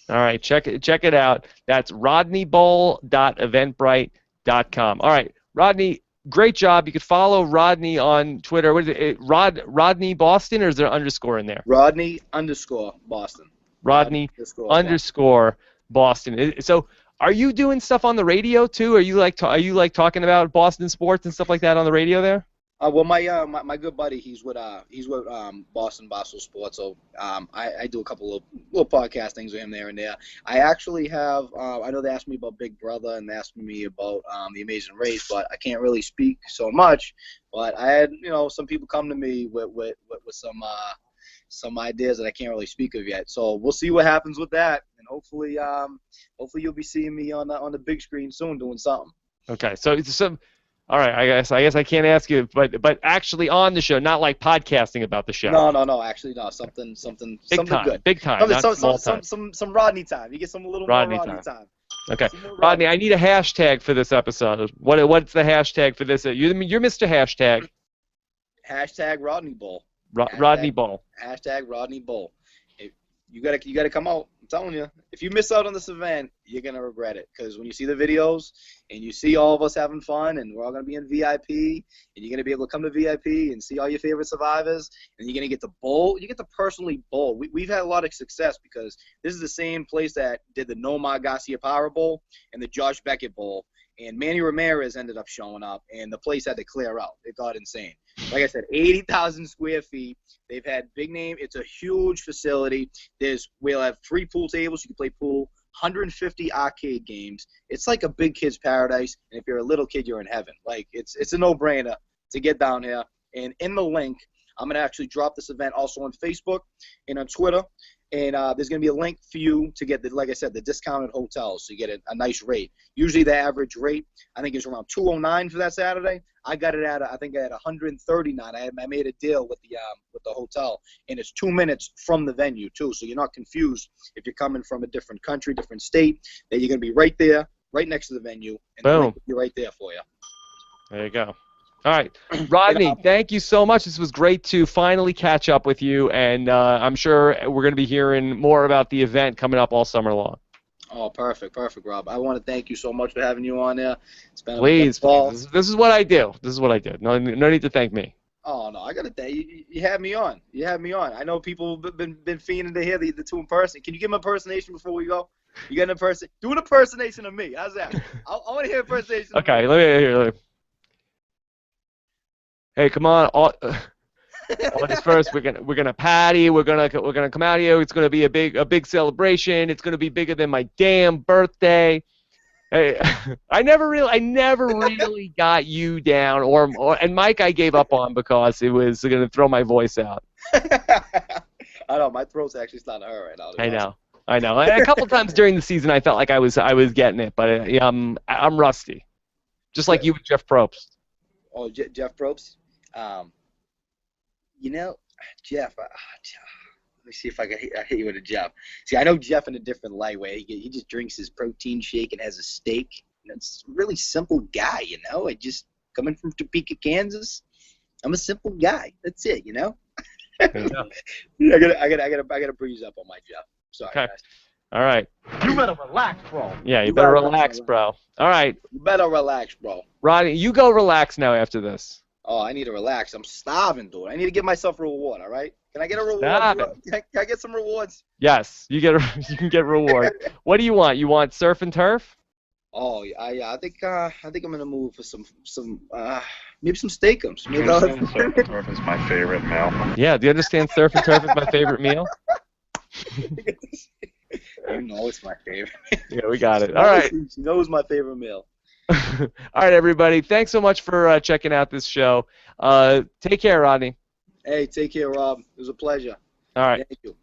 All right, check it out. That's rodneybowl.eventbrite.com. All right, Rodney, great job. You could follow Rodney on Twitter. What is it? Rodney Boston, or is there an underscore in there? Rodney underscore Boston. Rodney underscore Boston. So, are you doing stuff on the radio too? Are you like talking about Boston sports and stuff like that on the radio there? Well, my good buddy, he's with Boston Sports, so I do a couple of little podcast things with him there and there. I actually have I know they asked me about Big Brother and they asked me about the Amazing Race, but I can't really speak so much. But I had some people come to me with some ideas that I can't really speak of yet. So we'll see what happens with that, and hopefully you'll be seeing me on the big screen soon doing something. Okay, so it's some. All right, I guess I can't ask you, but actually on the show, not like podcasting about the show. No, actually no, something good. Big time, not small time. Some Rodney time. You get some little Rodney more Rodney time. Okay, Rodney, I need a hashtag for this episode. What's the hashtag for this? You're Mr. Hashtag. Hashtag Rodney Bowl. Rodney Bowl. Hashtag Rodney Bowl. You gotta come out. I'm telling you, if you miss out on this event, you're gonna regret it. Because when you see the videos and you see all of us having fun, and we're all gonna be in VIP, and you're gonna be able to come to VIP and see all your favorite survivors, and you're gonna get to bowl. You get to personally bowl. We've had a lot of success because this is the same place that did the Nomar Garcia Power Bowl and the Josh Beckett Bowl. And Manny Ramirez ended up showing up, and the place had to clear out. It got insane. Like I said, 80,000 square feet. They've had big name. It's a huge facility. We'll have 3 pool tables. You can play pool. 150 arcade games. It's like a big kid's paradise. And if you're a little kid, you're in heaven. Like it's a no-brainer to get down here. And in the link, I'm gonna actually drop this event also on Facebook and on Twitter. And there's going to be a link for you to get, like I said, the discounted hotels, so you get a nice rate. Usually the average rate, I think, is around $209 for that Saturday. I got it at, I think, at $139. I made a deal with the hotel, and it's 2 minutes from the venue too, so you're not confused if you're coming from a different country, different state. That you're going to be right there, right next to the venue, and the link will be right there for you. There you go. All right, Rodney, thank you so much. This was great to finally catch up with you, and I'm sure we're going to be hearing more about the event coming up all summer long. Oh, perfect, Rob. I want to thank you so much for having you on there. It's been Please. This is what I do. No need to thank me. Oh no, I gotta thank you. You had me on. I know people have been fiending to hear the two in person. Can you give me an impersonation before we go? You get an impersonation? Do an impersonation of me. How's that? I want to hear an impersonation. Okay, let me hear. Hey, come on! August 1st, we're gonna party. We're gonna come out here. It's gonna be a big celebration. It's gonna be bigger than my damn birthday. Hey, I never really got you down, and Mike I gave up on because it was gonna throw my voice out. I know my throat's actually starting to hurt right now. I know. And a couple times during the season, I felt like I was getting it, but I'm rusty, just like you and Jeff Probst. Oh, Jeff Probst. Jeff, let me see if I can hit you with a Jeff. See, I know Jeff in a different light way. He just drinks his protein shake and has a steak. It's a really simple guy, I just coming from Topeka, Kansas. I'm a simple guy. That's it, I gotta breeze up on my Jeff. Sorry, okay. Guys. All right. You better relax, bro. Yeah, you better relax, bro. All right. You better relax, bro. Rodney, you go relax now after this. Oh, I need to relax. I'm starving, dude. I need to give myself a reward, all right? Can I get a reward? Can I get some rewards? Yes, you can get a reward. What do you want? You want surf and turf? Oh, yeah. I think I'm gonna move for some maybe some steakums. Maybe surf and turf is my favorite meal. Yeah, do you understand surf and turf is my favorite meal? You know it's my favorite. Yeah, we got it. All right. She knows my favorite meal. All right, everybody. Thanks so much for checking out this show. Take care, Rodney. Hey, take care, Rob. It was a pleasure. All right. Thank you.